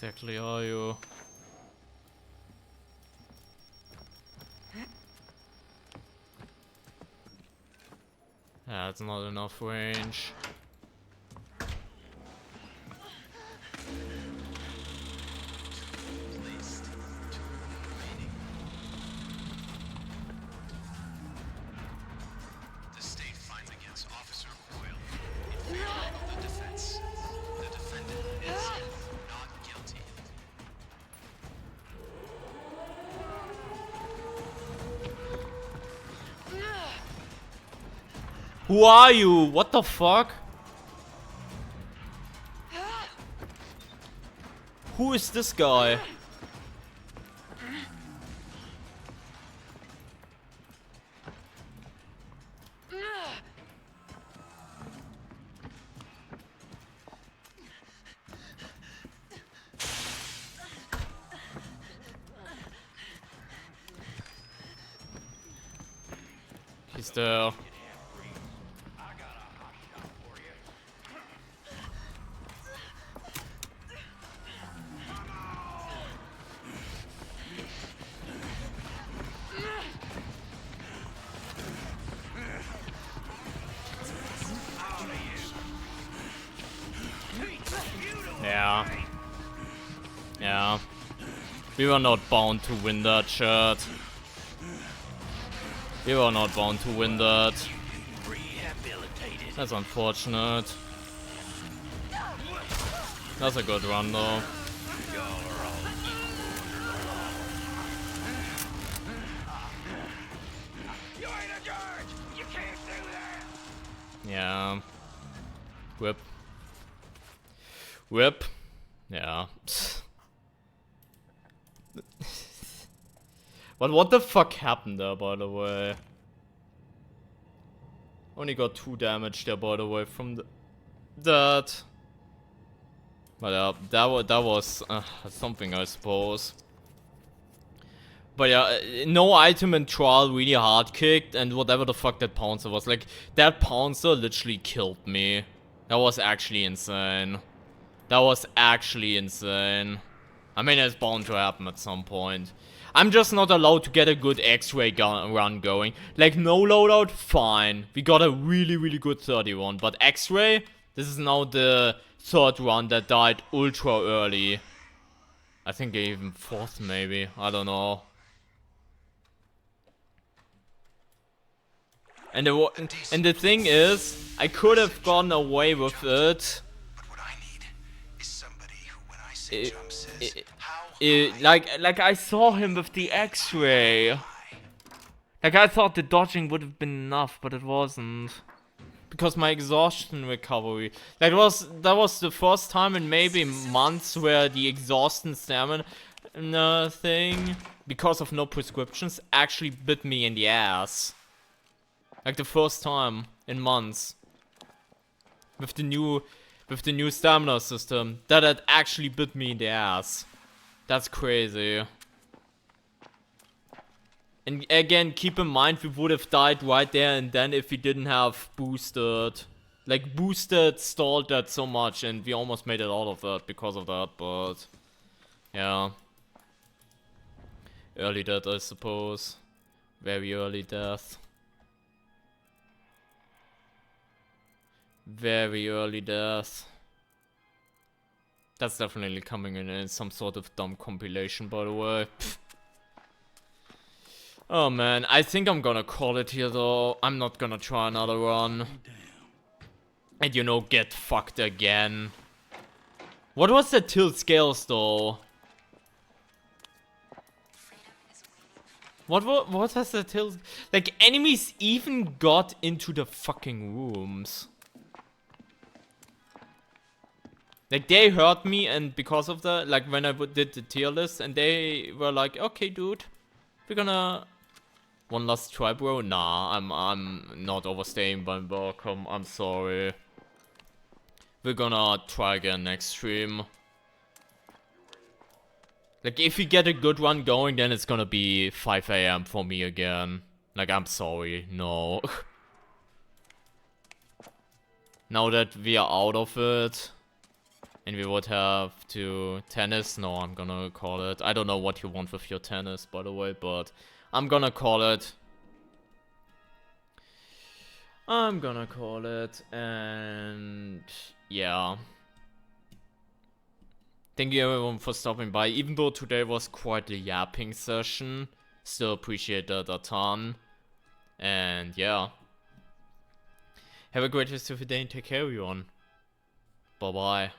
Exactly are you? Yeah, it's not enough range. The state finds against Officer Coyle in favor of the defense. The defendant is not guilty. Who are you? What the fuck? Who is this guy? He's there. Yeah. Yeah. We were not bound to win that shit. We were not bound to win that. That's unfortunate. That's a good run though. Yeah. Whip. Whip. Yeah. But what the fuck happened there, by the way? Only got 2 damage there, by the way, from that. But that was something, I suppose. But yeah, no item in trial really hard kicked, and whatever the fuck that pouncer was, like, that pouncer literally killed me. That was actually insane. That was actually insane. I mean, it's bound to happen at some point. I'm just not allowed to get a good X-ray run going. Like, no loadout, fine. We got a really, really good 31. But X-ray, this is now the 3rd run that died ultra early. I think even 4th maybe. I don't know. And the thing is, I could have gone away with it. But what I need is somebody who, when I say jump, says, how like I saw him with the X-ray. Like, I thought the dodging would have been enough, but it wasn't. Because my exhaustion recovery, that was the first time in maybe months where the exhaustion stamina thing, because of no prescriptions, actually bit me in the ass. Like, the first time in months. With the new stamina system, that had actually bit me in the ass. That's crazy. And again, keep in mind, we would have died right there and then if we didn't have boosted. Like, boosted stalled that so much, and we almost made it out of that because of that, but... yeah. Early death, I suppose. Very early death. Very early death. That's definitely coming in some sort of dumb compilation, by the way. Pfft. Oh man, I think I'm gonna call it here though. I'm not gonna try another run. And you know, get fucked again. What was the tilt scales though? What has the tilt? Like, enemies even got into the fucking rooms. Like, they hurt me, and because of that, like, when I did the tier list, and they were like, okay, dude, we're gonna... One last try, bro? Nah, I'm not overstaying my welcome, I'm sorry. We're gonna try again next stream. Like, if we get a good run going, then it's gonna be 5 AM for me again. Like, I'm sorry, no. Now that we are out of it, and we would have to tennis, no, I'm gonna call it. I don't know what you want with your tennis, by the way, but I'm gonna call it. I'm gonna call it, and yeah. Thank you everyone for stopping by, even though today was quite a yapping session. Still appreciate that a ton. And yeah. Have a great rest of your day and take care everyone. Bye bye.